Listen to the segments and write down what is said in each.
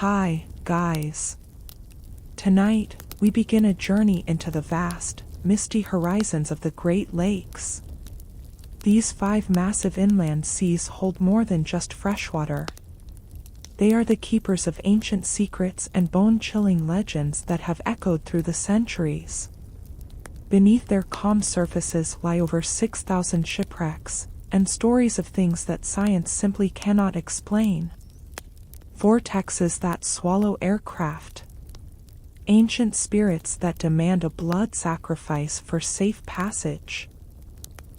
Hi, guys. Tonight, we begin a journey into the vast, misty horizons of the Great Lakes. These 5 massive inland seas hold more than just freshwater. They are the keepers of ancient secrets and bone-chilling legends that have echoed through the centuries. Beneath their calm surfaces lie over 6,000 shipwrecks, and stories of things that science simply cannot explain. Vortexes that swallow aircraft. Ancient spirits that demand a blood sacrifice for safe passage.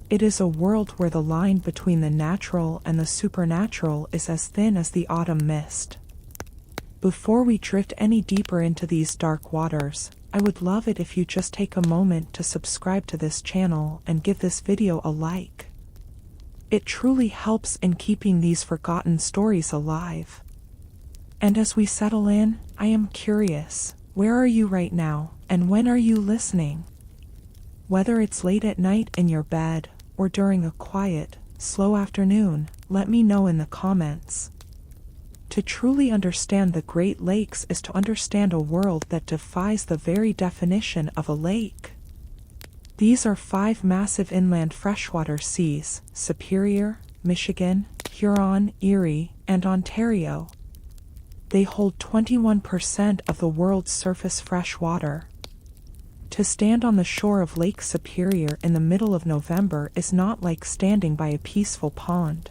It is a world where the line between the natural and the supernatural is as thin as the autumn mist. Before we drift any deeper into these dark waters, I would love it if you just take a moment to subscribe to this channel and give this video a like. It truly helps in keeping these forgotten stories alive. And as we settle in, I am curious, where are you right now, and when are you listening? Whether it's late at night in your bed, or during a quiet, slow afternoon, let me know in the comments. To truly understand the Great Lakes is to understand a world that defies the very definition of a lake. These are 5 massive inland freshwater seas: Superior, Michigan, Huron, Erie, and Ontario. They hold 21% of the world's surface fresh water. To stand on the shore of Lake Superior in the middle of November is not like standing by a peaceful pond.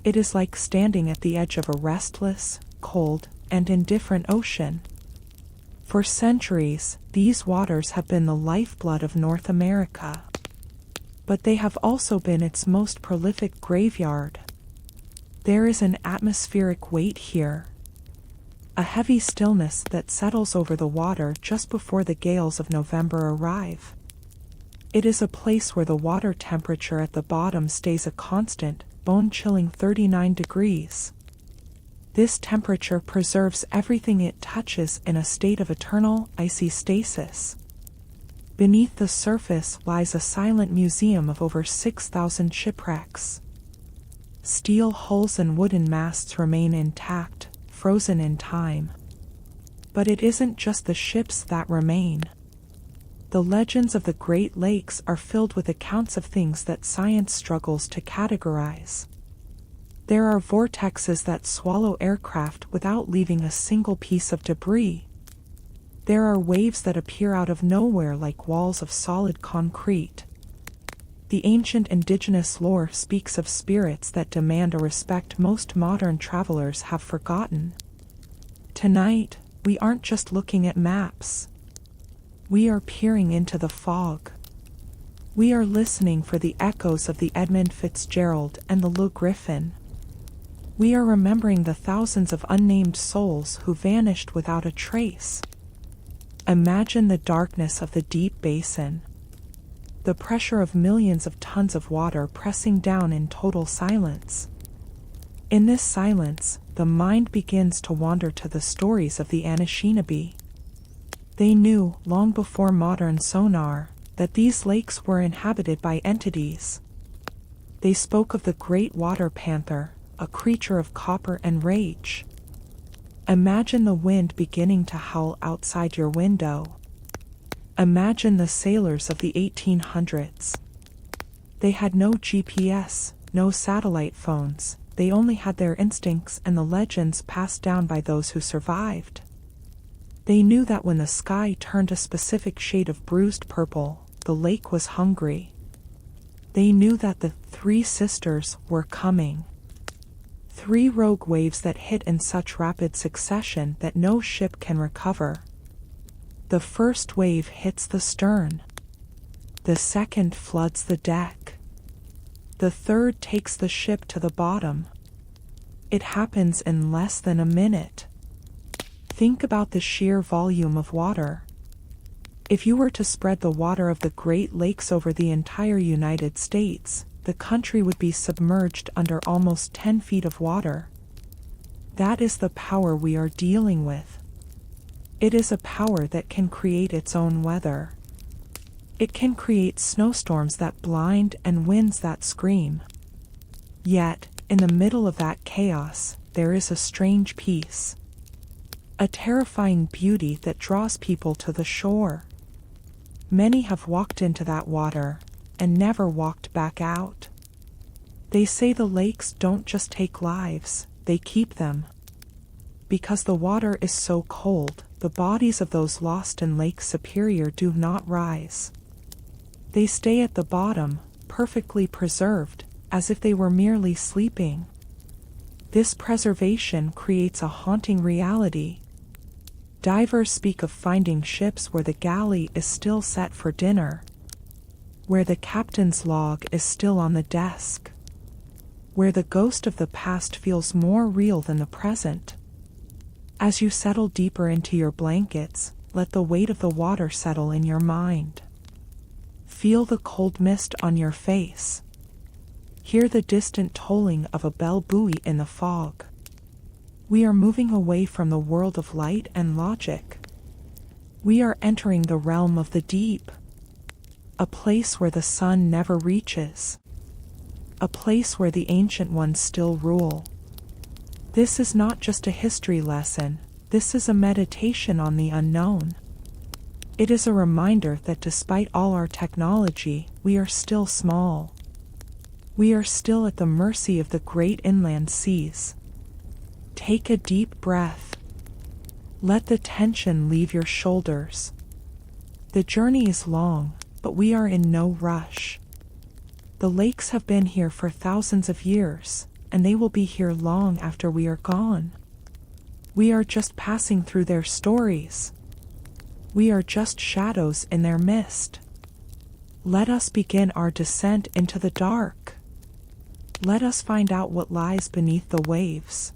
It is like standing at the edge of a restless, cold, and indifferent ocean. For centuries, these waters have been the lifeblood of North America. But they have also been its most prolific graveyard. There is an atmospheric weight here. A heavy stillness that settles over the water just before the gales of November arrive. It is a place where the water temperature at the bottom stays a constant, bone-chilling 39 degrees. This temperature preserves everything it touches in a state of eternal, icy stasis. Beneath the surface lies a silent museum of over 6,000 shipwrecks. Steel hulls and wooden masts remain intact, frozen in time. But it isn't just the ships that remain. The legends of the Great Lakes are filled with accounts of things that science struggles to categorize. There are vortexes that swallow aircraft without leaving a single piece of debris. There are waves that appear out of nowhere like walls of solid concrete. The ancient indigenous lore speaks of spirits that demand a respect most modern travelers have forgotten. Tonight, we aren't just looking at maps. We are peering into the fog. We are listening for the echoes of the Edmund Fitzgerald and the Griffon. We are remembering the thousands of unnamed souls who vanished without a trace. Imagine the darkness of the deep basin. The pressure of millions of tons of water pressing down in total silence. In this silence, the mind begins to wander to the stories of the Anishinaabe. They knew, long before modern sonar, that these lakes were inhabited by entities. They spoke of the Great Water Panther, a creature of copper and rage. Imagine the wind beginning to howl outside your window. Imagine the sailors of the 1800s. They had no GPS, no satellite phones, they only had their instincts and the legends passed down by those who survived. They knew that when the sky turned a specific shade of bruised purple, the lake was hungry. They knew that the 3 sisters were coming. 3 rogue waves that hit in such rapid succession that no ship can recover. The first wave hits the stern. The second floods the deck. The third takes the ship to the bottom. It happens in less than a minute. Think about the sheer volume of water. If you were to spread the water of the Great Lakes over the entire United States, the country would be submerged under almost 10 feet of water. That is the power we are dealing with. It is a power that can create its own weather. It can create snowstorms that blind and winds that scream. Yet, in the middle of that chaos, there is a strange peace. a terrifying beauty that draws people to the shore. Many have walked into that water and never walked back out. They say the lakes don't just take lives, they keep them. Because the water is so cold, the bodies of those lost in Lake Superior do not rise. They stay at the bottom, perfectly preserved, as if they were merely sleeping. This preservation creates a haunting reality. Divers speak of finding ships where the galley is still set for dinner, where the captain's log is still on the desk, where the ghost of the past feels more real than the present. As you settle deeper into your blankets, let the weight of the water settle in your mind. Feel the cold mist on your face. Hear the distant tolling of a bell buoy in the fog. We are moving away from the world of light and logic. We are entering the realm of the deep, a place where the sun never reaches, a place where the ancient ones still rule. This is not just a history lesson, this is a meditation on the unknown. It is a reminder that despite all our technology, we are still small. We are still at the mercy of the great inland seas. Take a deep breath. Let the tension leave your shoulders. The journey is long, but we are in no rush. The lakes have been here for thousands of years, and they will be here long after we are gone. We are just passing through their stories. We are just shadows in their mist. Let us begin our descent into the dark. Let us find out what lies beneath the waves.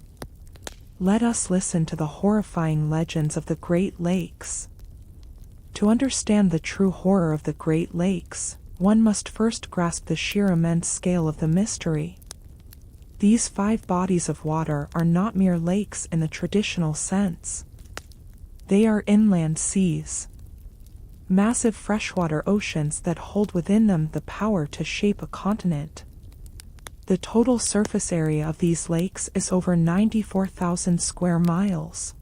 Let us listen to the horrifying legends of the Great Lakes. To understand the true horror of the Great Lakes, one must first grasp the sheer immense scale of the mystery. These 5 bodies of water are not mere lakes in the traditional sense. They are inland seas, massive freshwater oceans that hold within them the power to shape a continent. The total surface area of these lakes is over 94,000 square miles.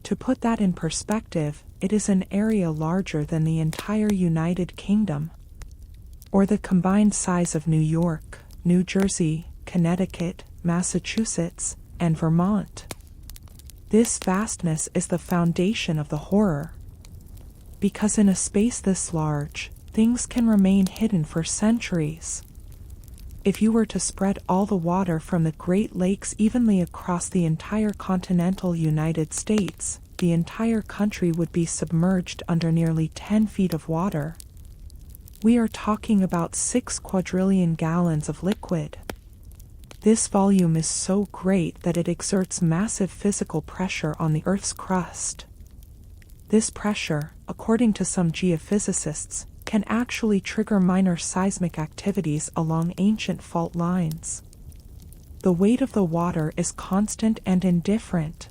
To put that in perspective, it is an area larger than the entire United Kingdom, or the combined size of New York, New Jersey, Connecticut, Massachusetts, and Vermont. This vastness is the foundation of the horror. Because in a space this large, things can remain hidden for centuries. If you were to spread all the water from the Great Lakes evenly across the entire continental United States, the entire country would be submerged under nearly 10 feet of water. We are talking about 6 quadrillion gallons of liquid. This volume is so great that it exerts massive physical pressure on the Earth's crust. This pressure, according to some geophysicists, can actually trigger minor seismic activities along ancient fault lines. The weight of the water is constant and indifferent.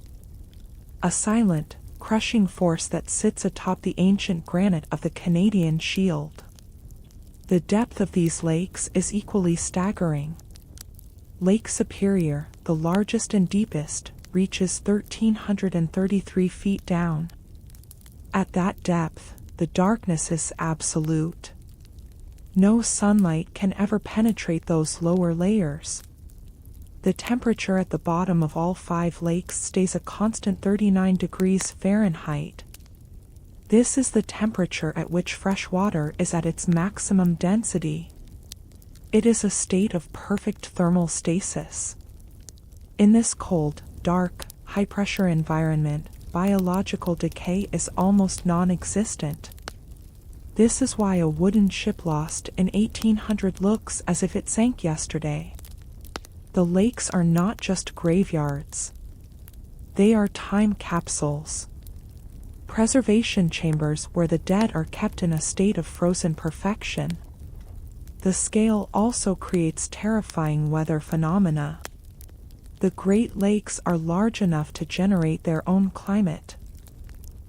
A silent, crushing force that sits atop the ancient granite of the Canadian Shield. The depth of these lakes is equally staggering. Lake Superior, the largest and deepest, reaches 1,333 feet down. At that depth, the darkness is absolute. No sunlight can ever penetrate those lower layers. The temperature at the bottom of all 5 lakes stays a constant 39 degrees Fahrenheit. This is the temperature at which fresh water is at its maximum density. It is a state of perfect thermal stasis. In this cold, dark, high-pressure environment, biological decay is almost non-existent. This is why a wooden ship lost in 1800 looks as if it sank yesterday. The lakes are not just graveyards. They are time capsules. Preservation chambers where the dead are kept in a state of frozen perfection. The scale also creates terrifying weather phenomena. The Great Lakes are large enough to generate their own climate.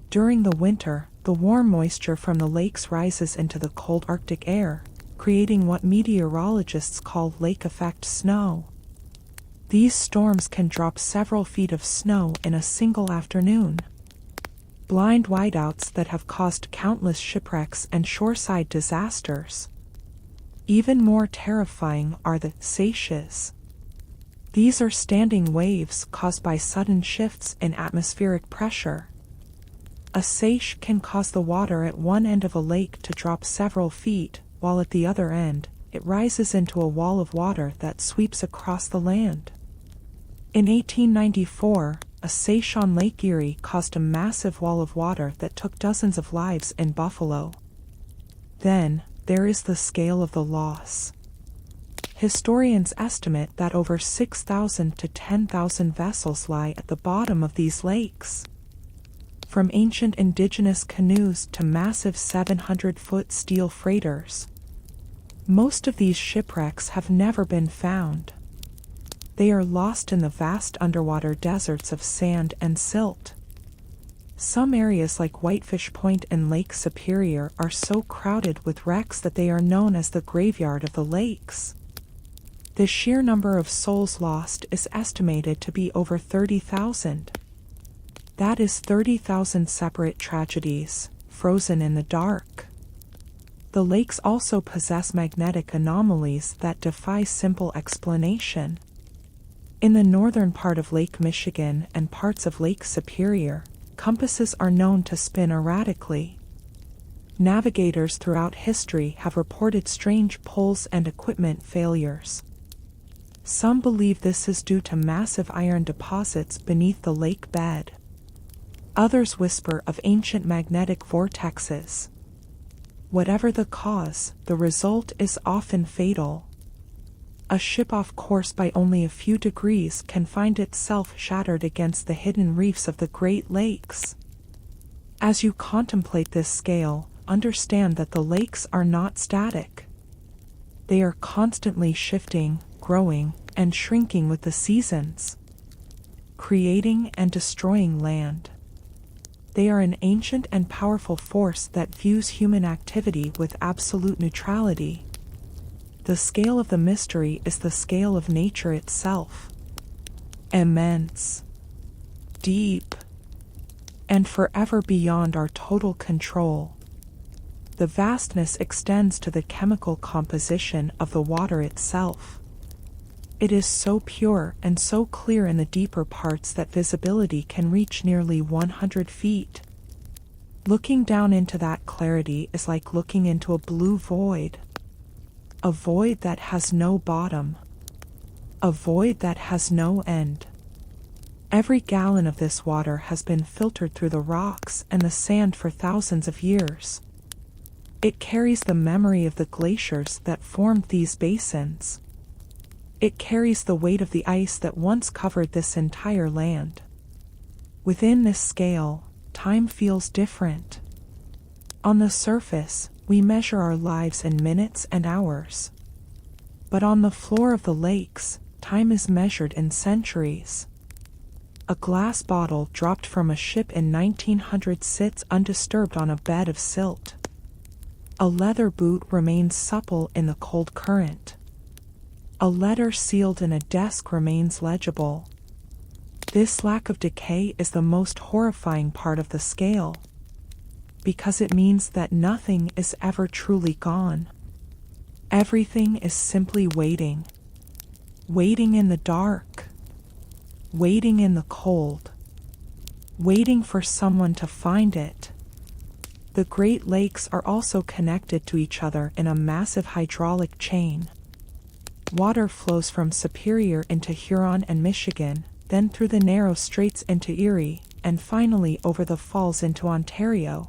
During the winter, the warm moisture from the lakes rises into the cold Arctic air, creating what meteorologists call lake effect snow. These storms can drop several feet of snow in a single afternoon. Blind whiteouts that have caused countless shipwrecks and shoreside disasters. Even more terrifying are the seiches. These are standing waves caused by sudden shifts in atmospheric pressure. A seiche can cause the water at one end of a lake to drop several feet, while at the other end, it rises into a wall of water that sweeps across the land. In 1894, a seiche on Lake Erie caused a massive wall of water that took dozens of lives in Buffalo. Then, there is the scale of the loss. Historians estimate that over 6,000 to 10,000 vessels lie at the bottom of these lakes. From ancient indigenous canoes to massive 700-foot steel freighters. Most of these shipwrecks have never been found. They are lost in the vast underwater deserts of sand and silt. Some areas like Whitefish Point and Lake Superior are so crowded with wrecks that they are known as the graveyard of the lakes. The sheer number of souls lost is estimated to be over 30,000. That is 30,000 separate tragedies, frozen in the dark. The lakes also possess magnetic anomalies that defy simple explanation. In the northern part of Lake Michigan and parts of Lake Superior, compasses are known to spin erratically. Navigators throughout history have reported strange poles and equipment failures. Some believe this is due to massive iron deposits beneath the lake bed. Others whisper of ancient magnetic vortexes. Whatever the cause, the result is often fatal. A ship off course by only a few degrees can find itself shattered against the hidden reefs of the Great Lakes. As you contemplate this scale, understand that the lakes are not static. They are constantly shifting, growing, and shrinking with the seasons, creating and destroying land. They are an ancient and powerful force that views human activity with absolute neutrality. The scale of the mystery is the scale of nature itself. Immense, deep, and forever beyond our total control. The vastness extends to the chemical composition of the water itself. It is so pure and so clear in the deeper parts that visibility can reach nearly 100 feet. Looking down into that clarity is like looking into a blue void. A void that has no bottom. A void that has no end. Every gallon of this water has been filtered through the rocks and the sand for thousands of years. It carries the memory of the glaciers that formed these basins. It carries the weight of the ice that once covered this entire land. Within this scale, time feels different. On the surface, we measure our lives in minutes and hours. But on the floor of the lakes, time is measured in centuries. A glass bottle dropped from a ship in 1900 sits undisturbed on a bed of silt. A leather boot remains supple in the cold current. A letter sealed in a desk remains legible. This lack of decay is the most horrifying part of the scale, because it means that nothing is ever truly gone. Everything is simply waiting. Waiting in the dark. Waiting in the cold. Waiting for someone to find it. The Great Lakes are also connected to each other in a massive hydraulic chain. Water flows from Superior into Huron and Michigan, then through the narrow straits into Erie, and finally over the falls into Ontario.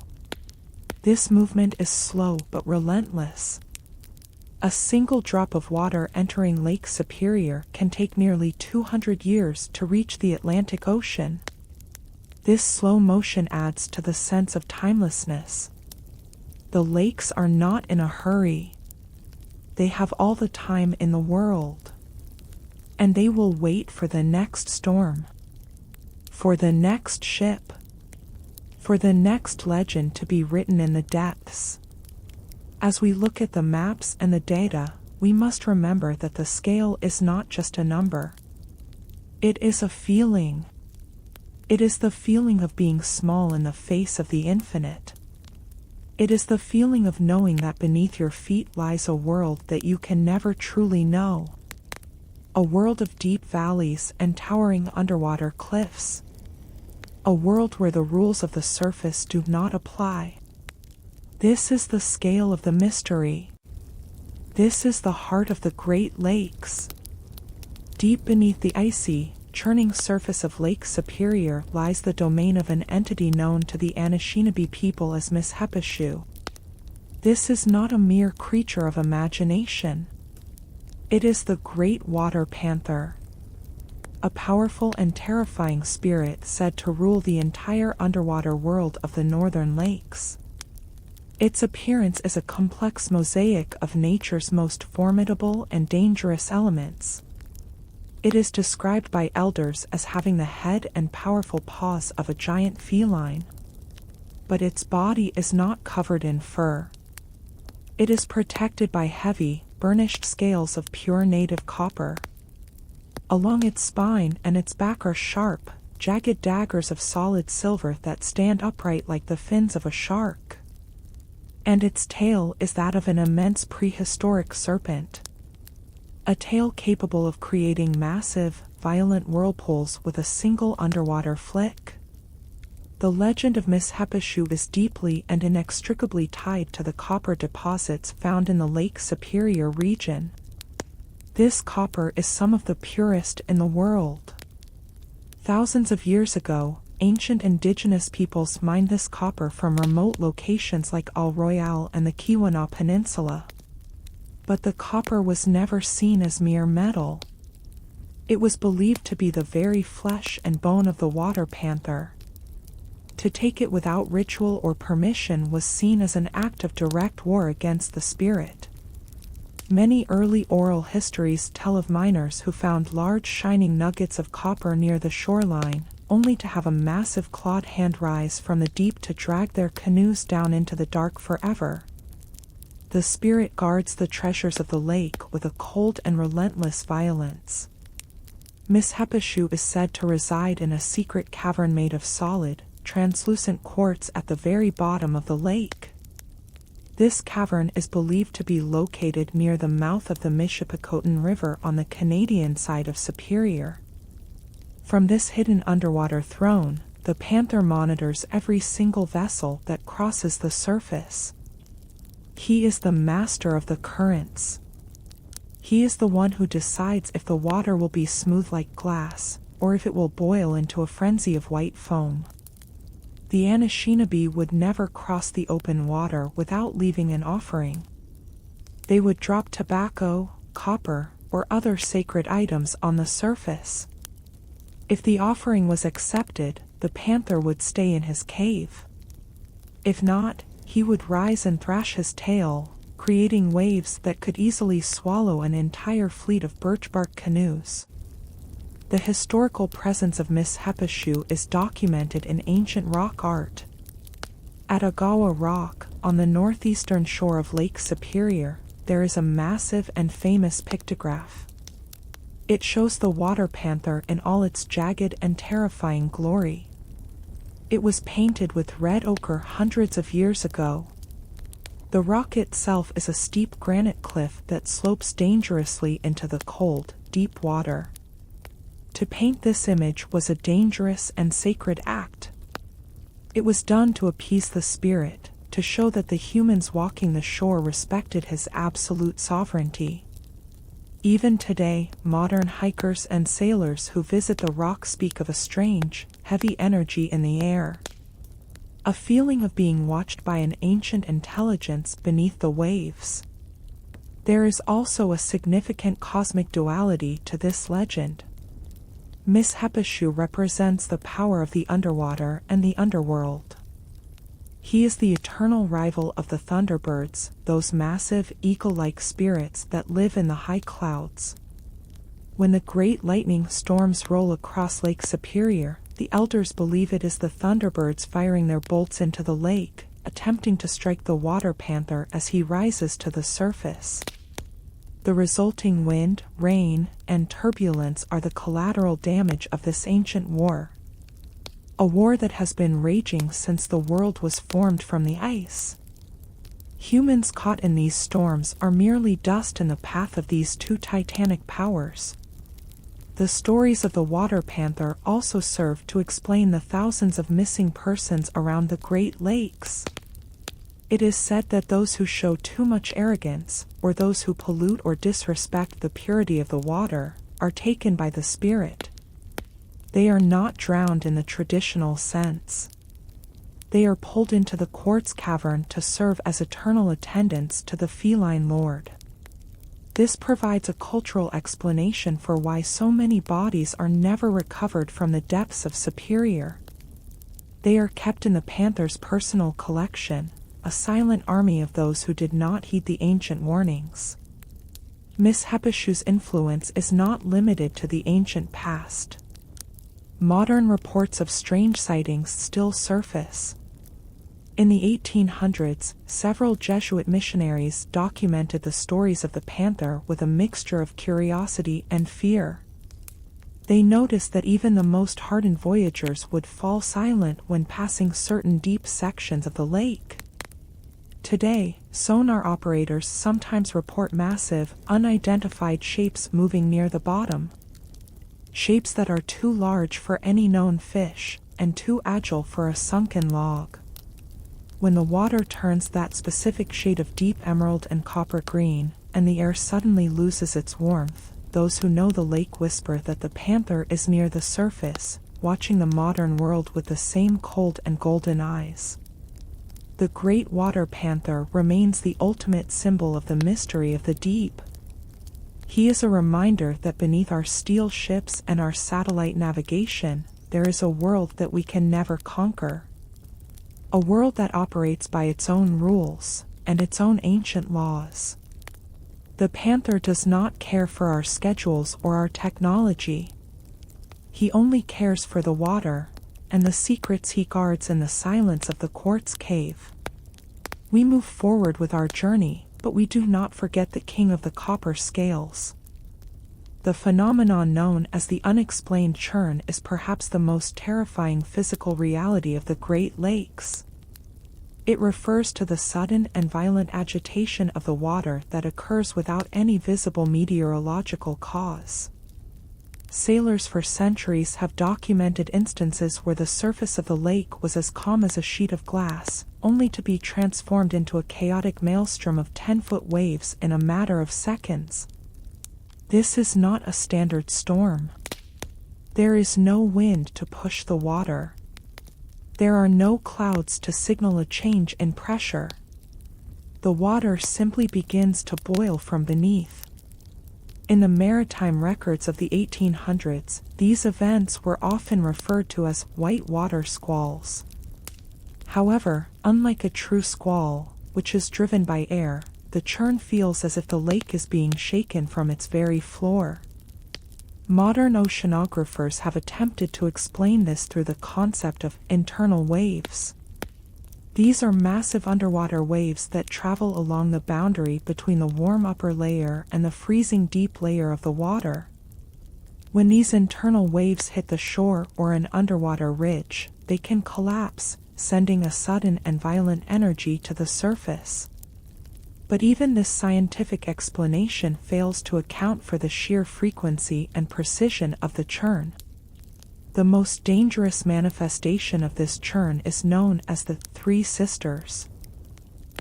This movement is slow but relentless. A single drop of water entering Lake Superior can take nearly 200 years to reach the Atlantic Ocean. This slow motion adds to the sense of timelessness. The lakes are not in a hurry. They have all the time in the world. And they will wait for the next storm. For the next ship. For the next legend to be written in the depths. As we look at the maps and the data, we must remember that the scale is not just a number. It is a feeling. It is the feeling of being small in the face of the infinite. It is the feeling of knowing that beneath your feet lies a world that you can never truly know. A world of deep valleys and towering underwater cliffs. A world where the rules of the surface do not apply. This is the scale of the mystery. This is the heart of the Great Lakes. Deep beneath the icy, churning surface of Lake Superior lies the domain of an entity known to the Anishinaabe people as Mishepishu. This is not a mere creature of imagination. It is the Great Water Panther, a powerful and terrifying spirit said to rule the entire underwater world of the northern lakes. Its appearance is a complex mosaic of nature's most formidable and dangerous elements. It is described by elders as having the head and powerful paws of a giant feline. But its body is not covered in fur. It is protected by heavy, burnished scales of pure native copper. Along its spine and its back are sharp, jagged daggers of solid silver that stand upright like the fins of a shark. And its tail is that of an immense prehistoric serpent. A tail capable of creating massive, violent whirlpools with a single underwater flick. The legend of Mishepishu is deeply and inextricably tied to the copper deposits found in the Lake Superior region. This copper is some of the purest in the world. Thousands of years ago, ancient indigenous peoples mined this copper from remote locations like Al Royale and the Keweenaw Peninsula. But the copper was never seen as mere metal. It was believed to be the very flesh and bone of the water panther. To take it without ritual or permission was seen as an act of direct war against the spirit. Many early oral histories tell of miners who found large shining nuggets of copper near the shoreline, only to have a massive clawed hand rise from the deep to drag their canoes down into the dark forever. The spirit guards the treasures of the lake with a cold and relentless violence. Mishepishu is said to reside in a secret cavern made of solid, translucent quartz at the very bottom of the lake. This cavern is believed to be located near the mouth of the Mishepicoten River on the Canadian side of Superior. From this hidden underwater throne, the panther monitors every single vessel that crosses the surface. He is the master of the currents. He is the one who decides if the water will be smooth like glass, or if it will boil into a frenzy of white foam. The Anishinaabe would never cross the open water without leaving an offering. They would drop tobacco, copper, or other sacred items on the surface. If the offering was accepted, the panther would stay in his cave. If not, he would rise and thrash his tail, creating waves that could easily swallow an entire fleet of birch bark canoes. The historical presence of Mishepishu is documented in ancient rock art. At Agawa Rock, on the northeastern shore of Lake Superior, there is a massive and famous pictograph. It shows the water panther in all its jagged and terrifying glory. It was painted with red ochre hundreds of years ago. The rock itself is a steep granite cliff that slopes dangerously into the cold, deep water. To paint this image was a dangerous and sacred act. It was done to appease the spirit, to show that the humans walking the shore respected his absolute sovereignty. Even today, modern hikers and sailors who visit the rock speak of a strange, heavy energy in the air. A feeling of being watched by an ancient intelligence beneath the waves. There is also a significant cosmic duality to this legend. Mishepishu represents the power of the underwater and the underworld. He is the eternal rival of the thunderbirds, those massive, eagle-like spirits that live in the high clouds. When the great lightning storms roll across Lake Superior, the elders believe it is the thunderbirds firing their bolts into the lake, attempting to strike the water panther as he rises to the surface. The resulting wind, rain, and turbulence are the collateral damage of this ancient war. A war that has been raging since the world was formed from the ice. Humans caught in these storms are merely dust in the path of these two titanic powers. The stories of the water panther also serve to explain the thousands of missing persons around the Great Lakes. It is said that those who show too much arrogance, or those who pollute or disrespect the purity of the water, are taken by the spirit. They are not drowned in the traditional sense. They are pulled into the quartz cavern to serve as eternal attendants to the feline lord. This provides a cultural explanation for why so many bodies are never recovered from the depths of Superior. They are kept in the panther's personal collection, a silent army of those who did not heed the ancient warnings. Mishepishu's influence is not limited to the ancient past. Modern reports of strange sightings still surface. In the 1800s, several Jesuit missionaries documented the stories of the panther with a mixture of curiosity and fear. They noticed that even the most hardened voyagers would fall silent when passing certain deep sections of the lake. Today, sonar operators sometimes report massive, unidentified shapes moving near the bottom. Shapes that are too large for any known fish, and too agile for a sunken log. When the water turns that specific shade of deep emerald and copper green, and the air suddenly loses its warmth, those who know the lake whisper that the panther is near the surface, watching the modern world with the same cold and golden eyes. The Great Water Panther remains the ultimate symbol of the mystery of the deep. He is a reminder that beneath our steel ships and our satellite navigation, there is a world that we can never conquer. A world that operates by its own rules, and its own ancient laws. The panther does not care for our schedules or our technology. He only cares for the water, and the secrets he guards in the silence of the quartz cave. We move forward with our journey, but we do not forget the king of the copper scales. The phenomenon known as the unexplained churn is perhaps the most terrifying physical reality of the Great Lakes. It refers to the sudden and violent agitation of the water that occurs without any visible meteorological cause. Sailors for centuries have documented instances where the surface of the lake was as calm as a sheet of glass, only to be transformed into a chaotic maelstrom of 10-foot waves in a matter of seconds. This is not a standard storm. There is no wind to push the water. There are no clouds to signal a change in pressure. The water simply begins to boil from beneath. In the maritime records of the 1800s, these events were often referred to as white water squalls. However, unlike a true squall, which is driven by air, the churn feels as if the lake is being shaken from its very floor. Modern oceanographers have attempted to explain this through the concept of internal waves. These are massive underwater waves that travel along the boundary between the warm upper layer and the freezing deep layer of the water. When these internal waves hit the shore or an underwater ridge, they can collapse, sending a sudden and violent energy to the surface. But even this scientific explanation fails to account for the sheer frequency and precision of the churn. The most dangerous manifestation of this churn is known as the Three Sisters.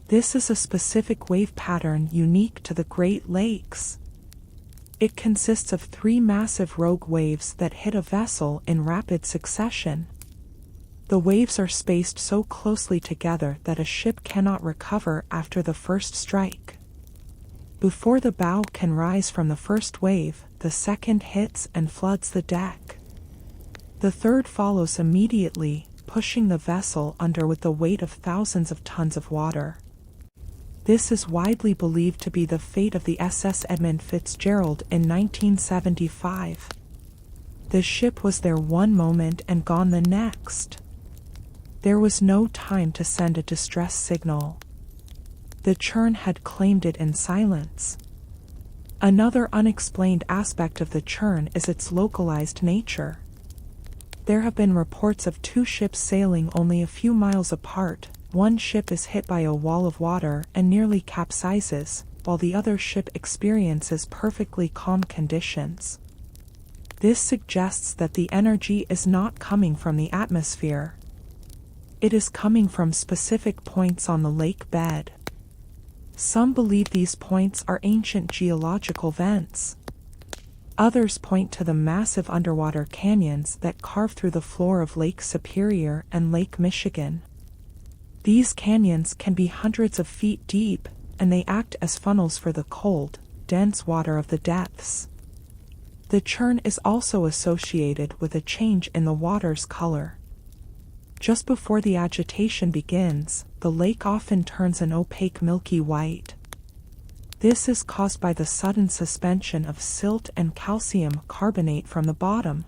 This is a specific wave pattern unique to the Great Lakes. It consists of three massive rogue waves that hit a vessel in rapid succession. The waves are spaced so closely together that a ship cannot recover after the first strike. Before the bow can rise from the first wave, the second hits and floods the deck. The third follows immediately, pushing the vessel under with the weight of thousands of tons of water. This is widely believed to be the fate of the SS Edmund Fitzgerald in 1975. The ship was there one moment and gone the next. There was no time to send a distress signal. The churn had claimed it in silence. Another unexplained aspect of the churn is its localized nature. There have been reports of two ships sailing only a few miles apart. One ship is hit by a wall of water and nearly capsizes, while the other ship experiences perfectly calm conditions. This suggests that the energy is not coming from the atmosphere. It is coming from specific points on the lake bed. Some believe these points are ancient geological vents. Others point to the massive underwater canyons that carve through the floor of Lake Superior and Lake Michigan. These canyons can be hundreds of feet deep, and they act as funnels for the cold, dense water of the depths. The churn is also associated with a change in the water's color. Just before the agitation begins, the lake often turns an opaque milky white. This is caused by the sudden suspension of silt and calcium carbonate from the bottom.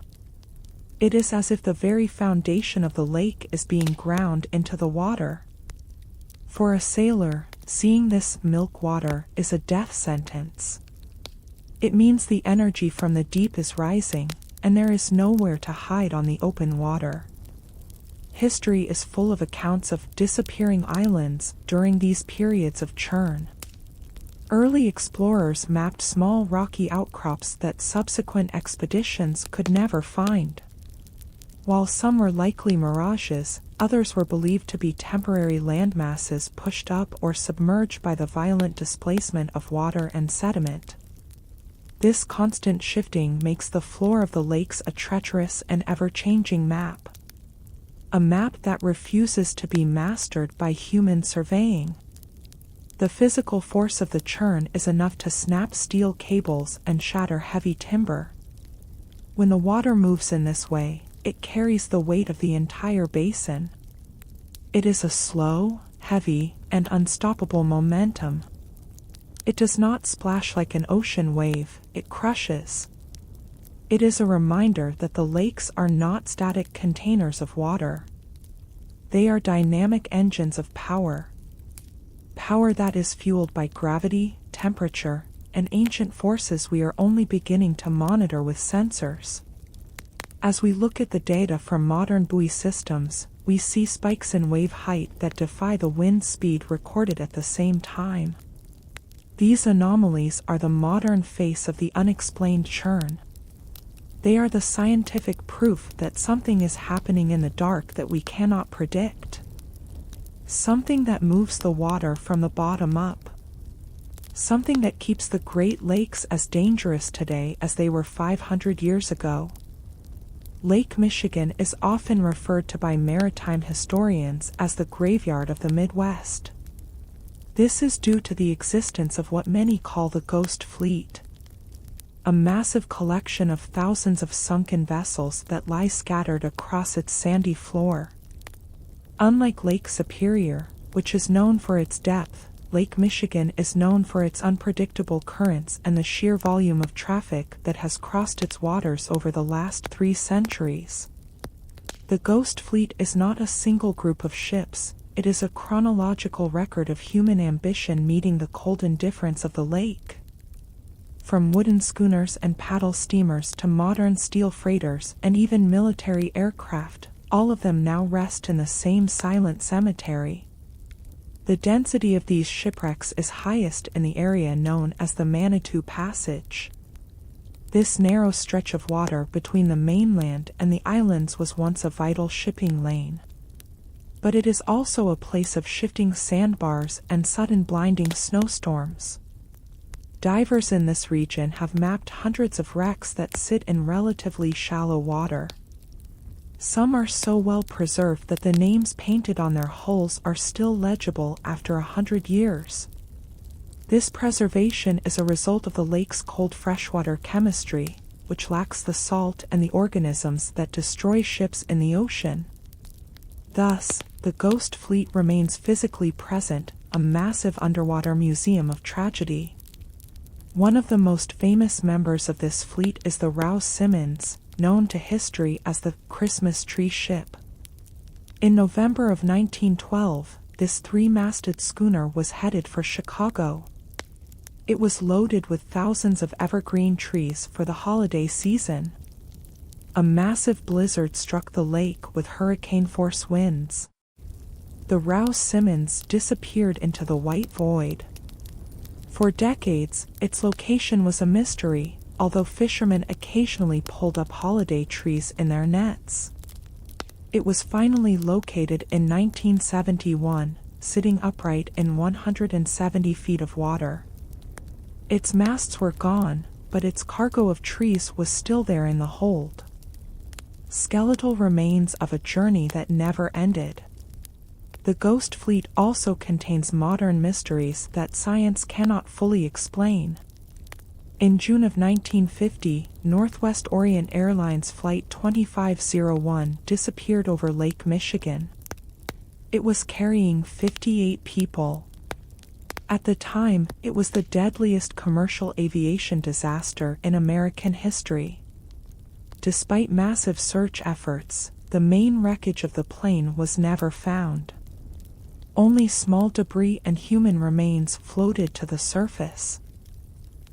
It is as if the very foundation of the lake is being ground into the water. For a sailor, seeing this milk water is a death sentence. It means the energy from the deep is rising, and there is nowhere to hide on the open water. History is full of accounts of disappearing islands during these periods of churn. Early explorers mapped small rocky outcrops that subsequent expeditions could never find. While some were likely mirages, others were believed to be temporary landmasses pushed up or submerged by the violent displacement of water and sediment. This constant shifting makes the floor of the lakes a treacherous and ever-changing map. A map that refuses to be mastered by human surveying. The physical force of the churn is enough to snap steel cables and shatter heavy timber. When the water moves in this way, it carries the weight of the entire basin. It is a slow, heavy, and unstoppable momentum. It does not splash like an ocean wave, it crushes. It is a reminder that the lakes are not static containers of water. They are dynamic engines of power. Power that is fueled by gravity, temperature, and ancient forces we are only beginning to monitor with sensors. As we look at the data from modern buoy systems, we see spikes in wave height that defy the wind speed recorded at the same time. These anomalies are the modern face of the unexplained churn. They are the scientific proof that something is happening in the dark that we cannot predict. Something that moves the water from the bottom up. Something that keeps the Great Lakes as dangerous today as they were 500 years ago. Lake Michigan is often referred to by maritime historians as the graveyard of the Midwest. This is due to the existence of what many call the ghost fleet. A massive collection of thousands of sunken vessels that lie scattered across its sandy floor. Unlike Lake Superior, which is known for its depth, Lake Michigan is known for its unpredictable currents and the sheer volume of traffic that has crossed its waters over the last 3 centuries. The Ghost Fleet is not a single group of ships, it is a chronological record of human ambition meeting the cold indifference of the lake. From wooden schooners and paddle steamers to modern steel freighters and even military aircraft, all of them now rest in the same silent cemetery. The density of these shipwrecks is highest in the area known as the Manitou Passage. This narrow stretch of water between the mainland and the islands was once a vital shipping lane. But it is also a place of shifting sandbars and sudden blinding snowstorms. Divers in this region have mapped hundreds of wrecks that sit in relatively shallow water. Some are so well preserved that the names painted on their hulls are still legible after 100 years. This preservation is a result of the lake's cold freshwater chemistry, which lacks the salt and the organisms that destroy ships in the ocean. Thus, the Ghost Fleet remains physically present, a massive underwater museum of tragedy. One of the most famous members of this fleet is the Rouse Simmons, known to history as the Christmas Tree Ship. In November of 1912, this 3-masted schooner was headed for Chicago. It was loaded with thousands of evergreen trees for the holiday season. A massive blizzard struck the lake with hurricane-force winds. The Rouse Simmons disappeared into the white void. For decades, its location was a mystery, although fishermen occasionally pulled up holiday trees in their nets. It was finally located in 1971, sitting upright in 170 feet of water. Its masts were gone, but its cargo of trees was still there in the hold. Skeletal remains of a journey that never ended. The Ghost Fleet also contains modern mysteries that science cannot fully explain. In June of 1950, Northwest Orient Airlines Flight 2501 disappeared over Lake Michigan. It was carrying 58 people. At the time, it was the deadliest commercial aviation disaster in American history. Despite massive search efforts, the main wreckage of the plane was never found. Only small debris and human remains floated to the surface.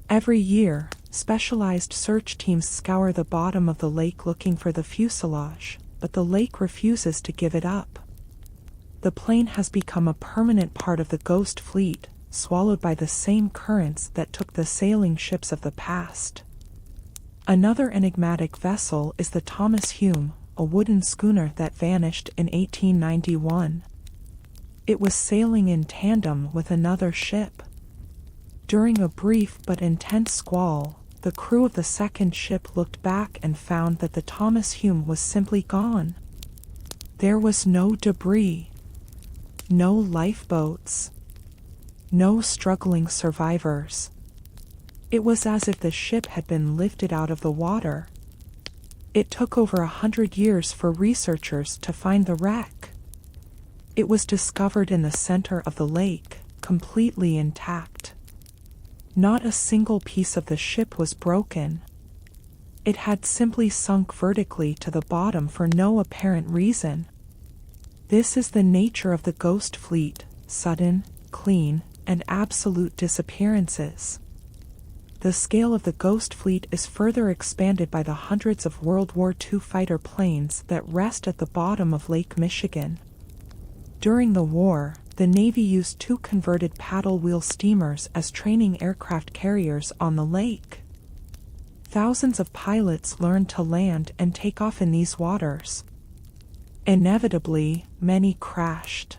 Every year, specialized search teams scour the bottom of the lake looking for the fuselage, but the lake refuses to give it up. The plane has become a permanent part of the Ghost Fleet, swallowed by the same currents that took the sailing ships of the past. Another enigmatic vessel is the Thomas Hume, a wooden schooner that vanished in 1891. It was sailing in tandem with another ship. During a brief but intense squall, the crew of the second ship looked back and found that the Thomas Hume was simply gone. There was no debris, no lifeboats, no struggling survivors. It was as if the ship had been lifted out of the water. It took over 100 years for researchers to find the wreck. It was discovered in the center of the lake, completely intact. Not a single piece of the ship was broken. It had simply sunk vertically to the bottom for no apparent reason. This is the nature of the Ghost Fleet: sudden, clean, and absolute disappearances. The scale of the Ghost Fleet is further expanded by the hundreds of World War II fighter planes that rest at the bottom of Lake Michigan. During the war, the Navy used 2 converted paddle-wheel steamers as training aircraft carriers on the lake. Thousands of pilots learned to land and take off in these waters. Inevitably, many crashed.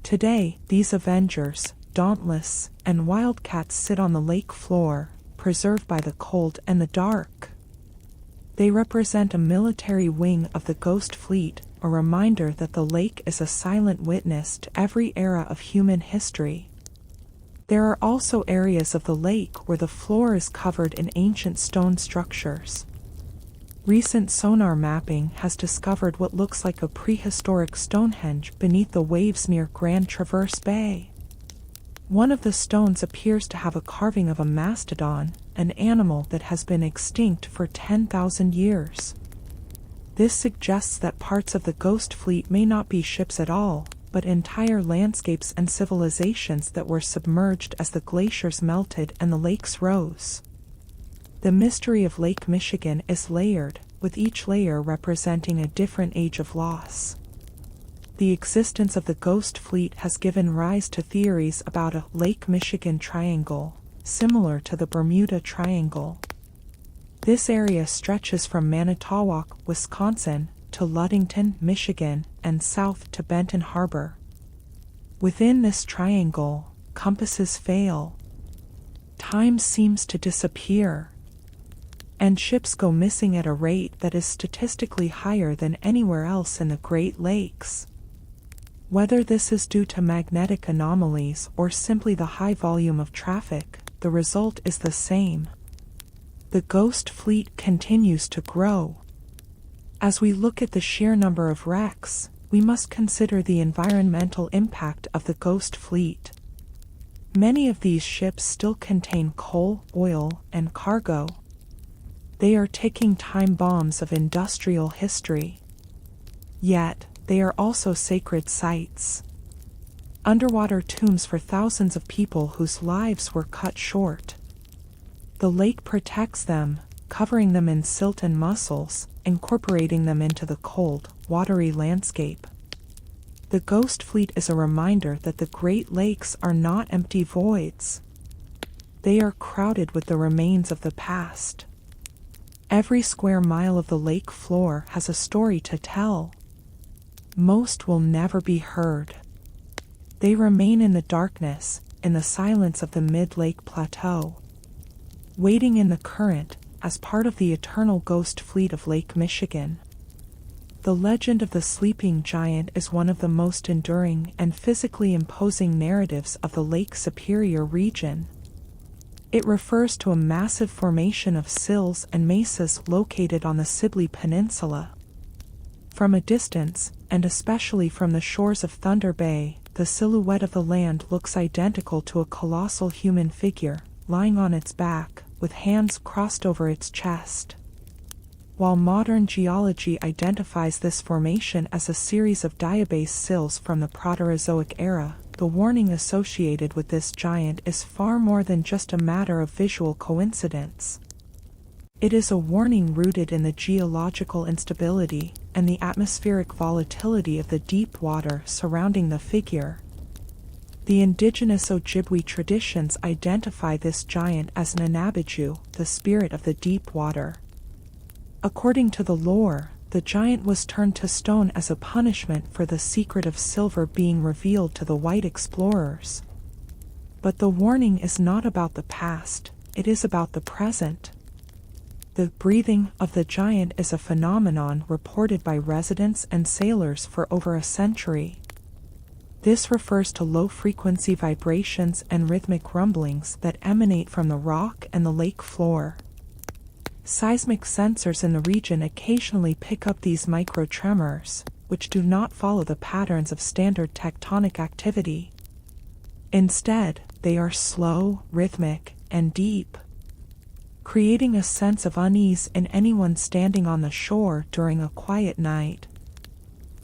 Today, these Avengers, Dauntless, and Wildcats sit on the lake floor, preserved by the cold and the dark. They represent a military wing of the Ghost Fleet, a reminder that the lake is a silent witness to every era of human history. There are also areas of the lake where the floor is covered in ancient stone structures. Recent sonar mapping has discovered what looks like a prehistoric Stonehenge beneath the waves near Grand Traverse Bay. One of the stones appears to have a carving of a mastodon, an animal that has been extinct for 10,000 years. This suggests that parts of the Ghost Fleet may not be ships at all, but entire landscapes and civilizations that were submerged as the glaciers melted and the lakes rose. The mystery of Lake Michigan is layered, with each layer representing a different age of loss. The existence of the Ghost Fleet has given rise to theories about a Lake Michigan Triangle, similar to the Bermuda Triangle. This area stretches from Manitowoc, Wisconsin, to Ludington, Michigan, and south to Benton Harbor. Within this triangle, compasses fail. Time seems to disappear. And ships go missing at a rate that is statistically higher than anywhere else in the Great Lakes. Whether this is due to magnetic anomalies or simply the high volume of traffic, the result is the same. The Ghost Fleet continues to grow. As we look at the sheer number of wrecks, we must consider the environmental impact of the Ghost Fleet. Many of these ships still contain coal, oil, and cargo. They are ticking time bombs of industrial history. Yet, they are also sacred sites. underwater tombs for thousands of people whose lives were cut short. The lake protects them, covering them in silt and mussels, incorporating them into the cold, watery landscape. The ghost fleet is a reminder that the Great Lakes are not empty voids. They are crowded with the remains of the past. Every square mile of the lake floor has a story to tell. Most will never be heard. They remain in the darkness, in the silence of the mid-lake plateau, waiting in the current as part of the eternal ghost fleet of Lake Michigan. The legend of the sleeping giant is one of the most enduring and physically imposing narratives of the Lake Superior region. It refers to a massive formation of sills and mesas located on the Sibley Peninsula. From a distance, and especially from the shores of Thunder Bay, the silhouette of the land looks identical to a colossal human figure, lying on its back, with hands crossed over its chest. While modern geology identifies this formation as a series of diabase sills from the Proterozoic era, the warning associated with this giant is far more than just a matter of visual coincidence. It is a warning rooted in the geological instability and the atmospheric volatility of the deep water surrounding the figure. The indigenous Ojibwe traditions identify this giant as an Anabiju, the spirit of the deep water. According to the lore, the giant was turned to stone as a punishment for the secret of silver being revealed to the white explorers. But the warning is not about the past, it is about the present. The breathing of the giant is a phenomenon reported by residents and sailors for over a century. This refers to low-frequency vibrations and rhythmic rumblings that emanate from the rock and the lake floor. Seismic sensors in the region occasionally pick up these microtremors, which do not follow the patterns of standard tectonic activity. Instead, they are slow, rhythmic, and deep, creating a sense of unease in anyone standing on the shore during a quiet night.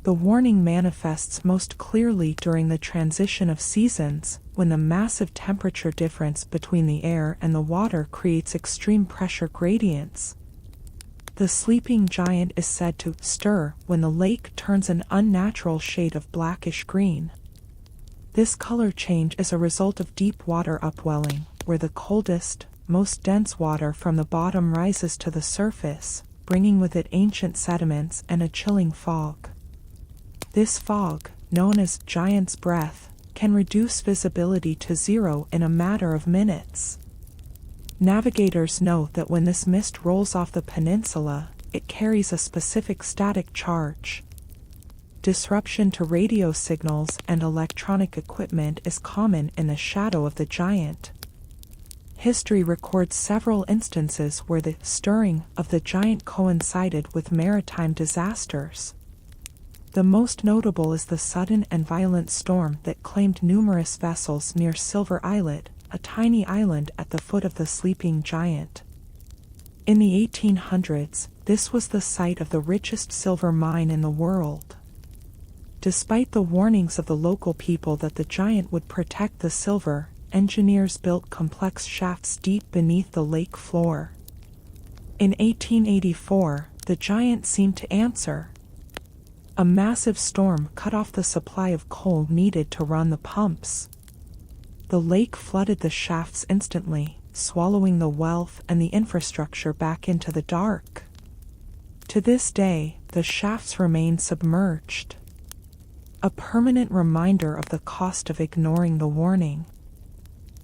The warning manifests most clearly during the transition of seasons, when the massive temperature difference between the air and the water creates extreme pressure gradients. The sleeping giant is said to stir when the lake turns an unnatural shade of blackish green. This color change is a result of deep water upwelling, where the coldest, most dense water from the bottom rises to the surface, bringing with it ancient sediments and a chilling fog. This fog, known as giant's breath, can reduce visibility to zero in a matter of minutes. Navigators note that when this mist rolls off the peninsula, it carries a specific static charge. Disruption to radio signals and electronic equipment is common in the shadow of the giant. History records several instances where the stirring of the giant coincided with maritime disasters. The most notable is the sudden and violent storm that claimed numerous vessels near Silver Islet, a tiny island at the foot of the sleeping giant. In the 1800s, this was the site of the richest silver mine in the world. Despite the warnings of the local people that the giant would protect the silver, engineers built complex shafts deep beneath the lake floor. In 1884, the giant seemed to answer. A massive storm cut off the supply of coal needed to run the pumps. The lake flooded the shafts instantly, swallowing the wealth and the infrastructure back into the dark. To this day, the shafts remain submerged. A permanent reminder of the cost of ignoring the warning.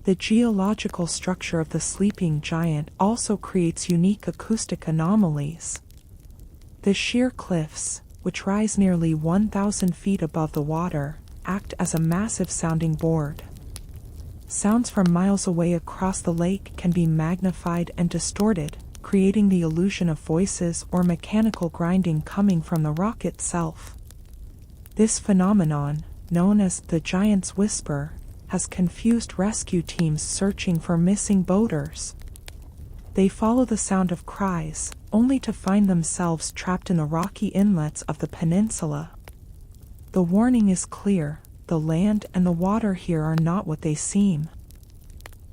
The geological structure of the sleeping giant also creates unique acoustic anomalies. The sheer cliffs, which rise nearly 1,000 feet above the water, act as a massive sounding board. Sounds from miles away across the lake can be magnified and distorted, creating the illusion of voices or mechanical grinding coming from the rock itself. This phenomenon, known as the giant's whisper, has confused rescue teams searching for missing boaters. They follow the sound of cries, only to find themselves trapped in the rocky inlets of the peninsula. The warning is clear: the land and the water here are not what they seem.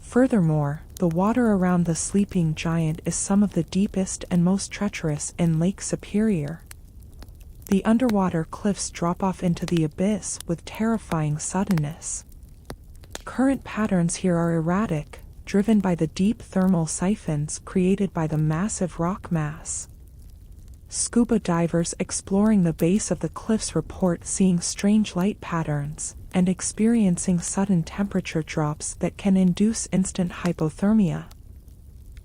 Furthermore, the water around the sleeping giant is some of the deepest and most treacherous in Lake Superior. The underwater cliffs drop off into the abyss with terrifying suddenness. Current patterns here are erratic, driven by the deep thermal siphons created by the massive rock mass. Scuba divers exploring the base of the cliffs report seeing strange light patterns and experiencing sudden temperature drops that can induce instant hypothermia.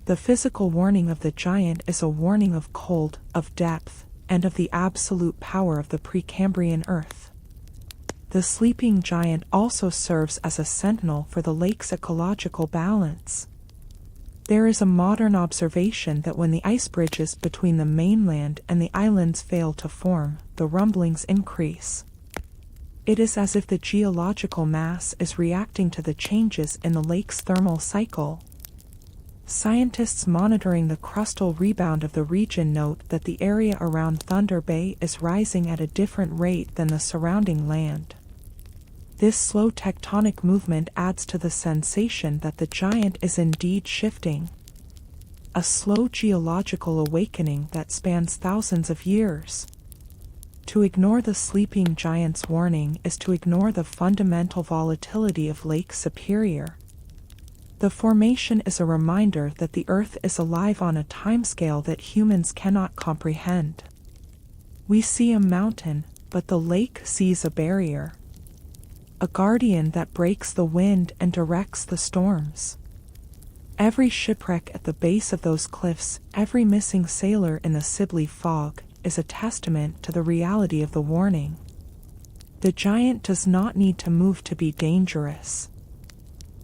The physical warning of the giant is a warning of cold, of depth, and of the absolute power of the Precambrian earth. The sleeping giant also serves as a sentinel for the lake's ecological balance. There is a modern observation that when the ice bridges between the mainland and the islands fail to form, the rumblings increase. It is as if the geological mass is reacting to the changes in the lake's thermal cycle. Scientists monitoring the crustal rebound of the region note that the area around Thunder Bay is rising at a different rate than the surrounding land. This slow tectonic movement adds to the sensation that the giant is indeed shifting. A slow geological awakening that spans thousands of years. To ignore the sleeping giant's warning is to ignore the fundamental volatility of Lake Superior. The formation is a reminder that the Earth is alive on a timescale that humans cannot comprehend. We see a mountain, but the lake sees a barrier. A guardian that breaks the wind and directs the storms. Every shipwreck at the base of those cliffs, every missing sailor in the Sibley fog, is a testament to the reality of the warning. The giant does not need to move to be dangerous.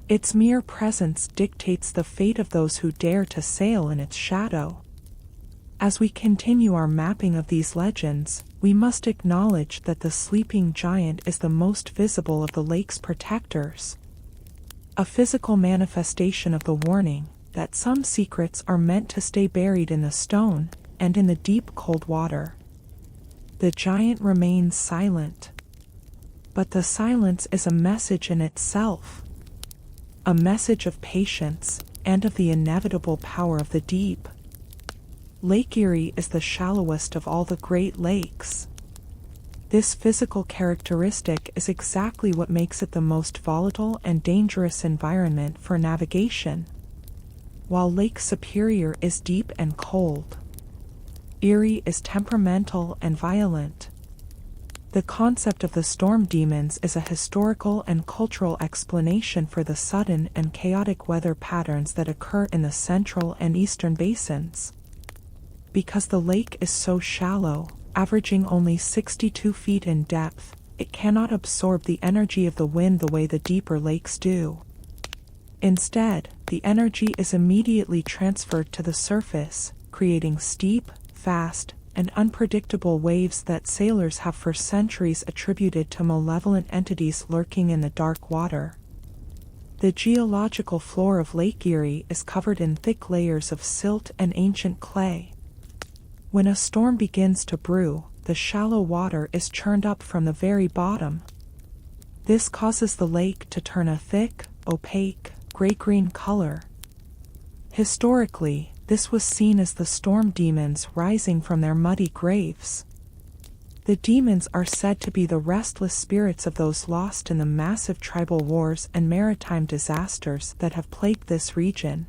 Its mere presence dictates the fate of those who dare to sail in its shadow. As we continue our mapping of these legends, we must acknowledge that the sleeping giant is the most visible of the lake's protectors. A physical manifestation of the warning that some secrets are meant to stay buried in the stone and in the deep cold water. The giant remains silent. But the silence is a message in itself. A message of patience and of the inevitable power of the deep. Lake Erie is the shallowest of all the Great Lakes. This physical characteristic is exactly what makes it the most volatile and dangerous environment for navigation. While Lake Superior is deep and cold, Erie is temperamental and violent. The concept of the storm demons is a historical and cultural explanation for the sudden and chaotic weather patterns that occur in the central and eastern basins. Because the lake is so shallow, averaging only 62 feet in depth, it cannot absorb the energy of the wind the way the deeper lakes do. Instead, the energy is immediately transferred to the surface, creating steep, fast, and unpredictable waves that sailors have for centuries attributed to malevolent entities lurking in the dark water. The geological floor of Lake Erie is covered in thick layers of silt and ancient clay. When a storm begins to brew, the shallow water is churned up from the very bottom. This causes the lake to turn a thick, opaque, gray-green color. Historically, this was seen as the storm demons rising from their muddy graves. The demons are said to be the restless spirits of those lost in the massive tribal wars and maritime disasters that have plagued this region.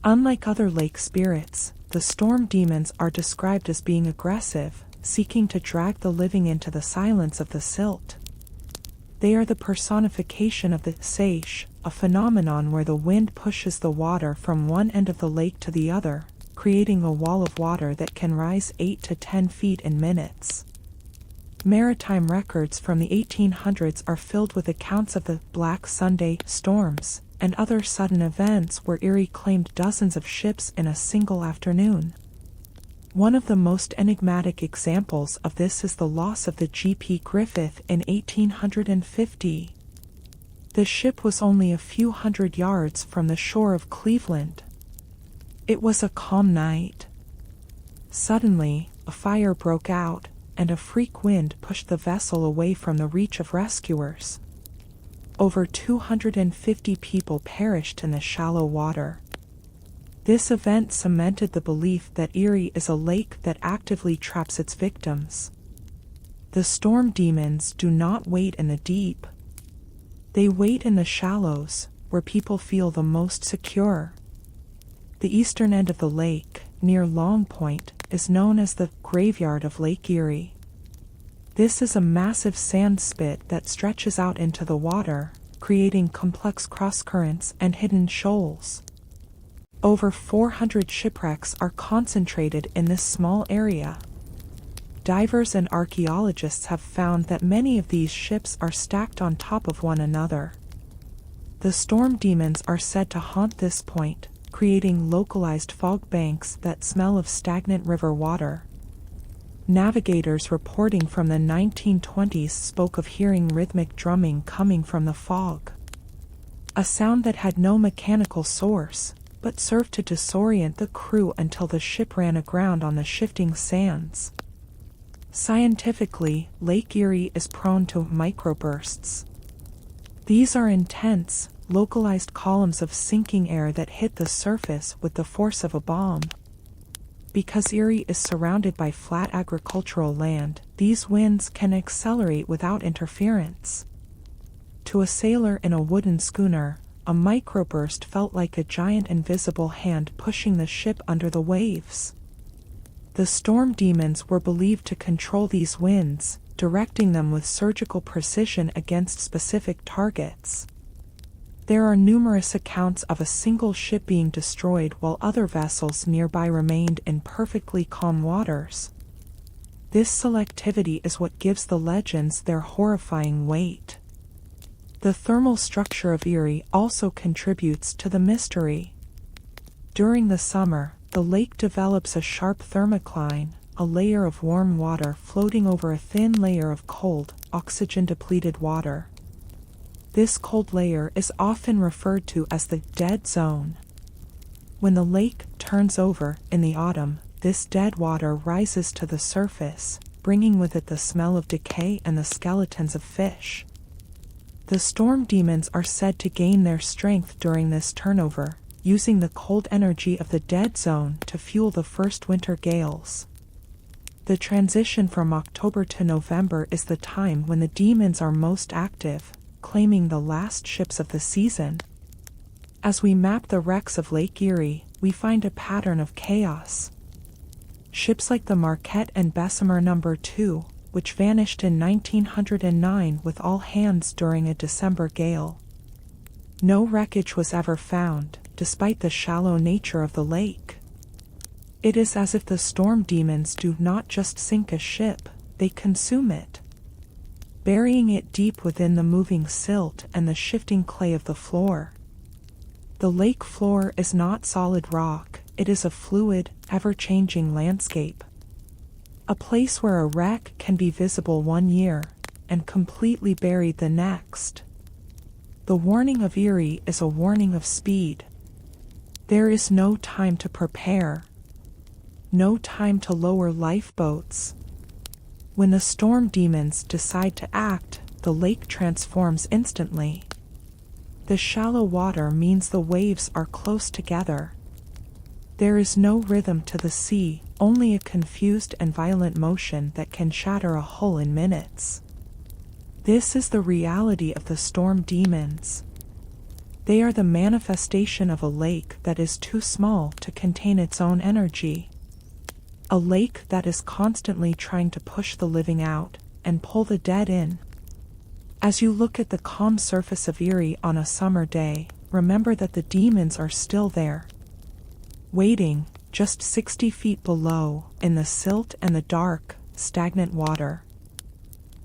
Unlike other lake spirits, the storm demons are described as being aggressive, seeking to drag the living into the silence of the silt. They are the personification of the seiche, a phenomenon where the wind pushes the water from one end of the lake to the other, creating a wall of water that can rise 8 to 10 feet in minutes. Maritime records from the 1800s are filled with accounts of the Black Sunday storms and other sudden events where Erie claimed dozens of ships in a single afternoon. One of the most enigmatic examples of this is the loss of the G.P. Griffon in 1850. The ship was only a few hundred yards from the shore of Cleveland. It was a calm night. Suddenly, a fire broke out, and a freak wind pushed the vessel away from the reach of rescuers. Over 250 people perished in the shallow water. This event cemented the belief that Erie is a lake that actively traps its victims. The storm demons do not wait in the deep. They wait in the shallows, where people feel the most secure. The eastern end of the lake, near Long Point, is known as the graveyard of Lake Erie. This is a massive sand spit that stretches out into the water, creating complex crosscurrents and hidden shoals. Over 400 shipwrecks are concentrated in this small area. Divers and archaeologists have found that many of these ships are stacked on top of one another. The storm demons are said to haunt this point, creating localized fog banks that smell of stagnant river water. Navigators reporting from the 1920s spoke of hearing rhythmic drumming coming from the fog. A sound that had no mechanical source, but served to disorient the crew until the ship ran aground on the shifting sands. Scientifically, Lake Erie is prone to microbursts. These are intense, localized columns of sinking air that hit the surface with the force of a bomb. Because Erie is surrounded by flat agricultural land, these winds can accelerate without interference. To a sailor in a wooden schooner, a microburst felt like a giant invisible hand pushing the ship under the waves. The storm demons were believed to control these winds, directing them with surgical precision against specific targets. There are numerous accounts of a single ship being destroyed while other vessels nearby remained in perfectly calm waters. This selectivity is what gives the legends their horrifying weight. The thermal structure of Erie also contributes to the mystery. During the summer, the lake develops a sharp thermocline, a layer of warm water floating over a thin layer of cold, oxygen-depleted water. This cold layer is often referred to as the dead zone. When the lake turns over in the autumn, this dead water rises to the surface, bringing with it the smell of decay and the skeletons of fish. The storm demons are said to gain their strength during this turnover, using the cold energy of the dead zone to fuel the first winter gales. The transition from October to November is the time when the demons are most active, claiming the last ships of the season. As we map the wrecks of Lake Erie, we find a pattern of chaos. Ships like the Marquette and Bessemer No. 2, which vanished in 1909 with all hands during a December gale. No wreckage was ever found, despite the shallow nature of the lake. It is as if the storm demons do not just sink a ship, they consume it, burying it deep within the moving silt and the shifting clay of the floor. The lake floor is not solid rock, it is a fluid, ever-changing landscape. A place where a wreck can be visible one year, and completely buried the next. The warning of Erie is a warning of speed. There is no time to prepare. No time to lower lifeboats. When the storm demons decide to act, the lake transforms instantly. The shallow water means the waves are close together. There is no rhythm to the sea, only a confused and violent motion that can shatter a hull in minutes. This is the reality of the storm demons. They are the manifestation of a lake that is too small to contain its own energy. A lake that is constantly trying to push the living out and pull the dead in. As you look at the calm surface of Erie on a summer day, remember that the demons are still there, waiting, just 60 feet below, in the silt and the dark, stagnant water.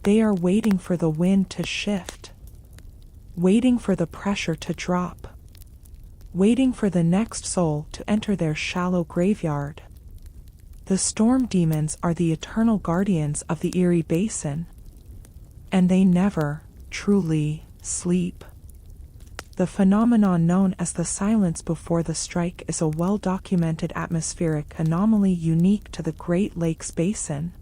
They are waiting for the wind to shift, waiting for the pressure to drop, waiting for the next soul to enter their shallow graveyard. The storm demons are the eternal guardians of the Erie Basin, and they never, truly, sleep. The phenomenon known as the silence before the strike is a well-documented atmospheric anomaly unique to the Great Lakes Basin.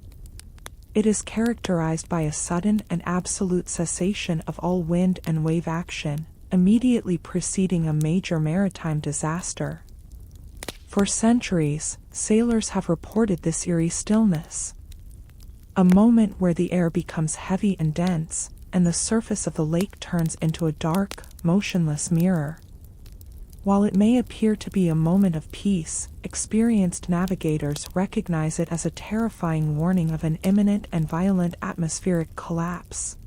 It is characterized by a sudden and absolute cessation of all wind and wave action, immediately preceding a major maritime disaster. For centuries, sailors have reported this eerie stillness. A moment where the air becomes heavy and dense, and the surface of the lake turns into a dark, motionless mirror. While it may appear to be a moment of peace, experienced navigators recognize it as a terrifying warning of an imminent and violent atmospheric collapse.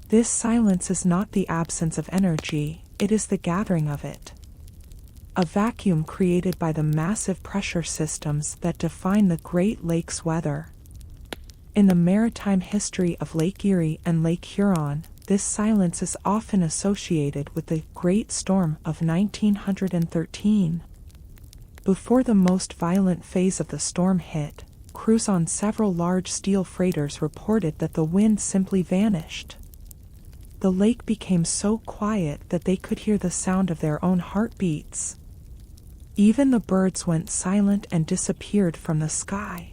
This silence is not the absence of energy, it is the gathering of it. A vacuum created by the massive pressure systems that define the Great Lakes weather. In the maritime history of Lake Erie and Lake Huron, this silence is often associated with the Great Storm of 1913. Before the most violent phase of the storm hit, crews on several large steel freighters reported that the wind simply vanished. The lake became so quiet that they could hear the sound of their own heartbeats. Even the birds went silent and disappeared from the sky.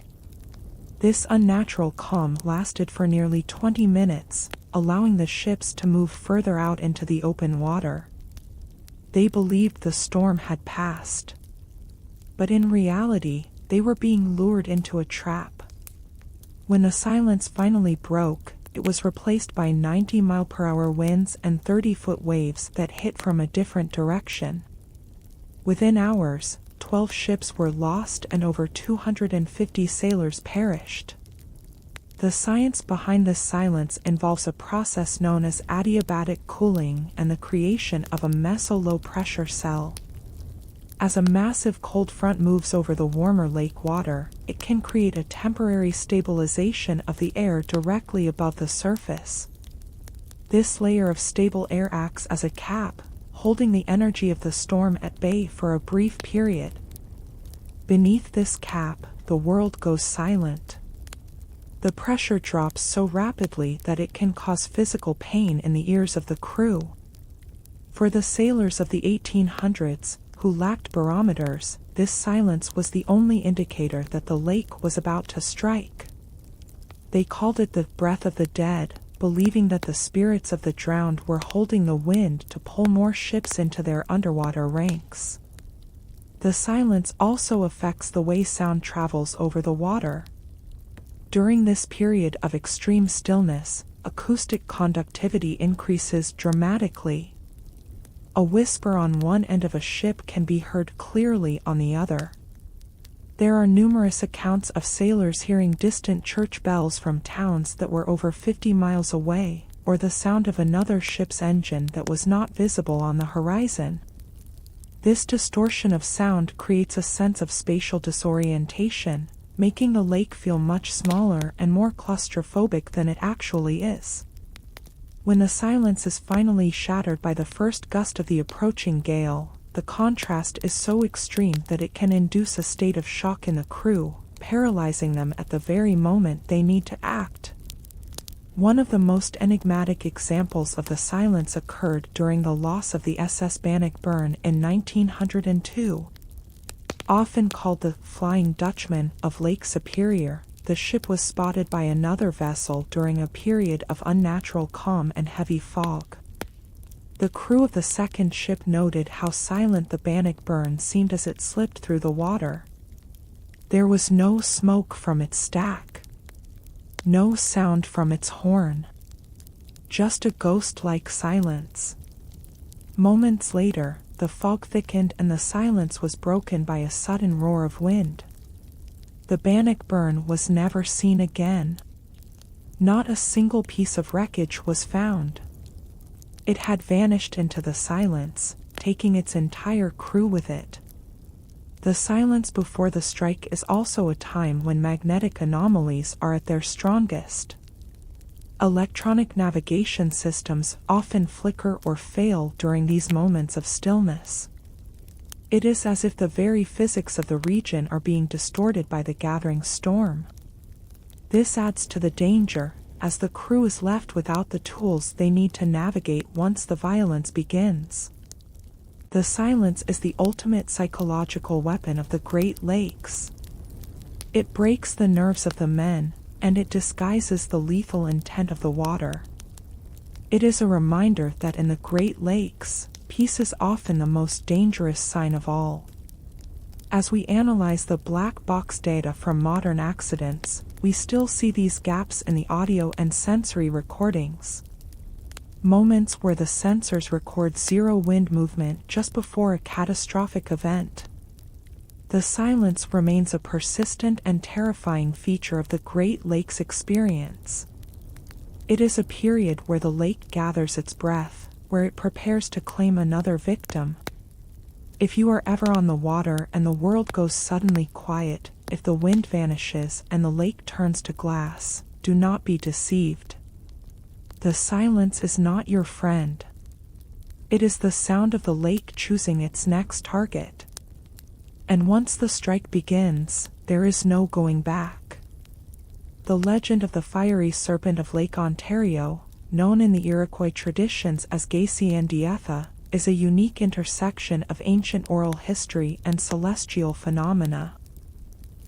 This unnatural calm lasted for nearly 20 minutes, allowing the ships to move further out into the open water. They believed the storm had passed. But in reality, they were being lured into a trap. When the silence finally broke, it was replaced by 90-mile-per-hour winds and 30-foot waves that hit from a different direction. Within hours, 12 ships were lost and over 250 sailors perished. The science behind this silence involves a process known as adiabatic cooling and the creation of a meso-low-pressure cell. As a massive cold front moves over the warmer lake water, it can create a temporary stabilization of the air directly above the surface. This layer of stable air acts as a cap, holding the energy of the storm at bay for a brief period. Beneath this cap, the world goes silent. The pressure drops so rapidly that it can cause physical pain in the ears of the crew. For the sailors of the 1800s, who lacked barometers, this silence was the only indicator that the lake was about to strike. They called it the breath of the dead, believing that the spirits of the drowned were holding the wind to pull more ships into their underwater ranks. The silence also affects the way sound travels over the water. During this period of extreme stillness, acoustic conductivity increases dramatically. A whisper on one end of a ship can be heard clearly on the other. There are numerous accounts of sailors hearing distant church bells from towns that were over 50 miles away, or the sound of another ship's engine that was not visible on the horizon. This distortion of sound creates a sense of spatial disorientation, making the lake feel much smaller and more claustrophobic than it actually is. When the silence is finally shattered by the first gust of the approaching gale, the contrast is so extreme that it can induce a state of shock in the crew, paralyzing them at the very moment they need to act. One of the most enigmatic examples of the silence occurred during the loss of the SS Bannockburn in 1902. Often called the Flying Dutchman of Lake Superior, the ship was spotted by another vessel during a period of unnatural calm and heavy fog. The crew of the second ship noted how silent the Bannockburn seemed as it slipped through the water. There was no smoke from its stack. No sound from its horn. Just a ghost-like silence. Moments later, the fog thickened and the silence was broken by a sudden roar of wind. The Bannockburn was never seen again. Not a single piece of wreckage was found. It had vanished into the silence, taking its entire crew with it. The silence before the strike is also a time when magnetic anomalies are at their strongest. Electronic navigation systems often flicker or fail during these moments of stillness. It is as if the very physics of the region are being distorted by the gathering storm. This adds to the danger, as the crew is left without the tools they need to navigate once the violence begins. The silence is the ultimate psychological weapon of the Great Lakes. It breaks the nerves of the men, and it disguises the lethal intent of the water. It is a reminder that in the Great Lakes, peace is often the most dangerous sign of all. As we analyze the black box data from modern accidents, we still see these gaps in the audio and sensory recordings. Moments where the sensors record zero wind movement just before a catastrophic event. The silence remains a persistent and terrifying feature of the Great Lakes experience. It is a period where the lake gathers its breath, where it prepares to claim another victim. If you are ever on the water and the world goes suddenly quiet, if the wind vanishes and the lake turns to glass, do not be deceived. The silence is not your friend. It is the sound of the lake choosing its next target. And once the strike begins, there is no going back. The legend of the fiery serpent of Lake Ontario, known in the Iroquois traditions as glassy, is a unique intersection of ancient oral history and celestial phenomena.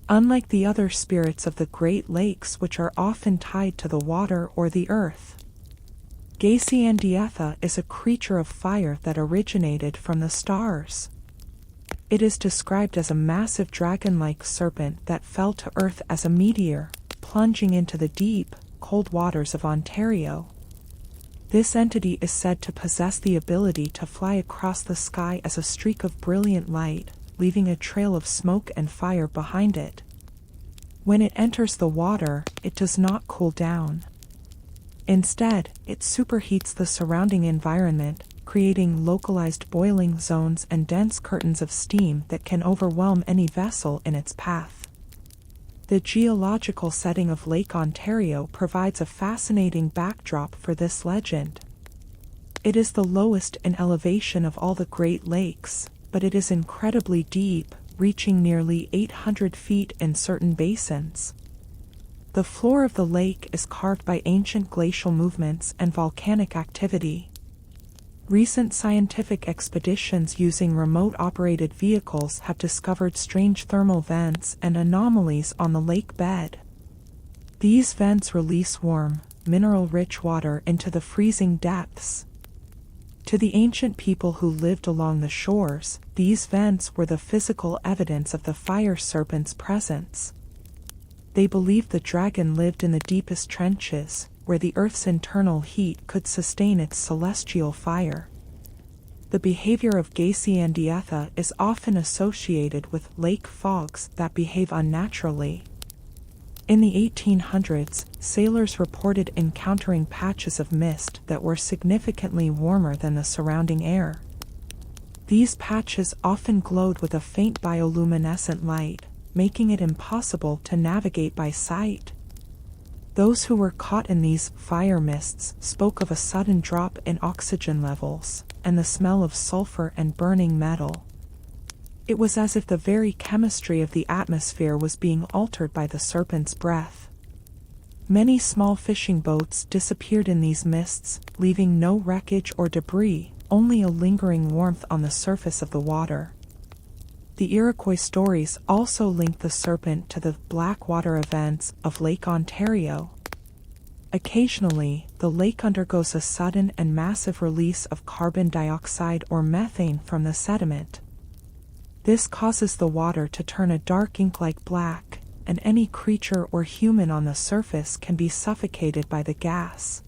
Unlike the other spirits of the Great Lakes, which are often tied to the water or the earth, glassy is a creature of fire that originated from the stars. It is described as a massive dragon-like serpent that fell to earth as a meteor, plunging into the deep, cold waters of Ontario. This entity is said to possess the ability to fly across the sky as a streak of brilliant light, leaving a trail of smoke and fire behind it. When it enters the water, it does not cool down. Instead, it superheats the surrounding environment, creating localized boiling zones and dense curtains of steam that can overwhelm any vessel in its path. The geological setting of Lake Ontario provides a fascinating backdrop for this legend. It is the lowest in elevation of all the Great Lakes, but it is incredibly deep, reaching nearly 800 feet in certain basins. The floor of the lake is carved by ancient glacial movements and volcanic activity. Recent scientific expeditions using remote-operated vehicles have discovered strange thermal vents and anomalies on the lake bed. These vents release warm, mineral-rich water into the freezing depths. To the ancient people who lived along the shores, these vents were the physical evidence of the fire serpent's presence. They believed the dragon lived in the deepest trenches, where the earth's internal heat could sustain its celestial fire. The behavior of glassy is often associated with lake fogs that behave unnaturally. In the 1800s, sailors reported encountering patches of mist that were significantly warmer than the surrounding air. These patches often glowed with a faint bioluminescent light, making it impossible to navigate by sight. Those who were caught in these fire mists spoke of a sudden drop in oxygen levels, and the smell of sulfur and burning metal. It was as if the very chemistry of the atmosphere was being altered by the serpent's breath. Many small fishing boats disappeared in these mists, leaving no wreckage or debris, only a lingering warmth on the surface of the water. The Iroquois stories also link the serpent to the black water events of Lake Ontario. Occasionally, the lake undergoes a sudden and massive release of carbon dioxide or methane from the sediment. This causes the water to turn a dark ink-like black, and any creature or human on the surface can be suffocated by the gas.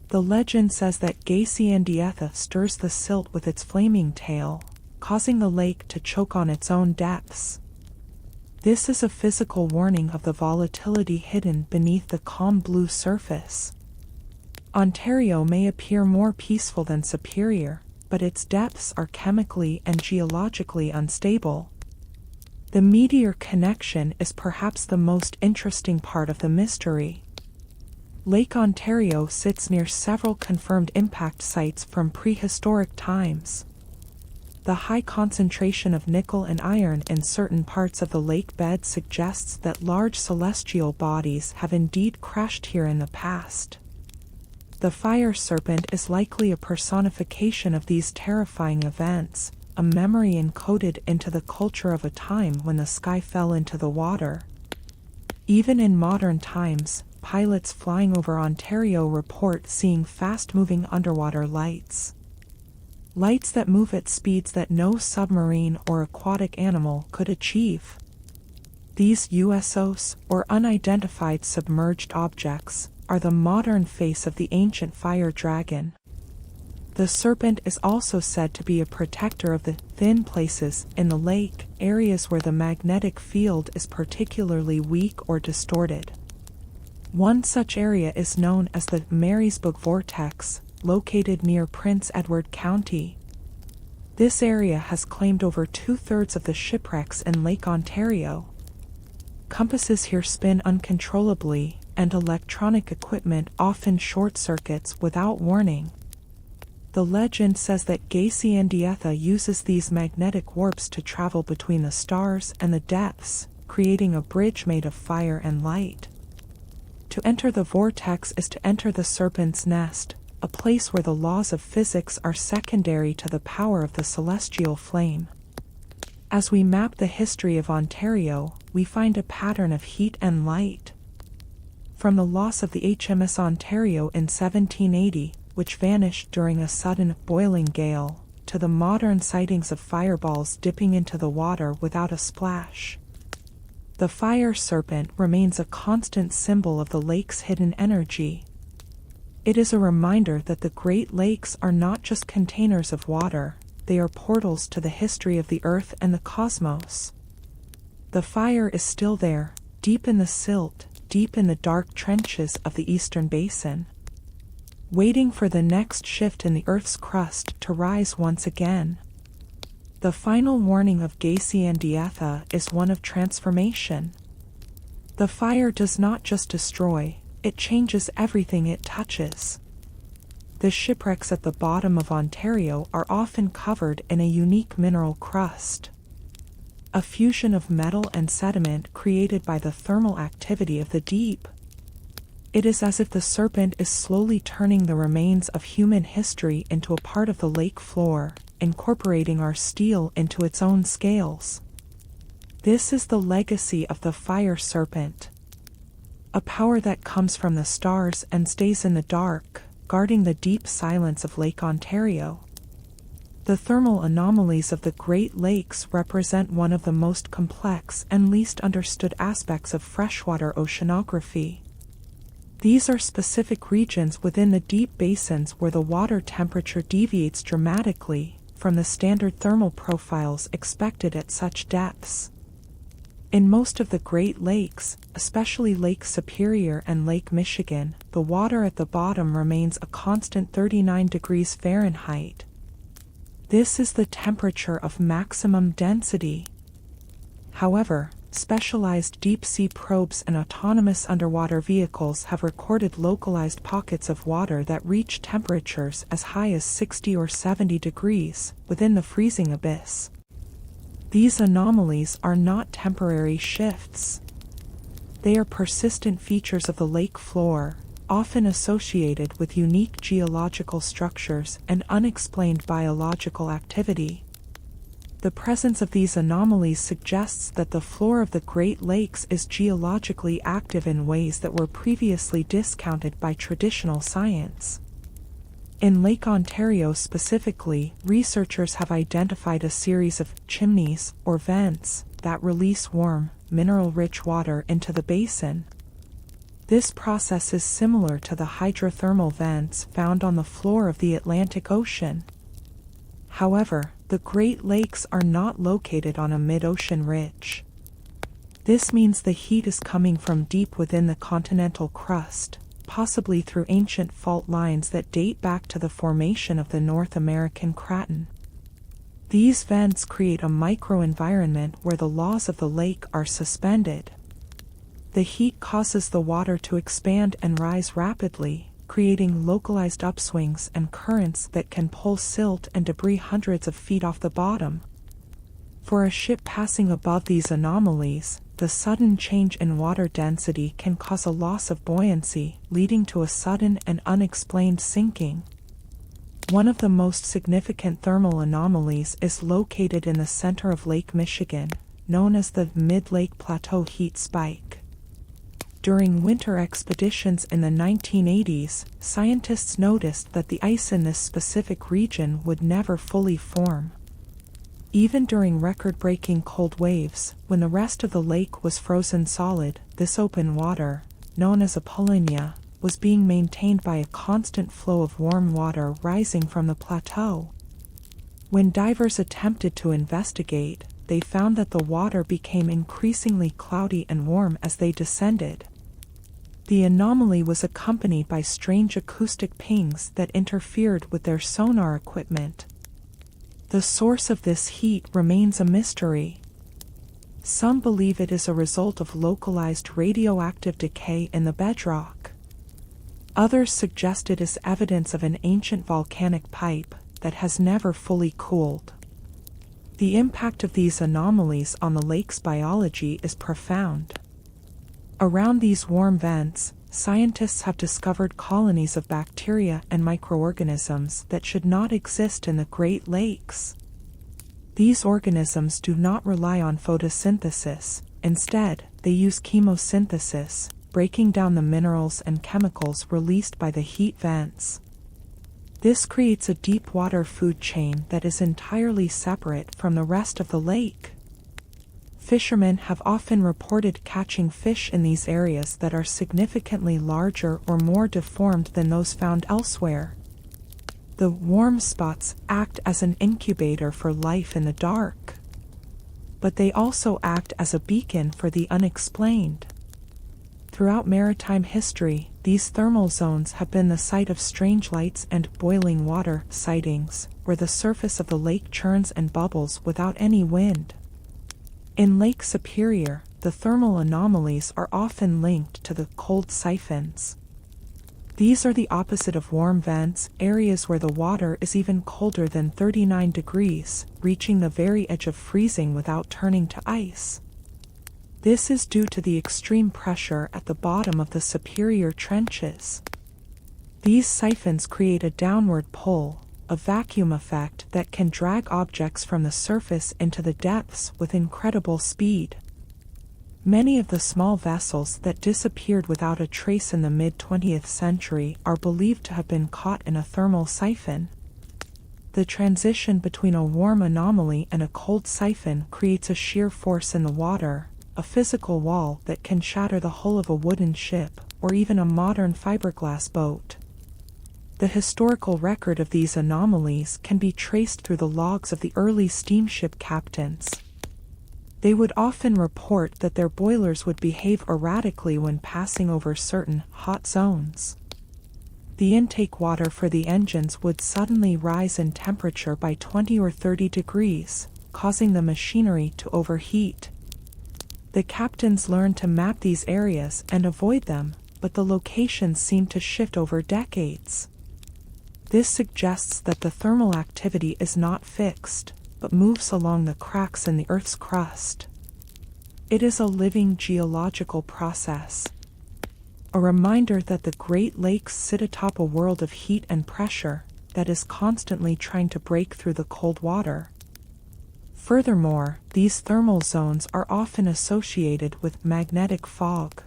The legend says that glassy stirs the silt with its flaming tail, causing the lake to choke on its own depths. This is a physical warning of the volatility hidden beneath the calm blue surface. Ontario may appear more peaceful than Superior, but its depths are chemically and geologically unstable. The meteor connection is perhaps the most interesting part of the mystery. Lake Ontario sits near several confirmed impact sites from prehistoric times. The high concentration of nickel and iron in certain parts of the lake bed suggests that large celestial bodies have indeed crashed here in the past. The fire serpent is likely a personification of these terrifying events, a memory encoded into the culture of a time when the sky fell into the water. Even in modern times, pilots flying over Ontario report seeing fast-moving underwater lights. Lights that move at speeds that no submarine or aquatic animal could achieve. These USOs, or unidentified submerged objects, are the modern face of the ancient fire dragon. The serpent is also said to be a protector of the thin places in the lake, areas where the magnetic field is particularly weak or distorted. One such area is known as the Maritime vortex, located near Prince Edward County. This area has claimed over 2/3 of the shipwrecks in Lake Ontario. Compasses here spin uncontrollably, and electronic equipment often short-circuits without warning. The legend says that Glassy uses these magnetic warps to travel between the stars and the depths, creating a bridge made of fire and light. To enter the vortex is to enter the serpent's nest, a place where the laws of physics are secondary to the power of the celestial flame. As we map the history of Ontario, we find a pattern of heat and light. From the loss of the HMS Ontario in 1780, which vanished during a sudden boiling gale, to the modern sightings of fireballs dipping into the water without a splash. The fire serpent remains a constant symbol of the lake's hidden energy. It is a reminder that the Great Lakes are not just containers of water, they are portals to the history of the earth and the cosmos. The fire is still there, deep in the silt, deep in the dark trenches of the eastern basin, waiting for the next shift in the earth's crust to rise once again. The final warning of Glassy is one of transformation. The fire does not just destroy, it changes everything it touches. The shipwrecks at the bottom of Ontario are often covered in a unique mineral crust, a fusion of metal and sediment created by the thermal activity of the deep. It is as if the serpent is slowly turning the remains of human history into a part of the lake floor, incorporating our steel into its own scales. This is the legacy of the fire serpent, a power that comes from the stars and stays in the dark, guarding the deep silence of Lake Ontario. The thermal anomalies of the Great Lakes represent one of the most complex and least understood aspects of freshwater oceanography. These are specific regions within the deep basins where the water temperature deviates dramatically from the standard thermal profiles expected at such depths. In most of the Great Lakes, especially Lake Superior and Lake Michigan, the water at the bottom remains a constant 39 degrees Fahrenheit. This is the temperature of maximum density. However, specialized deep-sea probes and autonomous underwater vehicles have recorded localized pockets of water that reach temperatures as high as 60 or 70 degrees, within the freezing abyss. These anomalies are not temporary shifts. They are persistent features of the lake floor, often associated with unique geological structures and unexplained biological activity. The presence of these anomalies suggests that the floor of the Great Lakes is geologically active in ways that were previously discounted by traditional science. In Lake Ontario specifically, researchers have identified a series of chimneys, or vents, that release warm, mineral-rich water into the basin. This process is similar to the hydrothermal vents found on the floor of the Atlantic Ocean. However, the Great Lakes are not located on a mid-ocean ridge. This means the heat is coming from deep within the continental crust, possibly through ancient fault lines that date back to the formation of the North American Craton. These vents create a microenvironment where the laws of the lake are suspended. The heat causes the water to expand and rise rapidly, creating localized upswings and currents that can pull silt and debris hundreds of feet off the bottom. For a ship passing above these anomalies, the sudden change in water density can cause a loss of buoyancy, leading to a sudden and unexplained sinking. One of the most significant thermal anomalies is located in the center of Lake Michigan, known as the Mid-Lake Plateau Heat Spike. During winter expeditions in the 1980s, scientists noticed that the ice in this specific region would never fully form. Even during record-breaking cold waves, when the rest of the lake was frozen solid, this open water, known as a polynya, was being maintained by a constant flow of warm water rising from the plateau. When divers attempted to investigate, they found that the water became increasingly cloudy and warm as they descended. The anomaly was accompanied by strange acoustic pings that interfered with their sonar equipment. The source of this heat remains a mystery. Some believe it is a result of localized radioactive decay in the bedrock. Others suggest it is evidence of an ancient volcanic pipe that has never fully cooled. The impact of these anomalies on the lake's biology is profound. Around these warm vents, scientists have discovered colonies of bacteria and microorganisms that should not exist in the Great Lakes. These organisms do not rely on photosynthesis. Instead, they use chemosynthesis, breaking down the minerals and chemicals released by the heat vents. This creates a deep water food chain that is entirely separate from the rest of the lake. Fishermen have often reported catching fish in these areas that are significantly larger or more deformed than those found elsewhere. The warm spots act as an incubator for life in the dark. But they also act as a beacon for the unexplained. Throughout maritime history, these thermal zones have been the site of strange lights and boiling water sightings, where the surface of the lake churns and bubbles without any wind. In Lake Superior, the thermal anomalies are often linked to the cold siphons. These are the opposite of warm vents, areas where the water is even colder than 39 degrees, reaching the very edge of freezing without turning to ice. This is due to the extreme pressure at the bottom of the superior trenches. These siphons create a downward pull, a vacuum effect that can drag objects from the surface into the depths with incredible speed. Many of the small vessels that disappeared without a trace in the mid-20th century are believed to have been caught in a thermal siphon. The transition between a warm anomaly and a cold siphon creates a shear force in the water, a physical wall that can shatter the hull of a wooden ship or even a modern fiberglass boat. The historical record of these anomalies can be traced through the logs of the early steamship captains. They would often report that their boilers would behave erratically when passing over certain hot zones. The intake water for the engines would suddenly rise in temperature by 20 or 30 degrees, causing the machinery to overheat. The captains learned to map these areas and avoid them, but the locations seemed to shift over decades. This suggests that the thermal activity is not fixed, but moves along the cracks in the Earth's crust. It is a living geological process. A reminder that the Great Lakes sit atop a world of heat and pressure that is constantly trying to break through the cold water. Furthermore, these thermal zones are often associated with magnetic fog.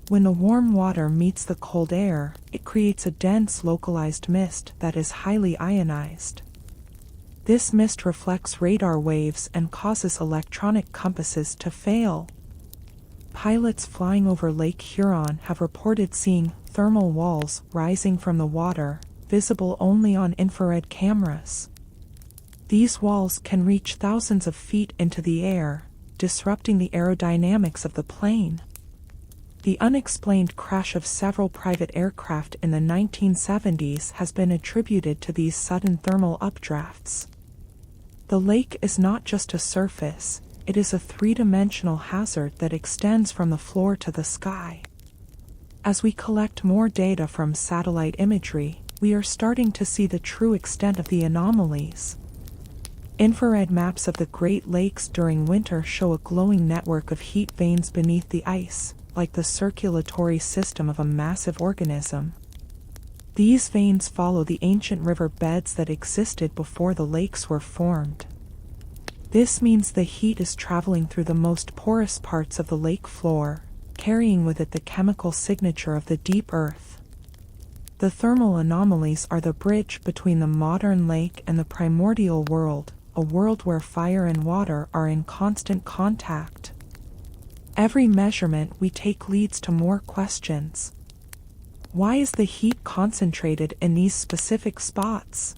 When the warm water meets the cold air, it creates a dense localized mist that is highly ionized. This mist reflects radar waves and causes electronic compasses to fail. Pilots flying over Lake Huron have reported seeing thermal walls rising from the water, visible only on infrared cameras. These walls can reach thousands of feet into the air, disrupting the aerodynamics of the plane. The unexplained crash of several private aircraft in the 1970s has been attributed to these sudden thermal updrafts. The lake is not just a surface, it is a three-dimensional hazard that extends from the floor to the sky. As we collect more data from satellite imagery, we are starting to see the true extent of the anomalies. Infrared maps of the Great Lakes during winter show a glowing network of heat veins beneath the ice, like the circulatory system of a massive organism. These veins follow the ancient river beds that existed before the lakes were formed. This means the heat is traveling through the most porous parts of the lake floor, carrying with it the chemical signature of the deep earth. The thermal anomalies are the bridge between the modern lake and the primordial world, a world where fire and water are in constant contact. Every measurement we take leads to more questions. Why is the heat concentrated in these specific spots?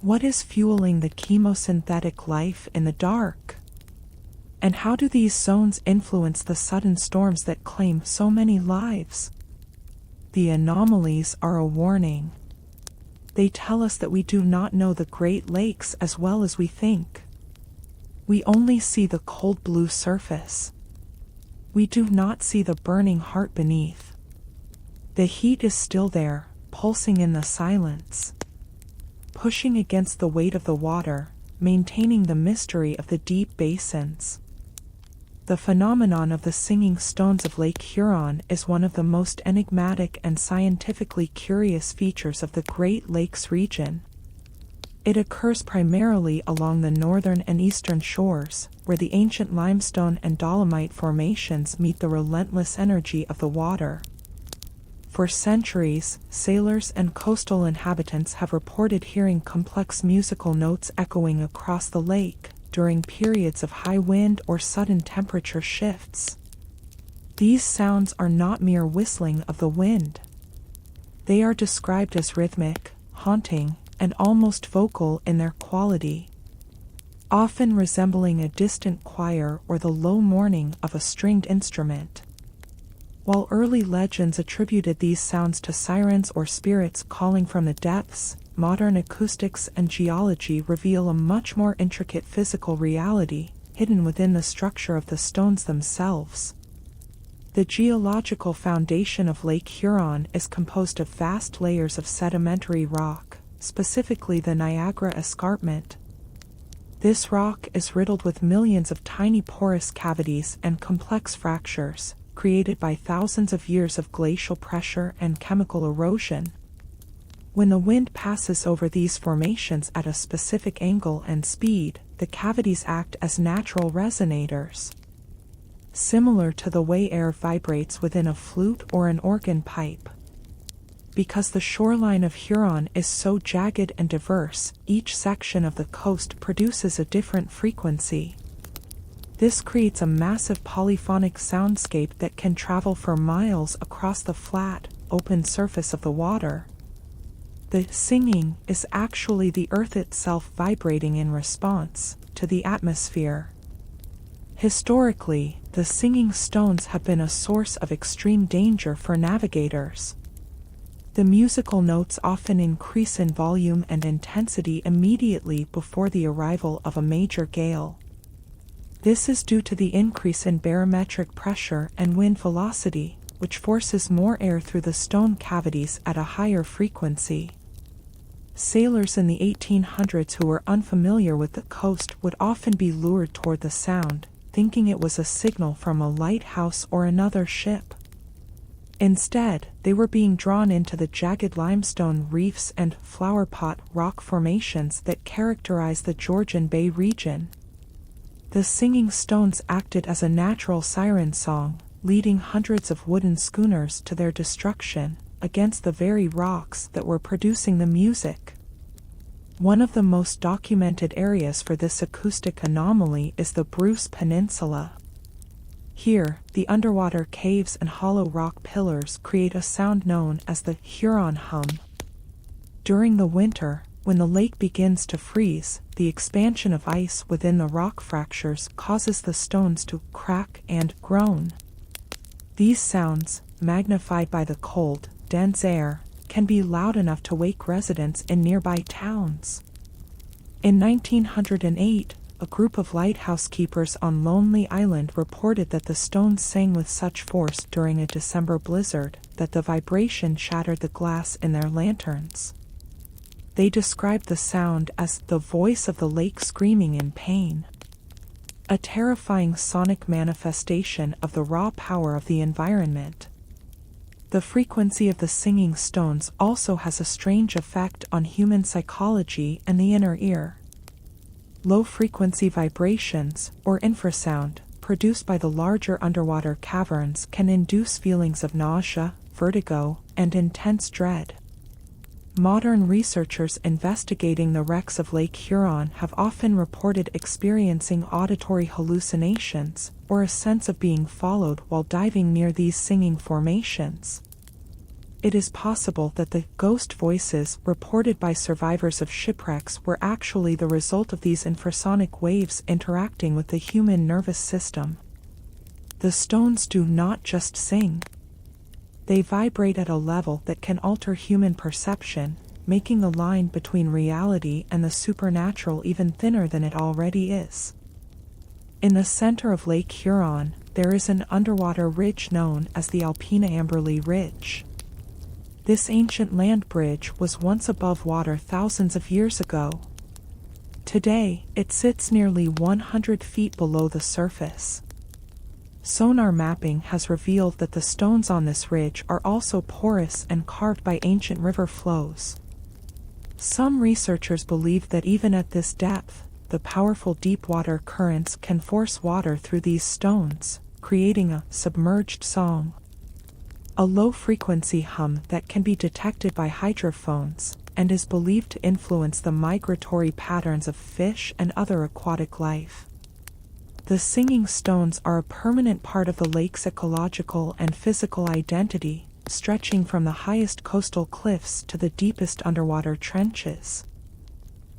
What is fueling the chemosynthetic life in the dark? And how do these zones influence the sudden storms that claim so many lives? The anomalies are a warning. They tell us that we do not know the Great Lakes as well as we think. We only see the cold blue surface. We do not see the burning heart beneath. The heat is still there, pulsing in the silence, pushing against the weight of the water, maintaining the mystery of the deep basins. The phenomenon of the singing stones of Lake Huron is one of the most enigmatic and scientifically curious features of the Great Lakes region. It occurs primarily along the northern and eastern shores, where the ancient limestone and dolomite formations meet the relentless energy of the water. For centuries, sailors and coastal inhabitants have reported hearing complex musical notes echoing across the lake during periods of high wind or sudden temperature shifts. These sounds are not mere whistling of the wind. They are described as rhythmic, haunting, and almost vocal in their quality, often resembling a distant choir or the low mourning of a stringed instrument. While early legends attributed these sounds to sirens or spirits calling from the depths, modern acoustics and geology reveal a much more intricate physical reality, hidden within the structure of the stones themselves. The geological foundation of Lake Huron is composed of vast layers of sedimentary rock, specifically the Niagara Escarpment. This rock is riddled with millions of tiny porous cavities and complex fractures, created by thousands of years of glacial pressure and chemical erosion. When the wind passes over these formations at a specific angle and speed, the cavities act as natural resonators. Similar to the way air vibrates within a flute or an organ pipe. Because the shoreline of Huron is so jagged and diverse, each section of the coast produces a different frequency. This creates a massive polyphonic soundscape that can travel for miles across the flat, open surface of the water. The singing is actually the earth itself vibrating in response to the atmosphere. Historically, the singing stones have been a source of extreme danger for navigators. The musical notes often increase in volume and intensity immediately before the arrival of a major gale. This is due to the increase in barometric pressure and wind velocity, which forces more air through the stone cavities at a higher frequency. Sailors in the 1800s who were unfamiliar with the coast would often be lured toward the sound, thinking it was a signal from a lighthouse or another ship. Instead, they were being drawn into the jagged limestone reefs and flowerpot rock formations that characterize the Georgian Bay region. The singing stones acted as a natural siren song, leading hundreds of wooden schooners to their destruction, against the very rocks that were producing the music. One of the most documented areas for this acoustic anomaly is the Bruce Peninsula. Here, the underwater caves and hollow rock pillars create a sound known as the Huron hum. During the winter, when the lake begins to freeze, the expansion of ice within the rock fractures causes the stones to crack and groan. These sounds, magnified by the cold, dense air, can be loud enough to wake residents in nearby towns. In 1908, a group of lighthouse keepers on Lonely Island reported that the stones sang with such force during a December blizzard that the vibration shattered the glass in their lanterns. They described the sound as the voice of the lake screaming in pain. A terrifying sonic manifestation of the raw power of the environment. The frequency of the singing stones also has a strange effect on human psychology and the inner ear. Low-frequency vibrations, or infrasound, produced by the larger underwater caverns can induce feelings of nausea, vertigo, and intense dread. Modern researchers investigating the wrecks of Lake Huron have often reported experiencing auditory hallucinations or a sense of being followed while diving near these singing formations. It is possible that the ghost voices reported by survivors of shipwrecks were actually the result of these infrasonic waves interacting with the human nervous system. The stones do not just sing. They vibrate at a level that can alter human perception, making the line between reality and the supernatural even thinner than it already is. In the center of Lake Huron, there is an underwater ridge known as the Alpena Amberley Ridge. This ancient land bridge was once above water thousands of years ago. Today, it sits nearly 100 feet below the surface. Sonar mapping has revealed that the stones on this ridge are also porous and carved by ancient river flows. Some researchers believe that even at this depth, the powerful deep-water currents can force water through these stones, creating a submerged song. A low-frequency hum that can be detected by hydrophones, and is believed to influence the migratory patterns of fish and other aquatic life. The singing stones are a permanent part of the lake's ecological and physical identity, stretching from the highest coastal cliffs to the deepest underwater trenches.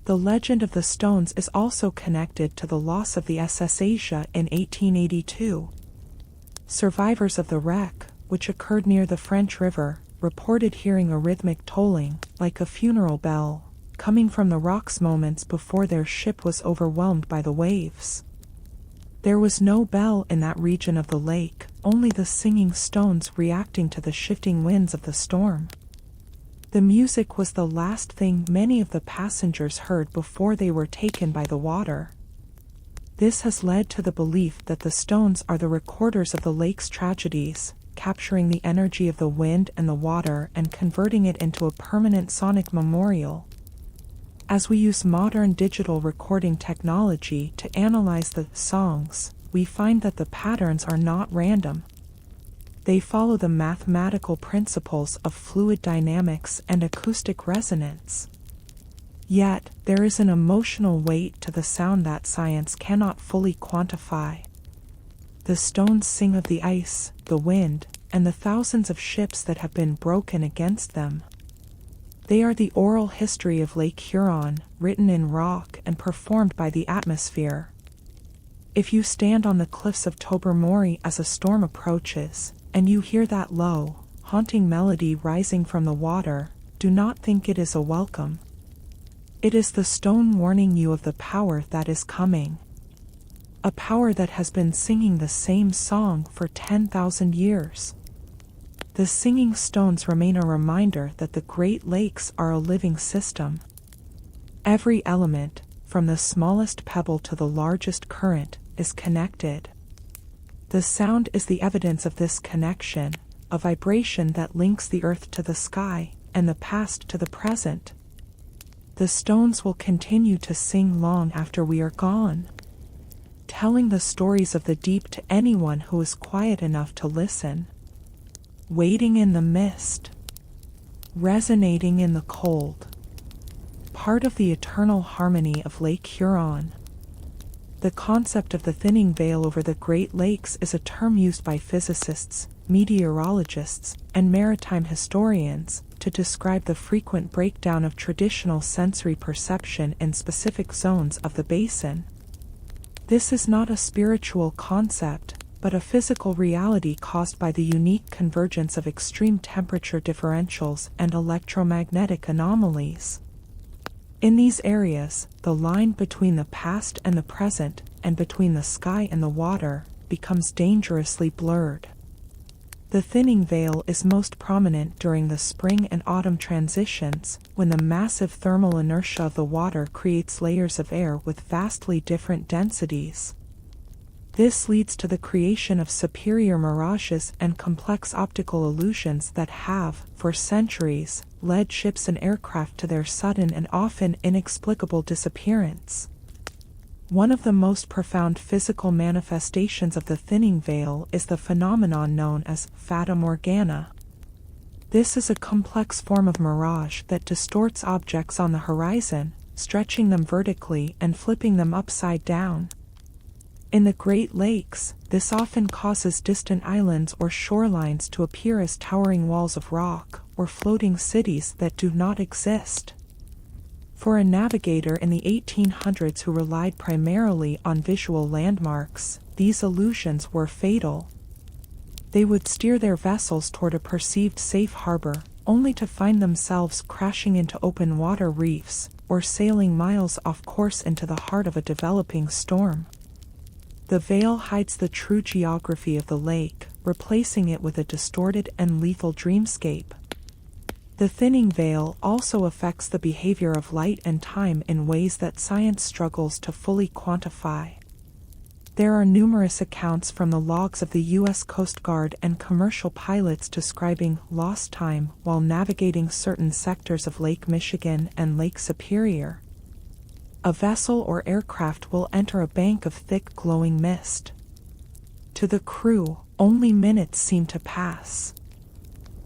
The legend of the stones is also connected to the loss of the SS Asia in 1882. Survivors of the wreck, which occurred near the French River, reported hearing a rhythmic tolling, like a funeral bell, coming from the rocks moments before their ship was overwhelmed by the waves. There was no bell in that region of the lake, only the singing stones reacting to the shifting winds of the storm. The music was the last thing many of the passengers heard before they were taken by the water. This has led to the belief that the stones are the recorders of the lake's tragedies, capturing the energy of the wind and the water and converting it into a permanent sonic memorial. As we use modern digital recording technology to analyze the songs, we find that the patterns are not random. They follow the mathematical principles of fluid dynamics and acoustic resonance. Yet, there is an emotional weight to the sound that science cannot fully quantify. The stones sing of the ice, the wind, and the thousands of ships that have been broken against them. They are the oral history of Lake Huron, written in rock and performed by the atmosphere. If you stand on the cliffs of Tobermory as a storm approaches, and you hear that low, haunting melody rising from the water, do not think it is a welcome. It is the stone warning you of the power that is coming. A power that has been singing the same song for 10,000 years. The singing stones remain a reminder that the Great Lakes are a living system. Every element, from the smallest pebble to the largest current, is connected. The sound is the evidence of this connection, a vibration that links the earth to the sky, and the past to the present. The stones will continue to sing long after we are gone, telling the stories of the deep to anyone who is quiet enough to listen. Waiting in the mist, resonating in the cold, part of the eternal harmony of Lake Huron. The concept of the thinning veil over the Great Lakes is a term used by physicists, meteorologists, and maritime historians to describe the frequent breakdown of traditional sensory perception in specific zones of the basin. This is not a spiritual concept, but a physical reality caused by the unique convergence of extreme temperature differentials and electromagnetic anomalies. In these areas, the line between the past and the present, and between the sky and the water, becomes dangerously blurred. The thinning veil is most prominent during the spring and autumn transitions, when the massive thermal inertia of the water creates layers of air with vastly different densities. This leads to the creation of superior mirages and complex optical illusions that have, for centuries, led ships and aircraft to their sudden and often inexplicable disappearance. One of the most profound physical manifestations of the thinning veil is the phenomenon known as fata morgana. This is a complex form of mirage that distorts objects on the horizon, stretching them vertically and flipping them upside down. In the Great Lakes, this often causes distant islands or shorelines to appear as towering walls of rock, or floating cities that do not exist. For a navigator in the 1800s who relied primarily on visual landmarks, these illusions were fatal. They would steer their vessels toward a perceived safe harbor, only to find themselves crashing into open water reefs, or sailing miles off course into the heart of a developing storm. The veil hides the true geography of the lake, replacing it with a distorted and lethal dreamscape. The thinning veil also affects the behavior of light and time in ways that science struggles to fully quantify. There are numerous accounts from the logs of the U.S. Coast Guard and commercial pilots describing lost time while navigating certain sectors of Lake Michigan and Lake Superior. A vessel or aircraft will enter a bank of thick glowing mist. To the crew, only minutes seem to pass.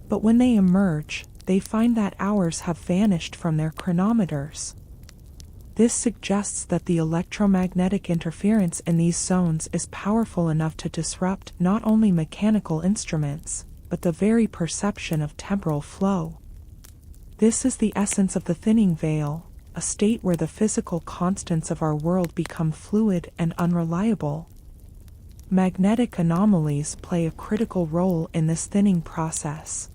But when they emerge, they find that hours have vanished from their chronometers. This suggests that the electromagnetic interference in these zones is powerful enough to disrupt not only mechanical instruments, but the very perception of temporal flow. This is the essence of the thinning veil, a state where the physical constants of our world become fluid and unreliable. Magnetic anomalies play a critical role in this thinning process.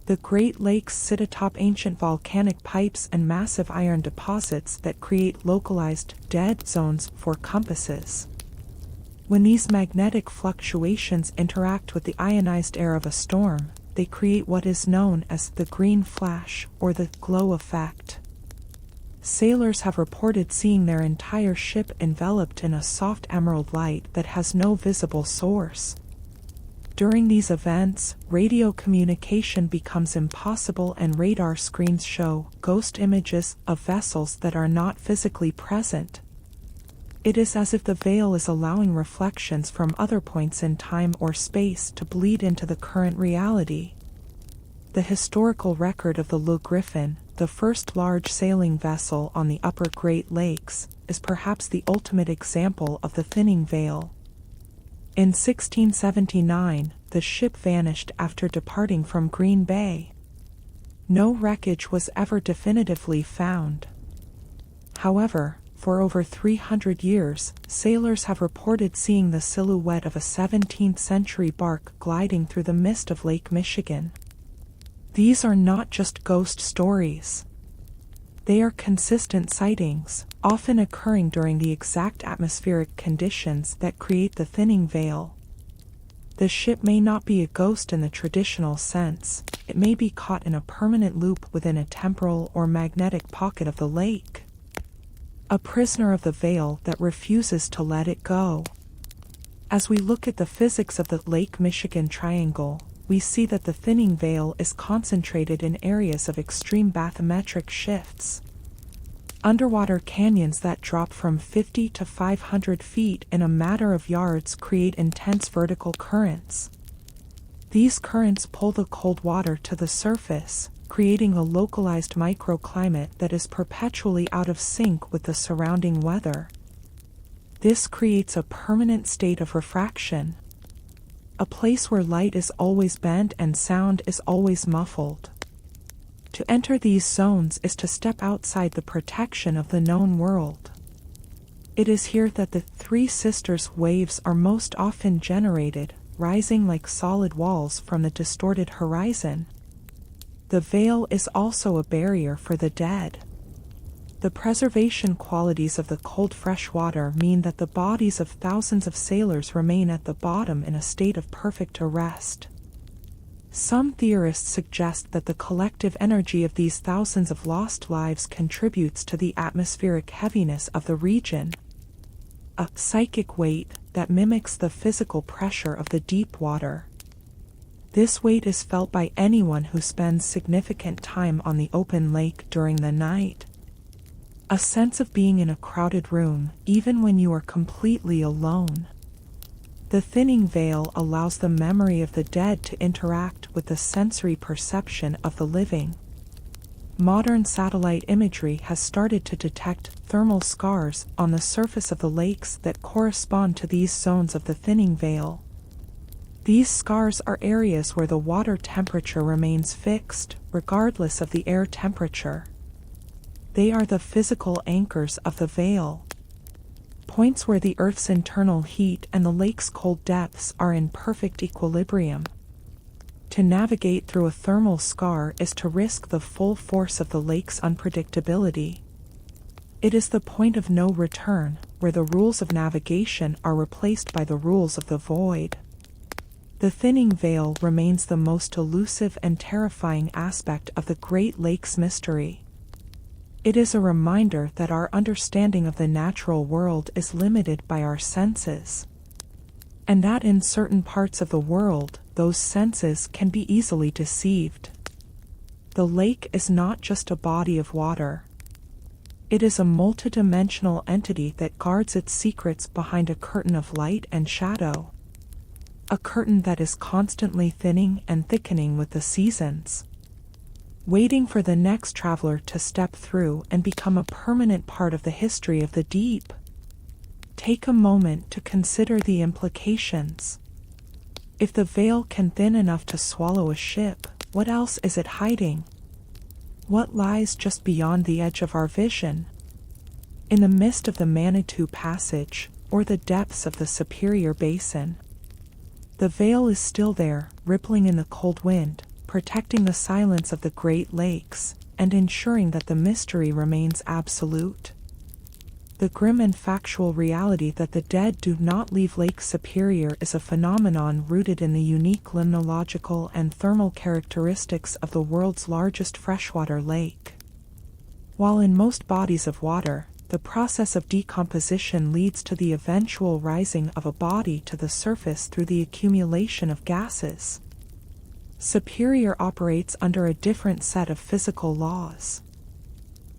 The Great Lakes sit atop ancient volcanic pipes and massive iron deposits that create localized dead zones for compasses. When these magnetic fluctuations interact with the ionized air of a storm, they create what is known as the green flash or the glow effect. Sailors have reported seeing their entire ship enveloped in a soft emerald light that has no visible source. During these events, radio communication becomes impossible and radar screens show ghost images of vessels that are not physically present. It is as if the veil is allowing reflections from other points in time or space to bleed into the current reality. The historical record of the Griffon, the first large sailing vessel on the upper Great Lakes, is perhaps the ultimate example of the thinning veil. In 1679, the ship vanished after departing from Green Bay. No wreckage was ever definitively found. However, for over 300 years, sailors have reported seeing the silhouette of a 17th-century bark gliding through the mist of Lake Michigan. These are not just ghost stories. They are consistent sightings, often occurring during the exact atmospheric conditions that create the thinning veil. The ship may not be a ghost in the traditional sense, it may be caught in a permanent loop within a temporal or magnetic pocket of the lake. A prisoner of the veil that refuses to let it go. As we look at the physics of the Lake Michigan Triangle, we see that the thinning veil is concentrated in areas of extreme bathymetric shifts. Underwater canyons that drop from 50 to 500 feet in a matter of yards create intense vertical currents. These currents pull the cold water to the surface, creating a localized microclimate that is perpetually out of sync with the surrounding weather. This creates a permanent state of refraction. A place where light is always bent and sound is always muffled. To enter these zones is to step outside the protection of the known world. It is here that the Three Sisters waves are most often generated, rising like solid walls from the distorted horizon. The veil is also a barrier for the dead. The preservation qualities of the cold fresh water mean that the bodies of thousands of sailors remain at the bottom in a state of perfect arrest. Some theorists suggest that the collective energy of these thousands of lost lives contributes to the atmospheric heaviness of the region. A psychic weight that mimics the physical pressure of the deep water. This weight is felt by anyone who spends significant time on the open lake during the night. A sense of being in a crowded room, even when you are completely alone. The thinning veil allows the memory of the dead to interact with the sensory perception of the living. Modern satellite imagery has started to detect thermal scars on the surface of the lakes that correspond to these zones of the thinning veil. These scars are areas where the water temperature remains fixed, regardless of the air temperature. They are the physical anchors of the veil. Points where the Earth's internal heat and the lake's cold depths are in perfect equilibrium. To navigate through a thermal scar is to risk the full force of the lake's unpredictability. It is the point of no return, where the rules of navigation are replaced by the rules of the void. The thinning veil remains the most elusive and terrifying aspect of the Great Lakes mystery. It is a reminder that our understanding of the natural world is limited by our senses, and that in certain parts of the world, those senses can be easily deceived. The lake is not just a body of water. It is a multidimensional entity that guards its secrets behind a curtain of light and shadow. A curtain that is constantly thinning and thickening with the seasons, waiting for the next traveler to step through and become a permanent part of the history of the deep. Take a moment to consider the implications. If the veil can thin enough to swallow a ship, what else is it hiding? What lies just beyond the edge of our vision? In the midst of the Manitou Passage, or the depths of the Superior Basin, the veil is still there, rippling in the cold wind, protecting the silence of the Great Lakes, and ensuring that the mystery remains absolute. The grim and factual reality that the dead do not leave Lake Superior is a phenomenon rooted in the unique limnological and thermal characteristics of the world's largest freshwater lake. While in most bodies of water, the process of decomposition leads to the eventual rising of a body to the surface through the accumulation of gases, Superior operates under a different set of physical laws.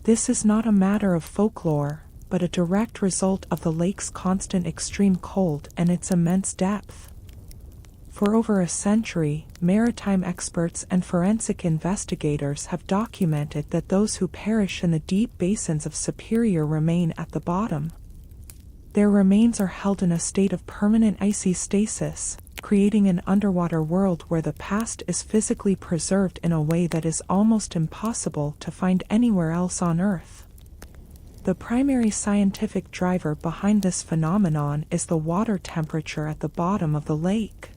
This is not a matter of folklore, but a direct result of the lake's constant extreme cold and its immense depth. For over a century, maritime experts and forensic investigators have documented that those who perish in the deep basins of Superior remain at the bottom. Their remains are held in a state of permanent icy stasis, creating an underwater world where the past is physically preserved in a way that is almost impossible to find anywhere else on Earth. The primary scientific driver behind this phenomenon is the water temperature at the bottom of the lake.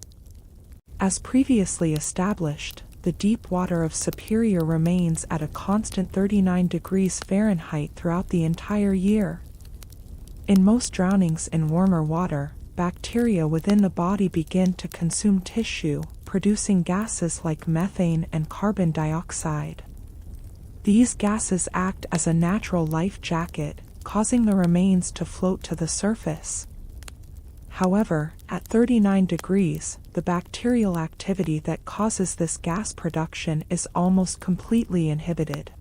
As previously established, the deep water of Superior remains at a constant 39 degrees Fahrenheit throughout the entire year. In most drownings in warmer water, bacteria within the body begin to consume tissue, producing gases like methane and carbon dioxide. These gases act as a natural life jacket, causing the remains to float to the surface. However, at 39 degrees, the bacterial activity that causes this gas production is almost completely inhibited.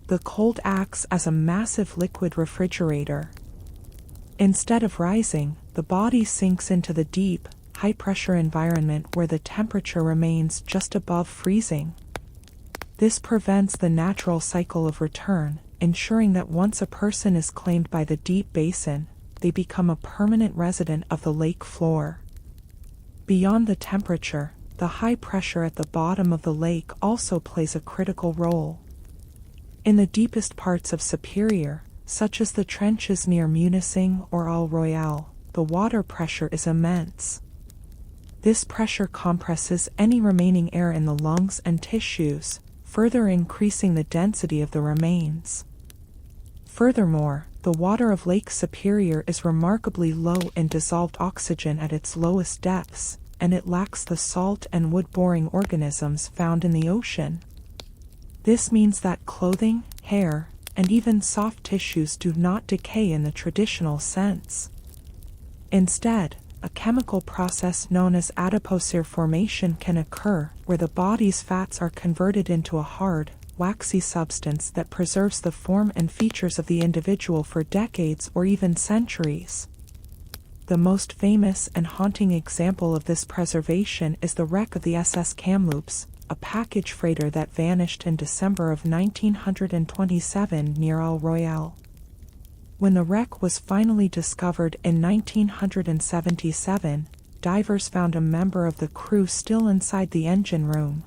The cold acts as a massive liquid refrigerator. Instead of rising, the body sinks into the deep, high-pressure environment where the temperature remains just above freezing. This prevents the natural cycle of return, ensuring that once a person is claimed by the deep basin, they become a permanent resident of the lake floor. Beyond the temperature, the high pressure at the bottom of the lake also plays a critical role. In the deepest parts of Superior, such as the trenches near Munising or Al Royale, the water pressure is immense. This pressure compresses any remaining air in the lungs and tissues, further increasing the density of the remains. Furthermore, the water of Lake Superior is remarkably low in dissolved oxygen at its lowest depths, and it lacks the salt and wood-boring organisms found in the ocean. This means that clothing, hair, and even soft tissues do not decay in the traditional sense. Instead, a chemical process known as adipocere formation can occur, where the body's fats are converted into a hard, waxy substance that preserves the form and features of the individual for decades or even centuries. The most famous and haunting example of this preservation is the wreck of the SS Kamloops, a package freighter that vanished in December of 1927 near Île Royale. When the wreck was finally discovered in 1977, divers found a member of the crew still inside the engine room.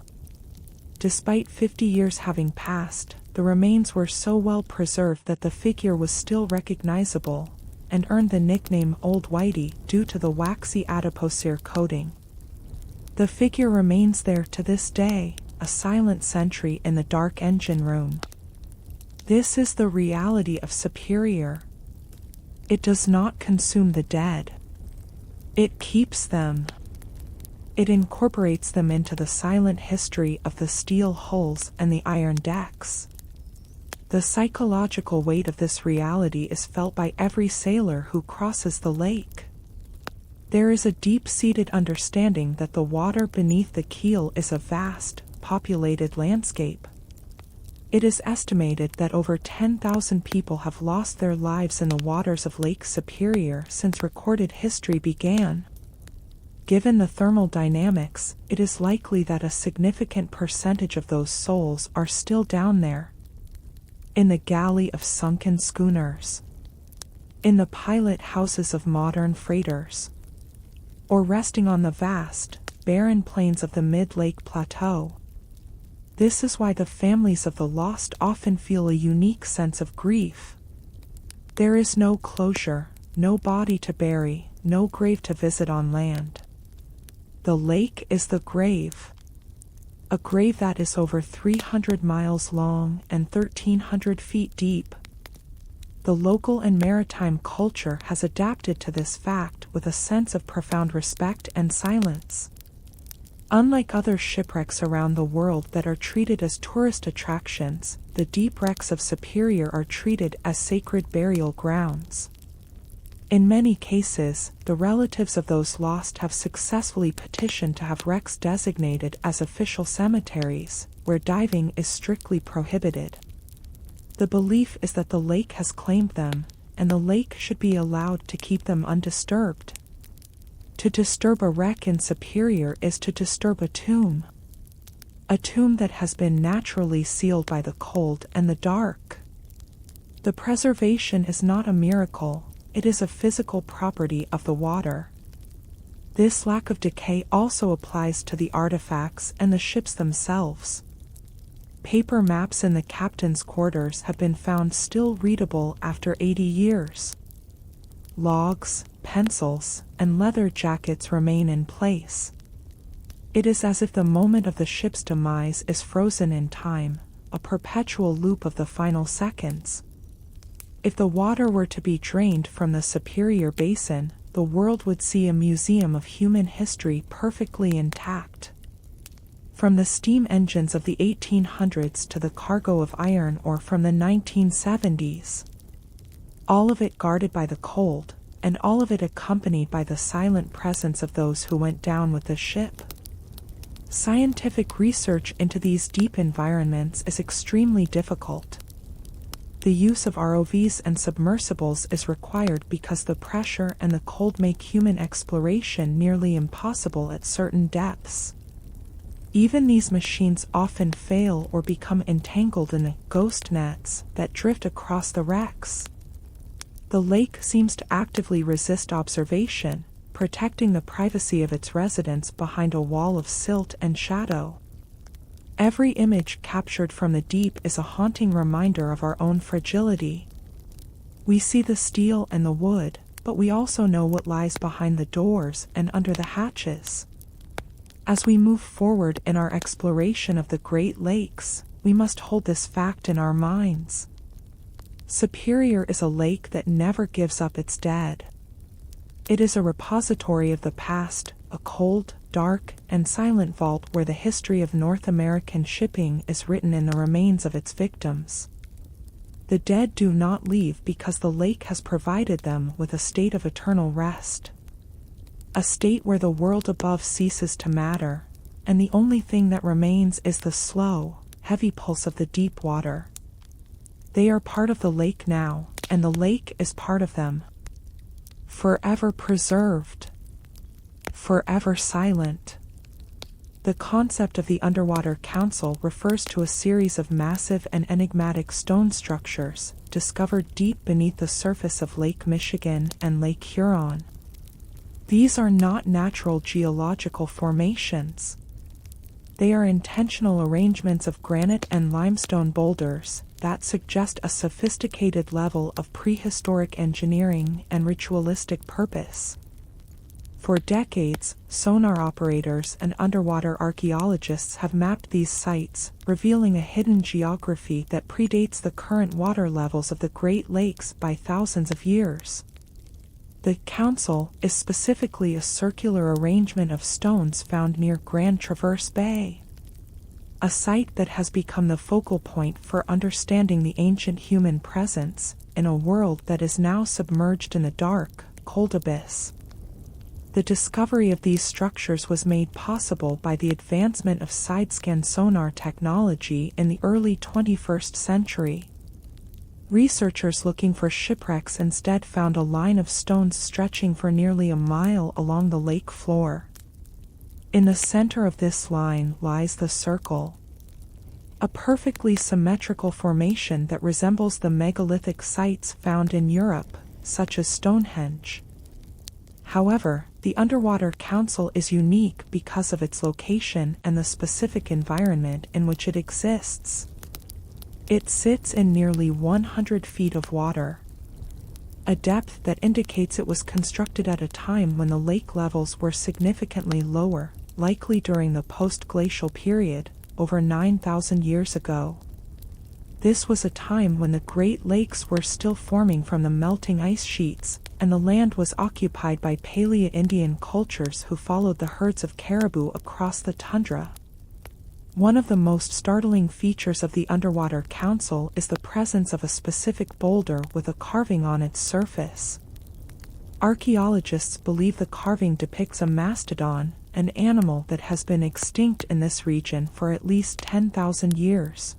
Despite 50 years having passed, the remains were so well preserved that the figure was still recognizable, and earned the nickname Old Whitey due to the waxy adipocere coating. The figure remains there to this day, a silent sentry in the dark engine room. This is the reality of Superior. It does not consume the dead. It keeps them. It incorporates them into the silent history of the steel hulls and the iron decks. The psychological weight of this reality is felt by every sailor who crosses the lake. There is a deep-seated understanding that the water beneath the keel is a vast, populated landscape. It is estimated that over 10,000 people have lost their lives in the waters of Lake Superior since recorded history began. Given the thermal dynamics, it is likely that a significant percentage of those souls are still down there. In the galley of sunken schooners. In the pilot houses of modern freighters. Or resting on the vast, barren plains of the mid-lake plateau. This is why the families of the lost often feel a unique sense of grief. There is no closure, no body to bury, no grave to visit on land. The lake is the grave. A grave that is over 300 miles long and 1,300 feet deep. The local and maritime culture has adapted to this fact with a sense of profound respect and silence. Unlike other shipwrecks around the world that are treated as tourist attractions, the deep wrecks of Superior are treated as sacred burial grounds. In many cases, the relatives of those lost have successfully petitioned to have wrecks designated as official cemeteries, where diving is strictly prohibited. The belief is that the lake has claimed them, and the lake should be allowed to keep them undisturbed. To disturb a wreck in Superior is to disturb a tomb that has been naturally sealed by the cold and the dark. The preservation is not a miracle, it is a physical property of the water. This lack of decay also applies to the artifacts and the ships themselves. Paper maps in the captain's quarters have been found still readable after 80 years. Logs, pencils, and leather jackets remain in place. It is as if the moment of the ship's demise is frozen in time, a perpetual loop of the final seconds. If the water were to be drained from the Superior Basin, the world would see a museum of human history perfectly intact. From the steam engines of the 1800s to the cargo of iron ore from the 1970s. All of it guarded by the cold, and all of it accompanied by the silent presence of those who went down with the ship. Scientific research into these deep environments is extremely difficult. The use of ROVs and submersibles is required because the pressure and the cold make human exploration nearly impossible at certain depths. Even these machines often fail or become entangled in the ghost nets that drift across the wrecks. The lake seems to actively resist observation, protecting the privacy of its residents behind a wall of silt and shadow. Every image captured from the deep is a haunting reminder of our own fragility. We see the steel and the wood, but we also know what lies behind the doors and under the hatches. As we move forward in our exploration of the Great Lakes, we must hold this fact in our minds. Superior is a lake that never gives up its dead. It is a repository of the past, a cold, dark, and silent vault where the history of North American shipping is written in the remains of its victims. The dead do not leave because the lake has provided them with a state of eternal rest. A state where the world above ceases to matter, and the only thing that remains is the slow, heavy pulse of the deep water. They are part of the lake now, and the lake is part of them. Forever preserved. Forever silent. The concept of the underwater council refers to a series of massive and enigmatic stone structures discovered deep beneath the surface of Lake Michigan and Lake Huron. These are not natural geological formations. They are intentional arrangements of granite and limestone boulders that suggest a sophisticated level of prehistoric engineering and ritualistic purpose. For decades, sonar operators and underwater archaeologists have mapped these sites, revealing a hidden geography that predates the current water levels of the Great Lakes by thousands of years. The council is specifically a circular arrangement of stones found near Grand Traverse Bay, a site that has become the focal point for understanding the ancient human presence in a world that is now submerged in the dark, cold abyss. The discovery of these structures was made possible by the advancement of side-scan sonar technology in the early 21st century. Researchers looking for shipwrecks instead found a line of stones stretching for nearly a mile along the lake floor. In the center of this line lies the circle, a perfectly symmetrical formation that resembles the megalithic sites found in Europe, such as Stonehenge. However, the underwater council is unique because of its location and the specific environment in which it exists. It sits in nearly 100 feet of water, a depth that indicates it was constructed at a time when the lake levels were significantly lower, likely during the post-glacial period, over 9,000 years ago. This was a time when the Great Lakes were still forming from the melting ice sheets, and the land was occupied by Paleo-Indian cultures who followed the herds of caribou across the tundra. One of the most startling features of the underwater council is the presence of a specific boulder with a carving on its surface. Archaeologists believe the carving depicts a mastodon, an animal that has been extinct in this region for at least 10,000 years.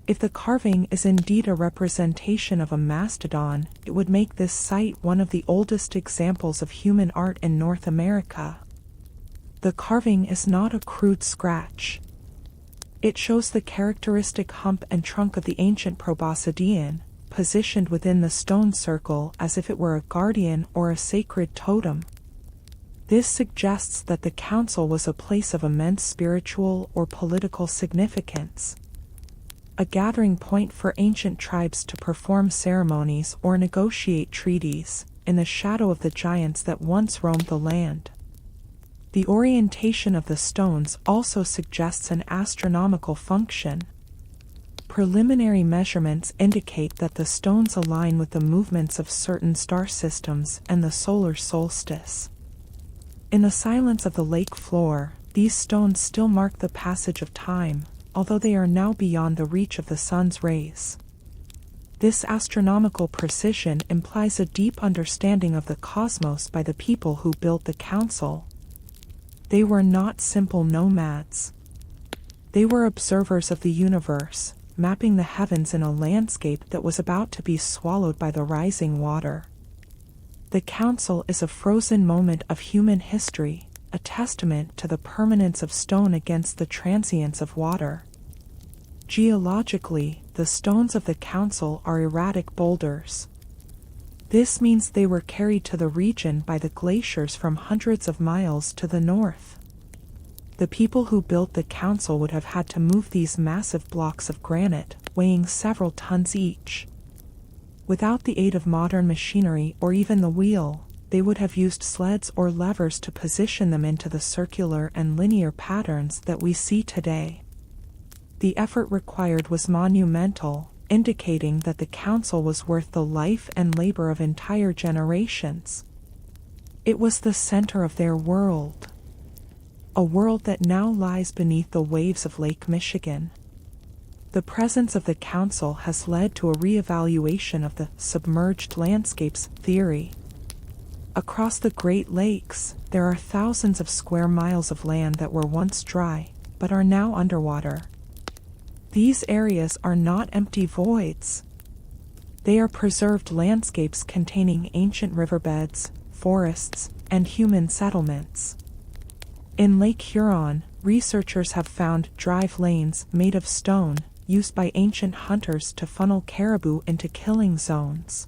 If the carving is indeed a representation of a mastodon, it would make this site one of the oldest examples of human art in North America. The carving is not a crude scratch. It shows the characteristic hump and trunk of the ancient proboscidean, positioned within the stone circle as if it were a guardian or a sacred totem. This suggests that the council was a place of immense spiritual or political significance, a gathering point for ancient tribes to perform ceremonies or negotiate treaties, in the shadow of the giants that once roamed the land. The orientation of the stones also suggests an astronomical function. Preliminary measurements indicate that the stones align with the movements of certain star systems and the solar solstice. In the silence of the lake floor, these stones still mark the passage of time, although they are now beyond the reach of the sun's rays. This astronomical precision implies a deep understanding of the cosmos by the people who built the council. They were not simple nomads. They were observers of the universe, mapping the heavens in a landscape that was about to be swallowed by the rising water. The council is a frozen moment of human history, a testament to the permanence of stone against the transience of water. Geologically, the stones of the council are erratic boulders. This means they were carried to the region by the glaciers from hundreds of miles to the north. The people who built the council would have had to move these massive blocks of granite, weighing several tons each. Without the aid of modern machinery or even the wheel, they would have used sleds or levers to position them into the circular and linear patterns that we see today. The effort required was monumental, indicating that the council was worth the life and labor of entire generations. It was the center of their world, a world that now lies beneath the waves of Lake Michigan. The presence of the council has led to a re-evaluation of the submerged landscapes theory. Across the Great Lakes, there are thousands of square miles of land that were once dry, but are now underwater. These areas are not empty voids. They are preserved landscapes containing ancient riverbeds, forests, and human settlements. In Lake Huron, researchers have found drive lanes made of stone, used by ancient hunters to funnel caribou into killing zones.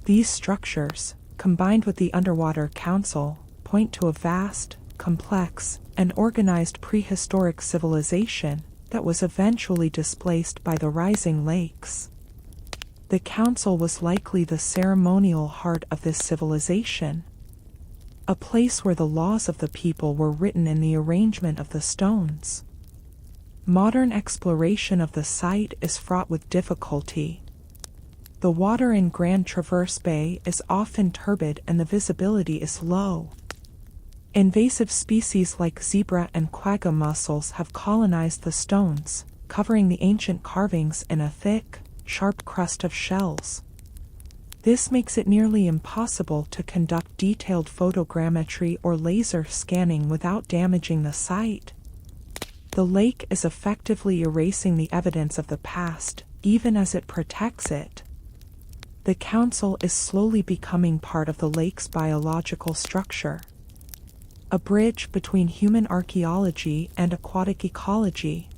These structures, combined with the underwater council, point to a vast, complex, and organized prehistoric civilization that was eventually displaced by the rising lakes. The council was likely the ceremonial heart of this civilization, a place where the laws of the people were written in the arrangement of the stones. Modern exploration of the site is fraught with difficulty. The water in Grand Traverse Bay is often turbid and the visibility is low. Invasive species like zebra and quagga mussels have colonized the stones, covering the ancient carvings in a thick, sharp crust of shells. This makes it nearly impossible to conduct detailed photogrammetry or laser scanning without damaging the site. The lake is effectively erasing the evidence of the past, even as it protects it. The council is slowly becoming part of the lake's biological structure, a bridge between human archaeology and aquatic ecology.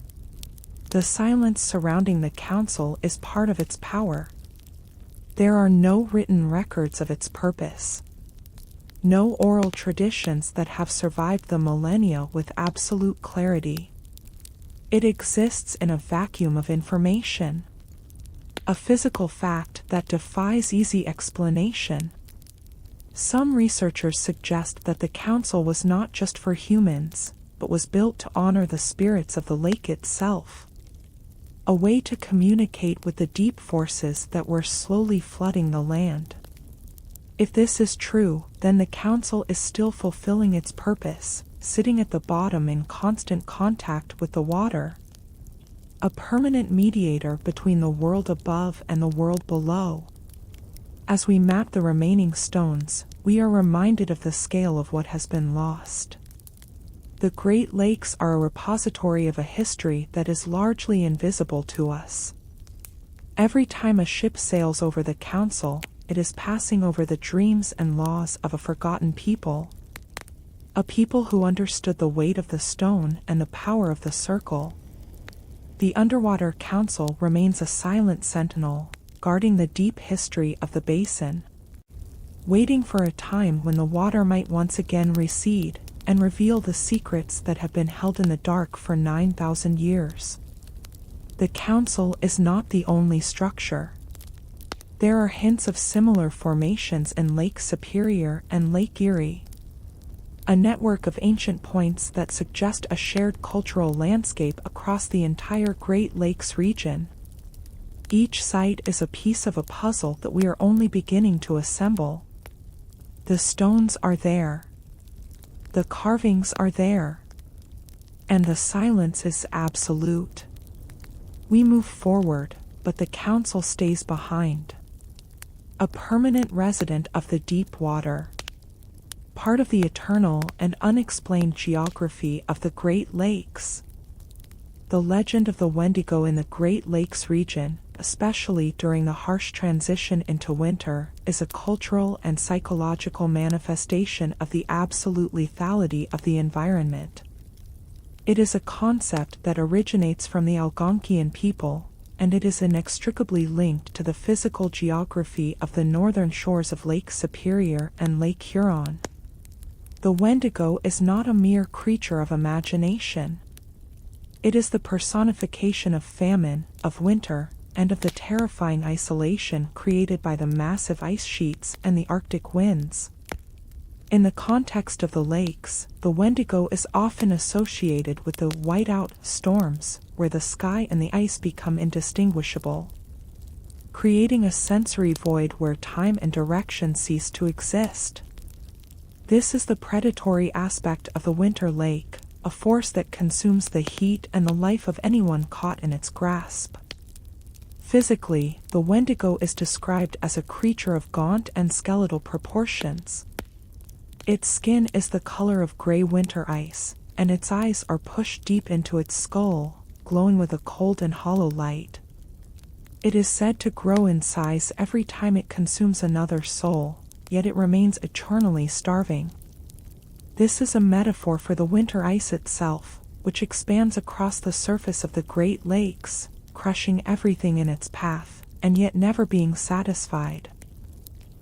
The silence surrounding the council is part of its power. There are no written records of its purpose. No oral traditions that have survived the millennia with absolute clarity. It exists in a vacuum of information. A physical fact that defies easy explanation. Some researchers suggest that the council was not just for humans, but was built to honor the spirits of the lake itself. A way to communicate with the deep forces that were slowly flooding the land. If this is true, then the council is still fulfilling its purpose, sitting at the bottom in constant contact with the water. A permanent mediator between the world above and the world below. As we map the remaining stones, we are reminded of the scale of what has been lost. The Great Lakes are a repository of a history that is largely invisible to us. Every time a ship sails over the council, it is passing over the dreams and laws of a forgotten people. A people who understood the weight of the stone and the power of the circle. The underwater council remains a silent sentinel, guarding the deep history of the basin. Waiting for a time when the water might once again recede, and reveal the secrets that have been held in the dark for 9,000 years. The council is not the only structure. There are hints of similar formations in Lake Superior and Lake Erie. A network of ancient points that suggest a shared cultural landscape across the entire Great Lakes region. Each site is a piece of a puzzle that we are only beginning to assemble. The stones are there. The carvings are there. And the silence is absolute. We move forward, but the council stays behind. A permanent resident of the deep water. Part of the eternal and unexplained geography of the Great Lakes. The legend of the Wendigo in the Great Lakes region, especially during the harsh transition into winter, is a cultural and psychological manifestation of the absolute lethality of the environment. It is a concept that originates from the Algonquian people, and it is inextricably linked to the physical geography of the northern shores of Lake Superior and Lake Huron. The Wendigo is not a mere creature of imagination. It is the personification of famine, of winter, and of the terrifying isolation created by the massive ice sheets and the Arctic winds. In the context of the lakes, the Wendigo is often associated with the whiteout storms, where the sky and the ice become indistinguishable, creating a sensory void where time and direction cease to exist. This is the predatory aspect of the winter lake, a force that consumes the heat and the life of anyone caught in its grasp. Physically, the Wendigo is described as a creature of gaunt and skeletal proportions. Its skin is the color of gray winter ice, and its eyes are pushed deep into its skull, glowing with a cold and hollow light. It is said to grow in size every time it consumes another soul, yet it remains eternally starving. This is a metaphor for the winter ice itself, which expands across the surface of the Great Lakes, crushing everything in its path, and yet never being satisfied.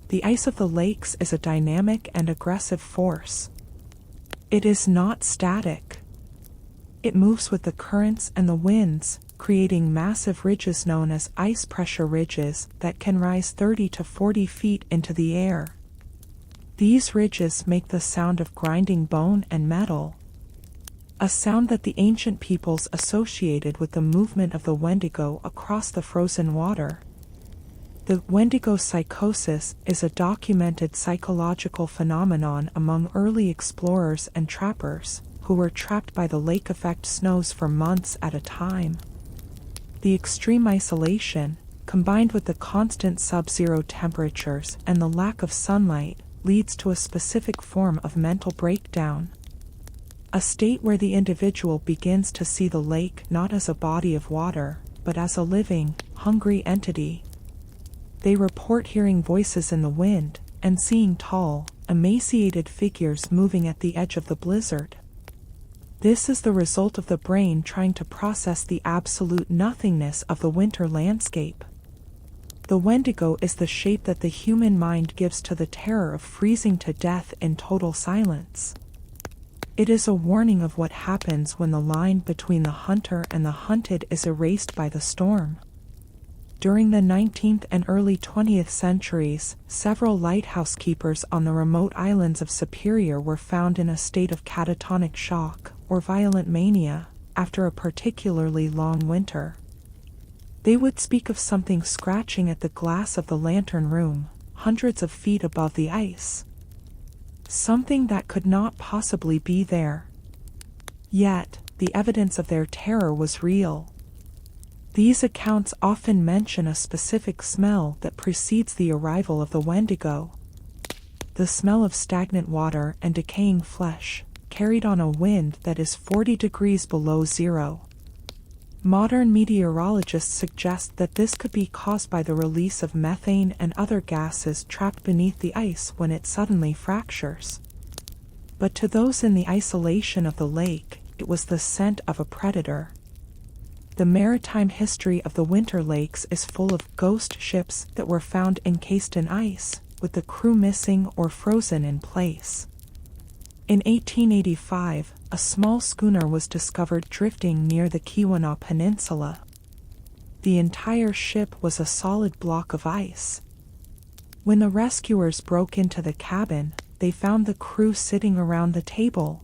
The ice of the lakes is a dynamic and aggressive force. It is not static. It moves with the currents and the winds, creating massive ridges known as ice pressure ridges that can rise 30 to 40 feet into the air. These ridges make the sound of grinding bone and metal, a sound that the ancient peoples associated with the movement of the Wendigo across the frozen water. The Wendigo psychosis is a documented psychological phenomenon among early explorers and trappers, who were trapped by the lake effect snows for months at a time. The extreme isolation, combined with the constant sub-zero temperatures and the lack of sunlight, leads to a specific form of mental breakdown. A state where the individual begins to see the lake not as a body of water, but as a living, hungry entity. They report hearing voices in the wind, and seeing tall, emaciated figures moving at the edge of the blizzard. This is the result of the brain trying to process the absolute nothingness of the winter landscape. The Wendigo is the shape that the human mind gives to the terror of freezing to death in total silence. It is a warning of what happens when the line between the hunter and the hunted is erased by the storm. During the 19th and early 20th centuries, several lighthouse keepers on the remote islands of Superior were found in a state of catatonic shock, or violent mania, after a particularly long winter. They would speak of something scratching at the glass of the lantern room, hundreds of feet above the ice. Something that could not possibly be there. Yet, the evidence of their terror was real. These accounts often mention a specific smell that precedes the arrival of the Wendigo. The smell of stagnant water and decaying flesh, carried on a wind that is 40 degrees below zero. Modern meteorologists suggest that this could be caused by the release of methane and other gases trapped beneath the ice when it suddenly fractures. But to those in the isolation of the lake, it was the scent of a predator. The maritime history of the Winter Lakes is full of ghost ships that were found encased in ice, with the crew missing or frozen in place. In 1885, a small schooner was discovered drifting near the Keweenaw Peninsula. The entire ship was a solid block of ice. When the rescuers broke into the cabin, they found the crew sitting around the table.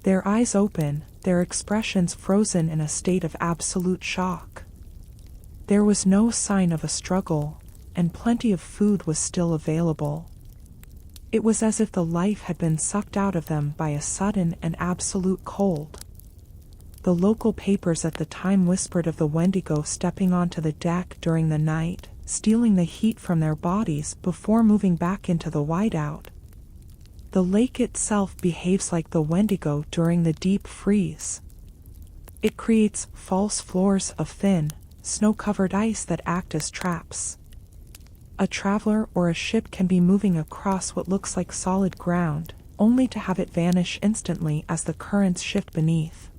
Their eyes open, their expressions frozen in a state of absolute shock. There was no sign of a struggle, and plenty of food was still available. It was as if the life had been sucked out of them by a sudden and absolute cold. The local papers at the time whispered of the Wendigo stepping onto the deck during the night, stealing the heat from their bodies before moving back into the whiteout. The lake itself behaves like the Wendigo during the deep freeze. It creates false floors of thin, snow-covered ice that act as traps. A traveler or a ship can be moving across what looks like solid ground, only to have it vanish instantly as the currents shift beneath.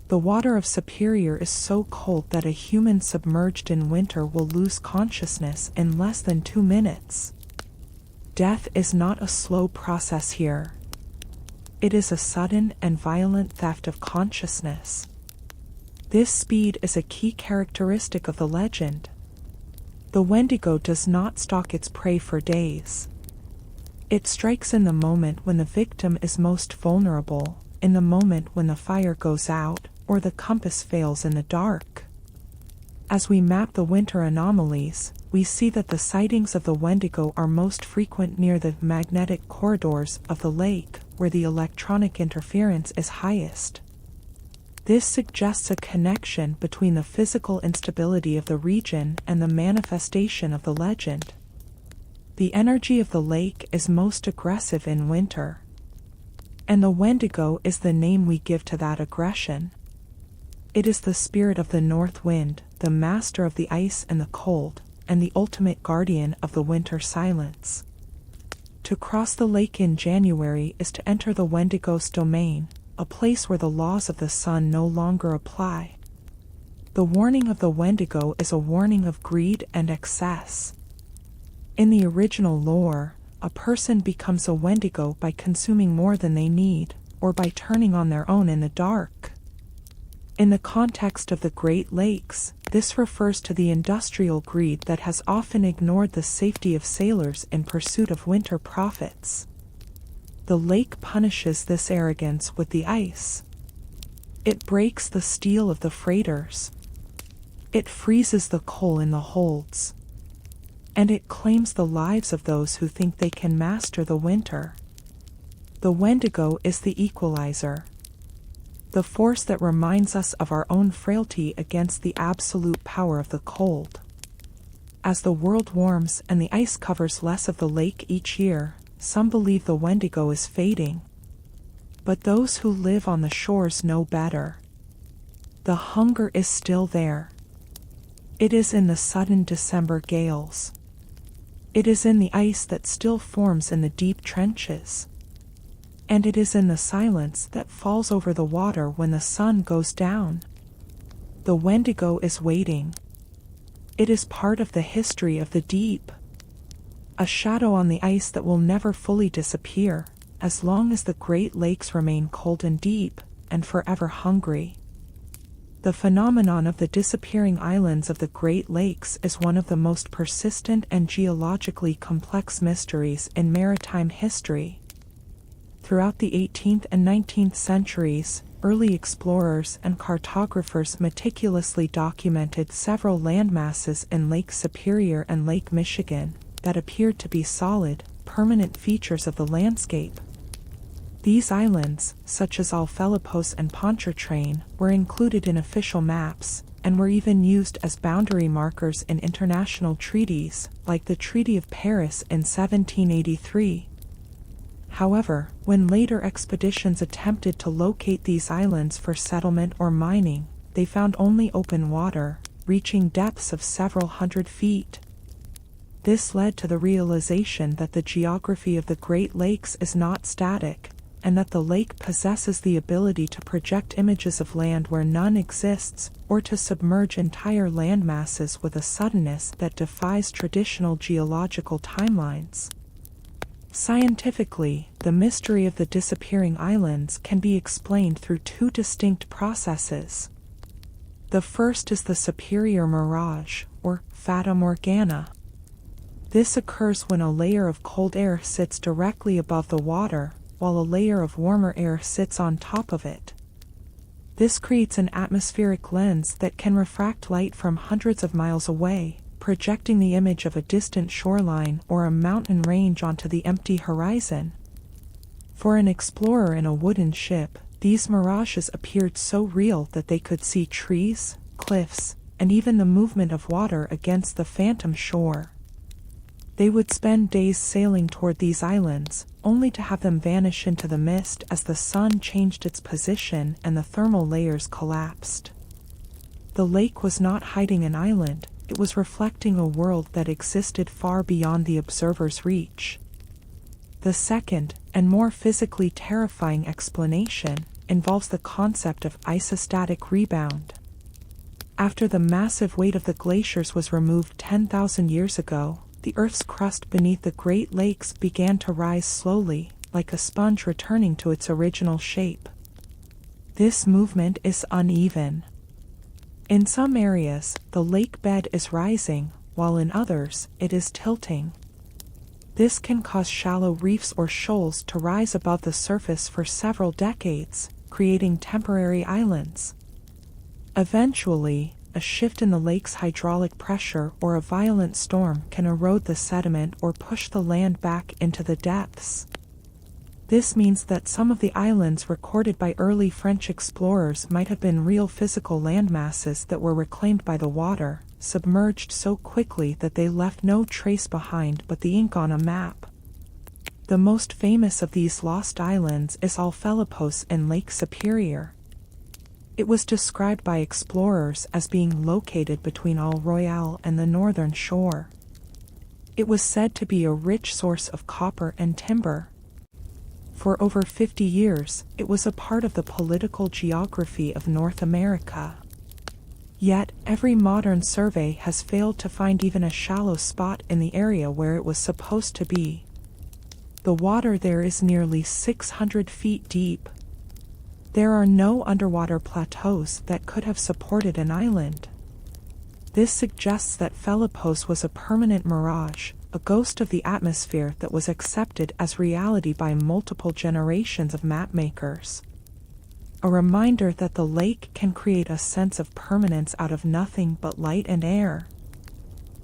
The water of Superior is so cold that a human submerged in winter will lose consciousness in less than 2 minutes. Death is not a slow process here. It is a sudden and violent theft of consciousness. This speed is a key characteristic of the legend. The Wendigo does not stalk its prey for days. It strikes in the moment when the victim is most vulnerable, in the moment when the fire goes out, or the compass fails in the dark. As we map the winter anomalies, we see that the sightings of the Wendigo are most frequent near the magnetic corridors of the lake, where the electronic interference is highest. This suggests a connection between the physical instability of the region and the manifestation of the legend. The energy of the lake is most aggressive in winter, and the Wendigo is the name we give to that aggression. It is the spirit of the north wind, the master of the ice and the cold, and the ultimate guardian of the winter silence. To cross the lake in January is to enter the Wendigo's domain, a place where the laws of the sun no longer apply. The warning of the Wendigo is a warning of greed and excess. In the original lore, a person becomes a Wendigo by consuming more than they need, or by turning on their own in the dark. In the context of the Great Lakes, this refers to the industrial greed that has often ignored the safety of sailors in pursuit of winter profits. The lake punishes this arrogance with the ice. It breaks the steel of the freighters. It freezes the coal in the holds. And it claims the lives of those who think they can master the winter. The Wendigo is the equalizer, the force that reminds us of our own frailty against the absolute power of the cold. As the world warms and the ice covers less of the lake each year, some believe the Wendigo is fading. But those who live on the shores know better. The hunger is still there. It is in the sudden December gales. It is in the ice that still forms in the deep trenches. And it is in the silence that falls over the water when the sun goes down. The Wendigo is waiting. It is part of the history of the deep. A shadow on the ice that will never fully disappear, as long as the Great Lakes remain cold and deep, and forever hungry. The phenomenon of the disappearing islands of the Great Lakes is one of the most persistent and geologically complex mysteries in maritime history. Throughout the 18th and 19th centuries, early explorers and cartographers meticulously documented several landmasses in Lake Superior and Lake Michigan that appeared to be solid, permanent features of the landscape. These islands, such as Alfelipos and Pontchartrain, were included in official maps, and were even used as boundary markers in international treaties, like the Treaty of Paris in 1783. However, when later expeditions attempted to locate these islands for settlement or mining, they found only open water, reaching depths of several hundred feet. This led to the realization that the geography of the Great Lakes is not static, and that the lake possesses the ability to project images of land where none exists, or to submerge entire landmasses with a suddenness that defies traditional geological timelines. Scientifically, the mystery of the disappearing islands can be explained through two distinct processes. The first is the superior mirage, or fata morgana. This occurs when a layer of cold air sits directly above the water, while a layer of warmer air sits on top of it. This creates an atmospheric lens that can refract light from hundreds of miles away, projecting the image of a distant shoreline or a mountain range onto the empty horizon. For an explorer in a wooden ship, these mirages appeared so real that they could see trees, cliffs, and even the movement of water against the phantom shore. They would spend days sailing toward these islands, only to have them vanish into the mist as the sun changed its position and the thermal layers collapsed. The lake was not hiding an island, it was reflecting a world that existed far beyond the observer's reach. The second, and more physically terrifying explanation, involves the concept of isostatic rebound. After the massive weight of the glaciers was removed 10,000 years ago, the Earth's crust beneath the Great Lakes began to rise slowly, like a sponge returning to its original shape. This movement is uneven. In some areas, the lake bed is rising, while in others, it is tilting. This can cause shallow reefs or shoals to rise above the surface for several decades, creating temporary islands. Eventually, a shift in the lake's hydraulic pressure or a violent storm can erode the sediment or push the land back into the depths. This means that some of the islands recorded by early French explorers might have been real physical landmasses that were reclaimed by the water, submerged so quickly that they left no trace behind but the ink on a map. The most famous of these lost islands is Alfelipos in Lake Superior. It was described by explorers as being located between Île Royale and the northern shore. It was said to be a rich source of copper and timber. For over 50 years, it was a part of the political geography of North America. Yet, every modern survey has failed to find even a shallow spot in the area where it was supposed to be. The water there is nearly 600 feet deep. There are no underwater plateaus that could have supported an island. This suggests that Felipos was a permanent mirage, a ghost of the atmosphere that was accepted as reality by multiple generations of mapmakers. A reminder that the lake can create a sense of permanence out of nothing but light and air.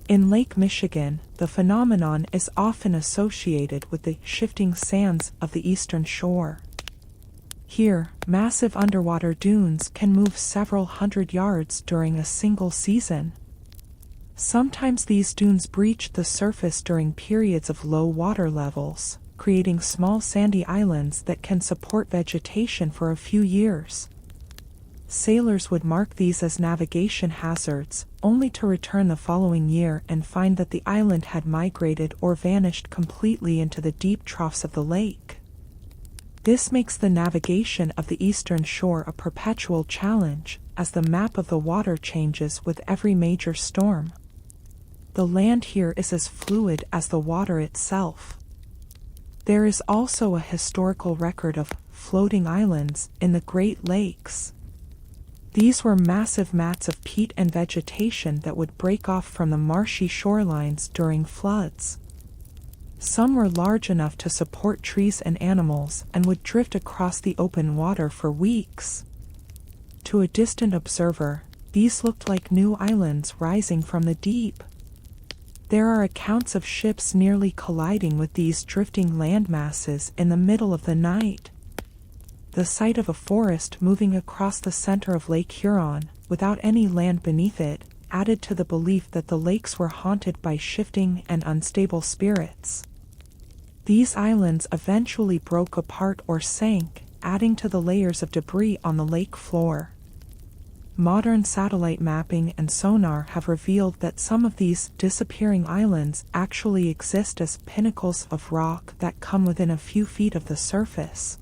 In Lake Michigan, the phenomenon is often associated with the shifting sands of the eastern shore. Here, massive underwater dunes can move several hundred yards during a single season. Sometimes these dunes breach the surface during periods of low water levels, creating small sandy islands that can support vegetation for a few years. Sailors would mark these as navigation hazards, only to return the following year and find that the island had migrated or vanished completely into the deep troughs of the lake. This makes the navigation of the eastern shore a perpetual challenge, as the map of the water changes with every major storm. The land here is as fluid as the water itself. There is also a historical record of floating islands in the Great Lakes. These were massive mats of peat and vegetation that would break off from the marshy shorelines during floods. Some were large enough to support trees and animals and would drift across the open water for weeks. To a distant observer, these looked like new islands rising from the deep. There are accounts of ships nearly colliding with these drifting landmasses in the middle of the night. The sight of a forest moving across the center of Lake Huron, without any land beneath it, added to the belief that the lakes were haunted by shifting and unstable spirits. These islands eventually broke apart or sank, adding to the layers of debris on the lake floor. Modern satellite mapping and sonar have revealed that some of these disappearing islands actually exist as pinnacles of rock that come within a few feet of the surface.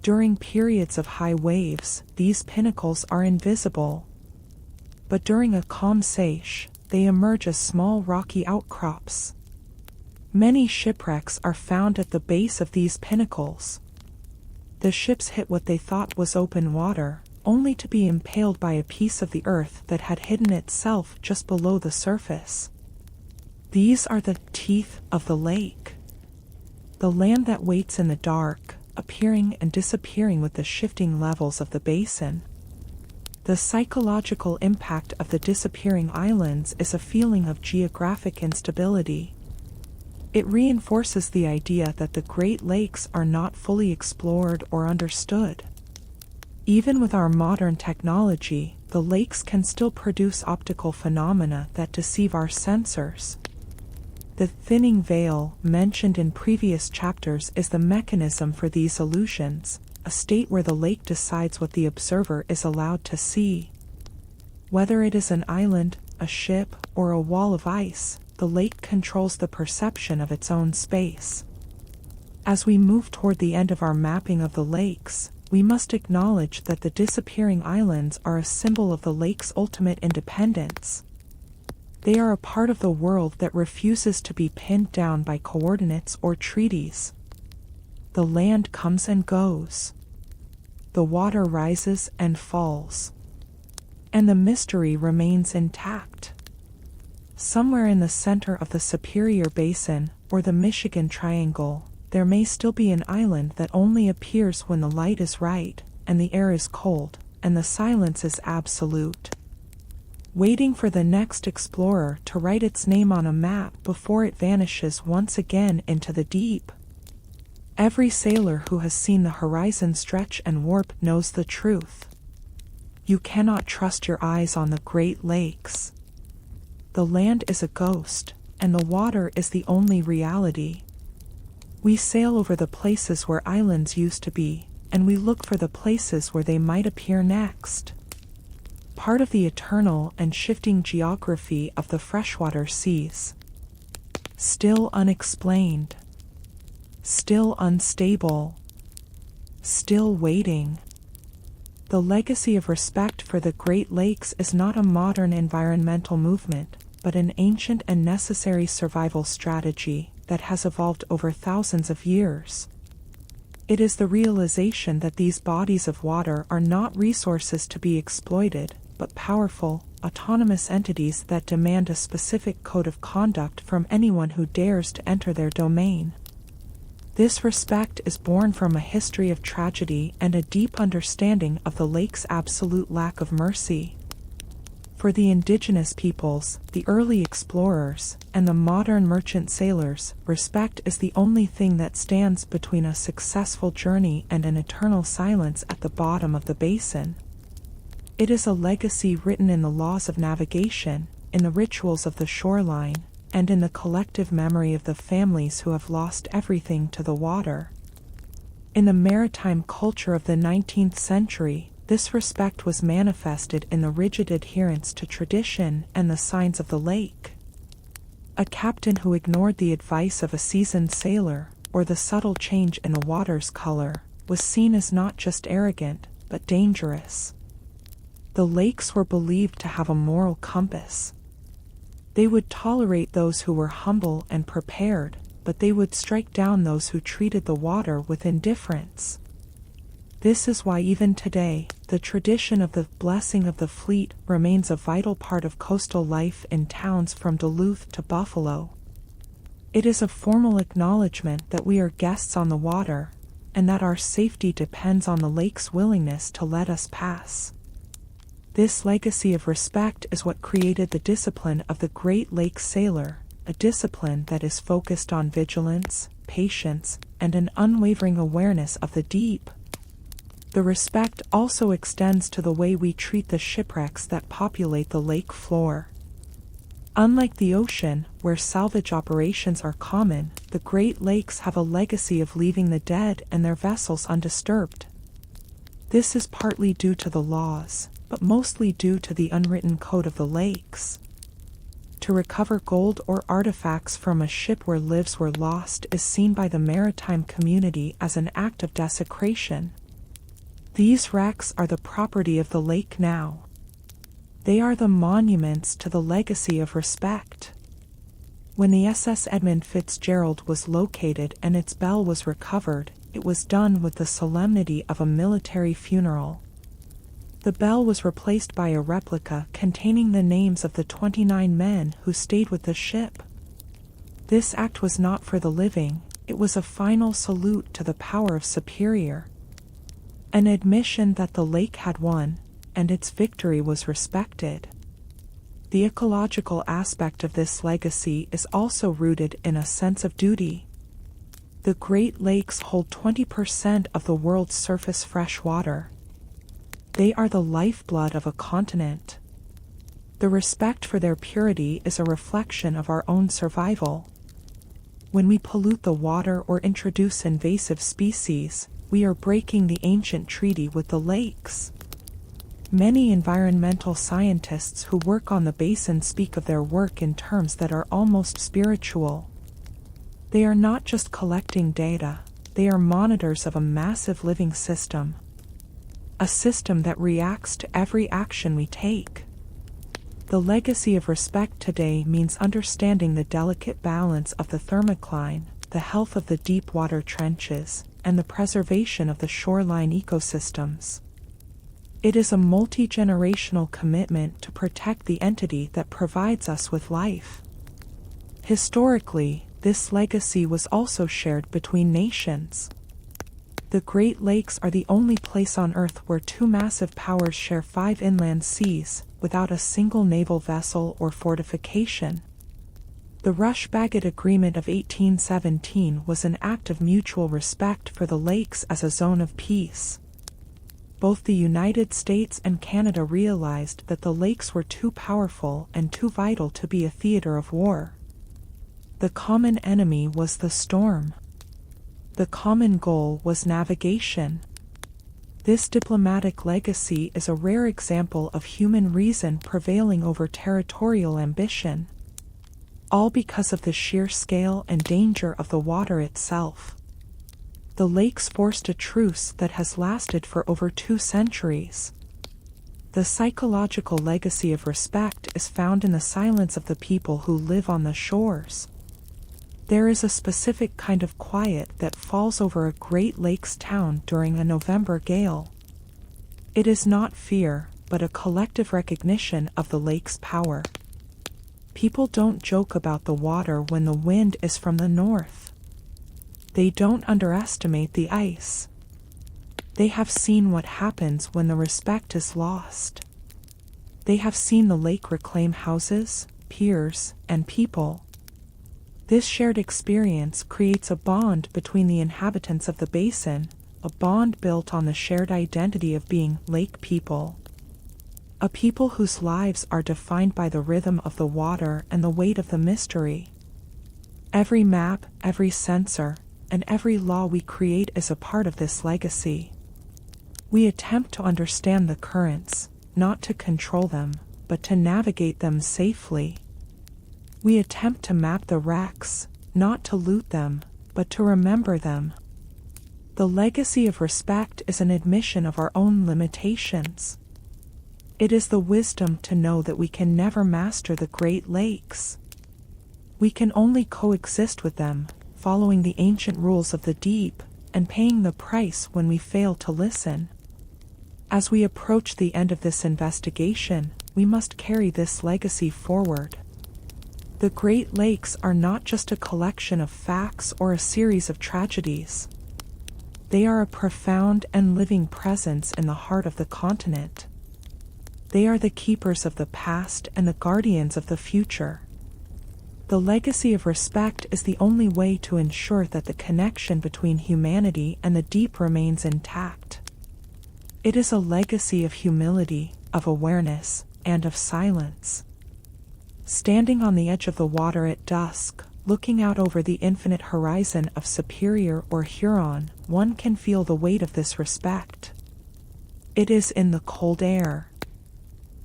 During periods of high waves, these pinnacles are invisible. But during a calm seiche, they emerge as small rocky outcrops. Many shipwrecks are found at the base of these pinnacles. The ships hit what they thought was open water, only to be impaled by a piece of the earth that had hidden itself just below the surface. These are the teeth of the lake. The land that waits in the dark, appearing and disappearing with the shifting levels of the basin. The psychological impact of the disappearing islands is a feeling of geographic instability. It reinforces the idea that the Great Lakes are not fully explored or understood. Even with our modern technology, the lakes can still produce optical phenomena that deceive our sensors. The thinning veil, mentioned in previous chapters, is the mechanism for these illusions, a state where the lake decides what the observer is allowed to see. Whether it is an island, a ship, or a wall of ice, the lake controls the perception of its own space. As we move toward the end of our mapping of the lakes, we must acknowledge that the disappearing islands are a symbol of the lake's ultimate independence. They are a part of the world that refuses to be pinned down by coordinates or treaties. The land comes and goes. The water rises and falls. And the mystery remains intact. Somewhere in the center of the Superior Basin, or the Michigan Triangle, there may still be an island that only appears when the light is right, and the air is cold, and the silence is absolute. Waiting for the next explorer to write its name on a map before it vanishes once again into the deep. Every sailor who has seen the horizon stretch and warp knows the truth. You cannot trust your eyes on the Great Lakes. The land is a ghost, and the water is the only reality. We sail over the places where islands used to be, and we look for the places where they might appear next. Part of the eternal and shifting geography of the freshwater seas. Still unexplained. Still unstable. Still waiting. The legacy of respect for the Great Lakes is not a modern environmental movement, but an ancient and necessary survival strategy that has evolved over thousands of years. It is the realization that these bodies of water are not resources to be exploited, but powerful, autonomous entities that demand a specific code of conduct from anyone who dares to enter their domain. This respect is born from a history of tragedy and a deep understanding of the lake's absolute lack of mercy. For the indigenous peoples, the early explorers, and the modern merchant sailors, respect is the only thing that stands between a successful journey and an eternal silence at the bottom of the basin. It is a legacy written in the laws of navigation, in the rituals of the shoreline, and in the collective memory of the families who have lost everything to the water. In the maritime culture of the 19th century, this respect was manifested in the rigid adherence to tradition and the signs of the lake. A captain who ignored the advice of a seasoned sailor, or the subtle change in the water's color, was seen as not just arrogant, but dangerous. The lakes were believed to have a moral compass. They would tolerate those who were humble and prepared, but they would strike down those who treated the water with indifference. This is why even today, the tradition of the blessing of the fleet remains a vital part of coastal life in towns from Duluth to Buffalo. It is a formal acknowledgement that we are guests on the water, and that our safety depends on the lake's willingness to let us pass. This legacy of respect is what created the discipline of the Great Lakes sailor, a discipline that is focused on vigilance, patience, and an unwavering awareness of the deep. The respect also extends to the way we treat the shipwrecks that populate the lake floor. Unlike the ocean, where salvage operations are common, the Great Lakes have a legacy of leaving the dead and their vessels undisturbed. This is partly due to the laws, but mostly due to the unwritten code of the lakes. To recover gold or artifacts from a ship where lives were lost is seen by the maritime community as an act of desecration. These wrecks are the property of the lake now. They are the monuments to the legacy of respect. When the SS Edmund Fitzgerald was located and its bell was recovered, it was done with the solemnity of a military funeral. The bell was replaced by a replica containing the names of the 29 men who stayed with the ship. This act was not for the living, it was a final salute to the power of Superior. An admission that the lake had won, and its victory was respected. The ecological aspect of this legacy is also rooted in a sense of duty. The Great Lakes hold 20% of the world's surface fresh water. They are the lifeblood of a continent. The respect for their purity is a reflection of our own survival. When we pollute the water or introduce invasive species, we are breaking the ancient treaty with the lakes. Many environmental scientists who work on the basin speak of their work in terms that are almost spiritual. They are not just collecting data, they are monitors of a massive living system. A system that reacts to every action we take. The legacy of respect today means understanding the delicate balance of the thermocline, the health of the deep water trenches, and the preservation of the shoreline ecosystems. It is a multi-generational commitment to protect the entity that provides us with life. Historically, this legacy was also shared between nations. The Great Lakes are the only place on Earth where two massive powers share 5 inland seas, without a single naval vessel or fortification. The Rush-Bagot Agreement of 1817 was an act of mutual respect for the lakes as a zone of peace. Both the United States and Canada realized that the lakes were too powerful and too vital to be a theater of war. The common enemy was the storm. The common goal was navigation. This diplomatic legacy is a rare example of human reason prevailing over territorial ambition, all because of the sheer scale and danger of the water itself. The lakes forced a truce that has lasted for over 2 centuries. The psychological legacy of respect is found in the silence of the people who live on the shores. There is a specific kind of quiet that falls over a Great Lakes town during a November gale. It is not fear, but a collective recognition of the lake's power. People don't joke about the water when the wind is from the north. They don't underestimate the ice. They have seen what happens when the respect is lost. They have seen the lake reclaim houses, piers, and people. This shared experience creates a bond between the inhabitants of the basin, a bond built on the shared identity of being lake people. A people whose lives are defined by the rhythm of the water and the weight of the mystery. Every map, every sensor, and every law we create is a part of this legacy. We attempt to understand the currents, not to control them, but to navigate them safely. We attempt to map the wrecks, not to loot them, but to remember them. The legacy of respect is an admission of our own limitations. It is the wisdom to know that we can never master the Great Lakes. We can only coexist with them, following the ancient rules of the deep, and paying the price when we fail to listen. As we approach the end of this investigation, we must carry this legacy forward. The Great Lakes are not just a collection of facts or a series of tragedies. They are a profound and living presence in the heart of the continent. They are the keepers of the past and the guardians of the future. The legacy of respect is the only way to ensure that the connection between humanity and the deep remains intact. It is a legacy of humility, of awareness, and of silence. Standing on the edge of the water at dusk, looking out over the infinite horizon of Superior or Huron, one can feel the weight of this respect. It is in the cold air.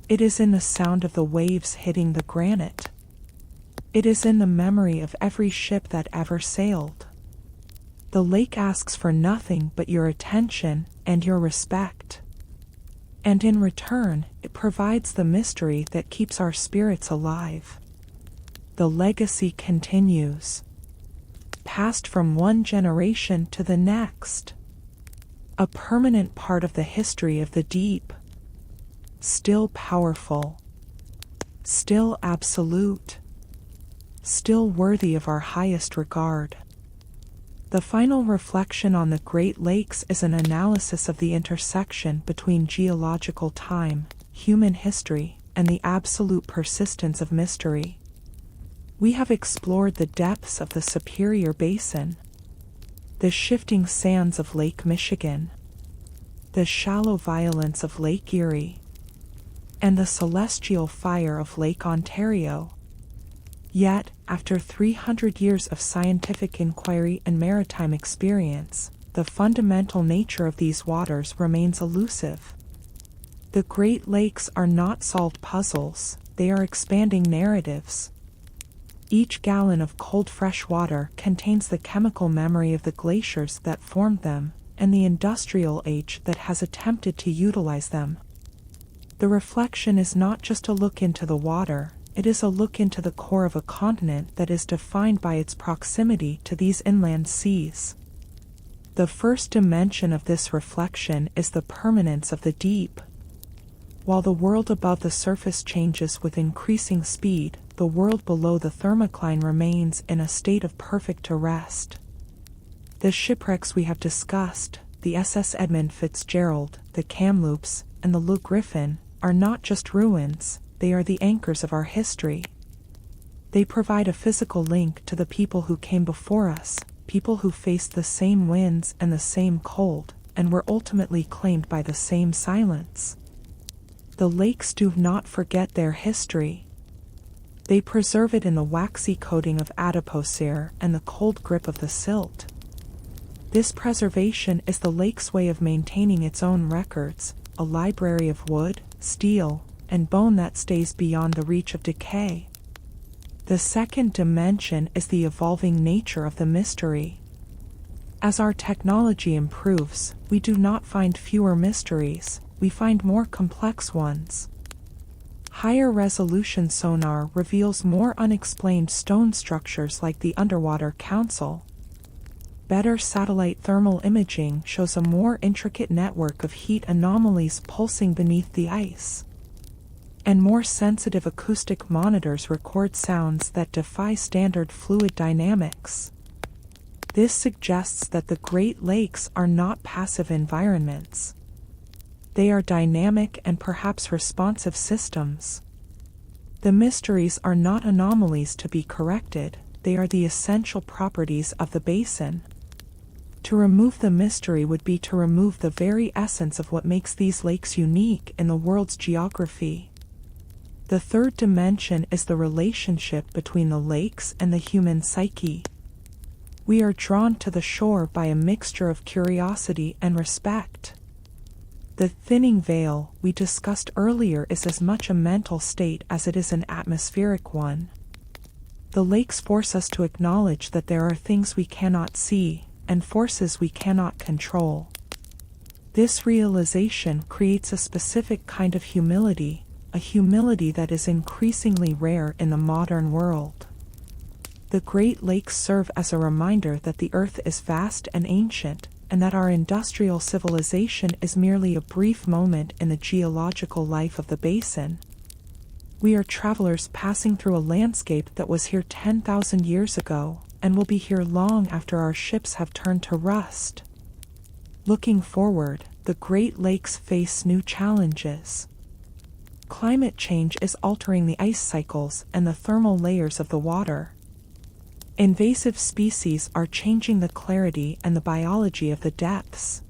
It is in the sound of the waves hitting the granite. It is in the memory of every ship that ever sailed. The lake asks for nothing but your attention and your respect. And in return, it provides the mystery that keeps our spirits alive. The legacy continues, passed from one generation to the next. A permanent part of the history of the deep. Still powerful. Still absolute. Still worthy of our highest regard. The final reflection on the Great Lakes is an analysis of the intersection between geological time, human history, and the absolute persistence of mystery. We have explored the depths of the Superior Basin, the shifting sands of Lake Michigan, the shallow violence of Lake Erie, and the celestial fire of Lake Ontario. Yet, after 300 years of scientific inquiry and maritime experience, the fundamental nature of these waters remains elusive. The Great Lakes are not solved puzzles, they are expanding narratives. Each gallon of cold fresh water contains the chemical memory of the glaciers that formed them, and the industrial age that has attempted to utilize them. The reflection is not just a look into the water, it is a look into the core of a continent that is defined by its proximity to these inland seas. The first dimension of this reflection is the permanence of the deep. While the world above the surface changes with increasing speed, the world below the thermocline remains in a state of perfect arrest. The shipwrecks we have discussed, the SS Edmund Fitzgerald, the Kamloops, and the Griffon, are not just ruins, they are the anchors of our history. They provide a physical link to the people who came before us, people who faced the same winds and the same cold, and were ultimately claimed by the same silence. The lakes do not forget their history. They preserve it in the waxy coating of adipocere and the cold grip of the silt. This preservation is the lake's way of maintaining its own records, a library of wood, steel, and bone that stays beyond the reach of decay. The second dimension is the evolving nature of the mystery. As our technology improves, we do not find fewer mysteries, we find more complex ones. Higher resolution sonar reveals more unexplained stone structures like the Underwater Council. Better satellite thermal imaging shows a more intricate network of heat anomalies pulsing beneath the ice. And more sensitive acoustic monitors record sounds that defy standard fluid dynamics. This suggests that the Great Lakes are not passive environments. They are dynamic and perhaps responsive systems. The mysteries are not anomalies to be corrected, they are the essential properties of the basin. To remove the mystery would be to remove the very essence of what makes these lakes unique in the world's geography. The third dimension is the relationship between the lakes and the human psyche. We are drawn to the shore by a mixture of curiosity and respect. The thinning veil we discussed earlier is as much a mental state as it is an atmospheric one. The lakes force us to acknowledge that there are things we cannot see, and forces we cannot control. This realization creates a specific kind of humility, a humility that is increasingly rare in the modern world. The Great Lakes serve as a reminder that the Earth is vast and ancient, and that our industrial civilization is merely a brief moment in the geological life of the basin. We are travelers passing through a landscape that was here 10,000 years ago, and will be here long after our ships have turned to rust. Looking forward, the Great Lakes face new challenges. Climate change is altering the ice cycles and the thermal layers of the water. Invasive species are changing the clarity and the biology of the depths.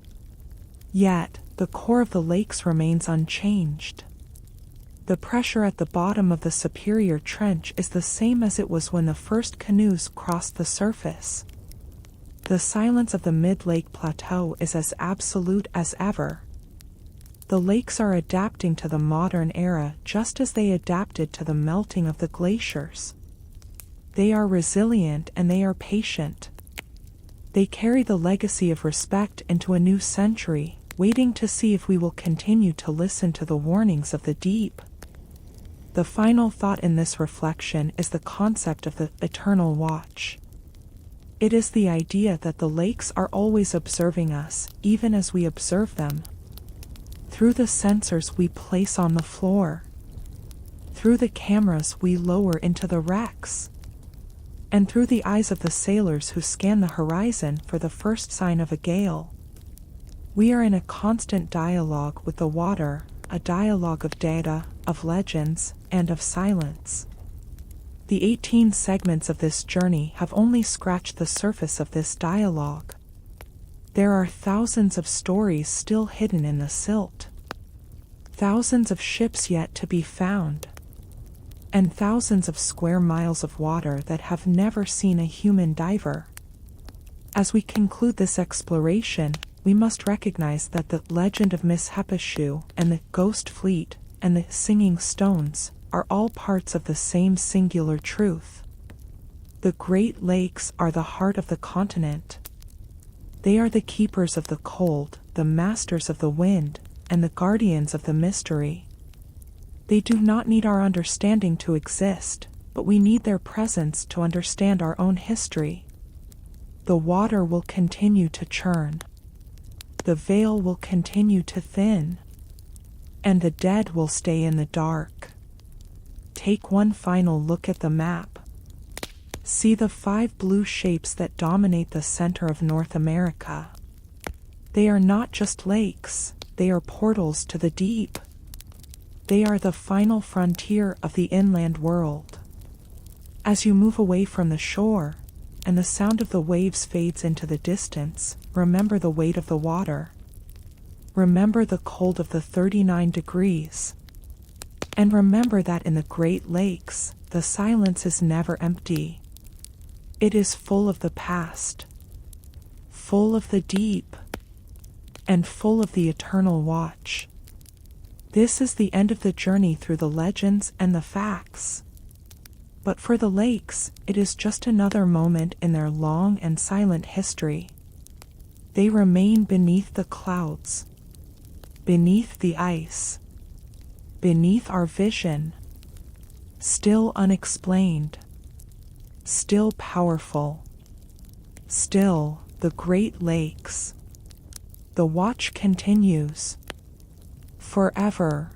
Yet, the core of the lakes remains unchanged. The pressure at the bottom of the Superior Trench is the same as it was when the first canoes crossed the surface. The silence of the mid-lake plateau is as absolute as ever. The lakes are adapting to the modern era just as they adapted to the melting of the glaciers. They are resilient and they are patient. They carry the legacy of respect into a new century, waiting to see if we will continue to listen to the warnings of the deep. The final thought in this reflection is the concept of the eternal watch. It is the idea that the lakes are always observing us, even as we observe them. Through the sensors we place on the floor. Through the cameras we lower into the wrecks. And through the eyes of the sailors who scan the horizon for the first sign of a gale. We are in a constant dialogue with the water, a dialogue of data, of legends, and of silence. The 18 segments of this journey have only scratched the surface of this dialogue. There are thousands of stories still hidden in the silt. Thousands of ships yet to be found. And thousands of square miles of water that have never seen a human diver. As we conclude this exploration, we must recognize that the legend of Mishepishu and the ghost fleet and the singing stones are all parts of the same singular truth. The Great Lakes are the heart of the continent. They are the keepers of the cold, the masters of the wind, and the guardians of the mystery. They do not need our understanding to exist, but we need their presence to understand our own history. The water will continue to churn. The veil will continue to thin. And the dead will stay in the dark. Take one final look at the map. See the 5 blue shapes that dominate the center of North America. They are not just lakes, they are portals to the deep. They are the final frontier of the inland world. As you move away from the shore, and the sound of the waves fades into the distance, remember the weight of the water. Remember the cold of the 39 degrees. And remember that in the Great Lakes, the silence is never empty. It is full of the past. full of the deep, and full of the eternal watch. This is the end of the journey through the legends and the facts. But for the lakes, it is just another moment in their long and silent history. They remain beneath the clouds, beneath the ice, beneath our vision, still unexplained, still powerful, still the Great Lakes. The watch continues, forever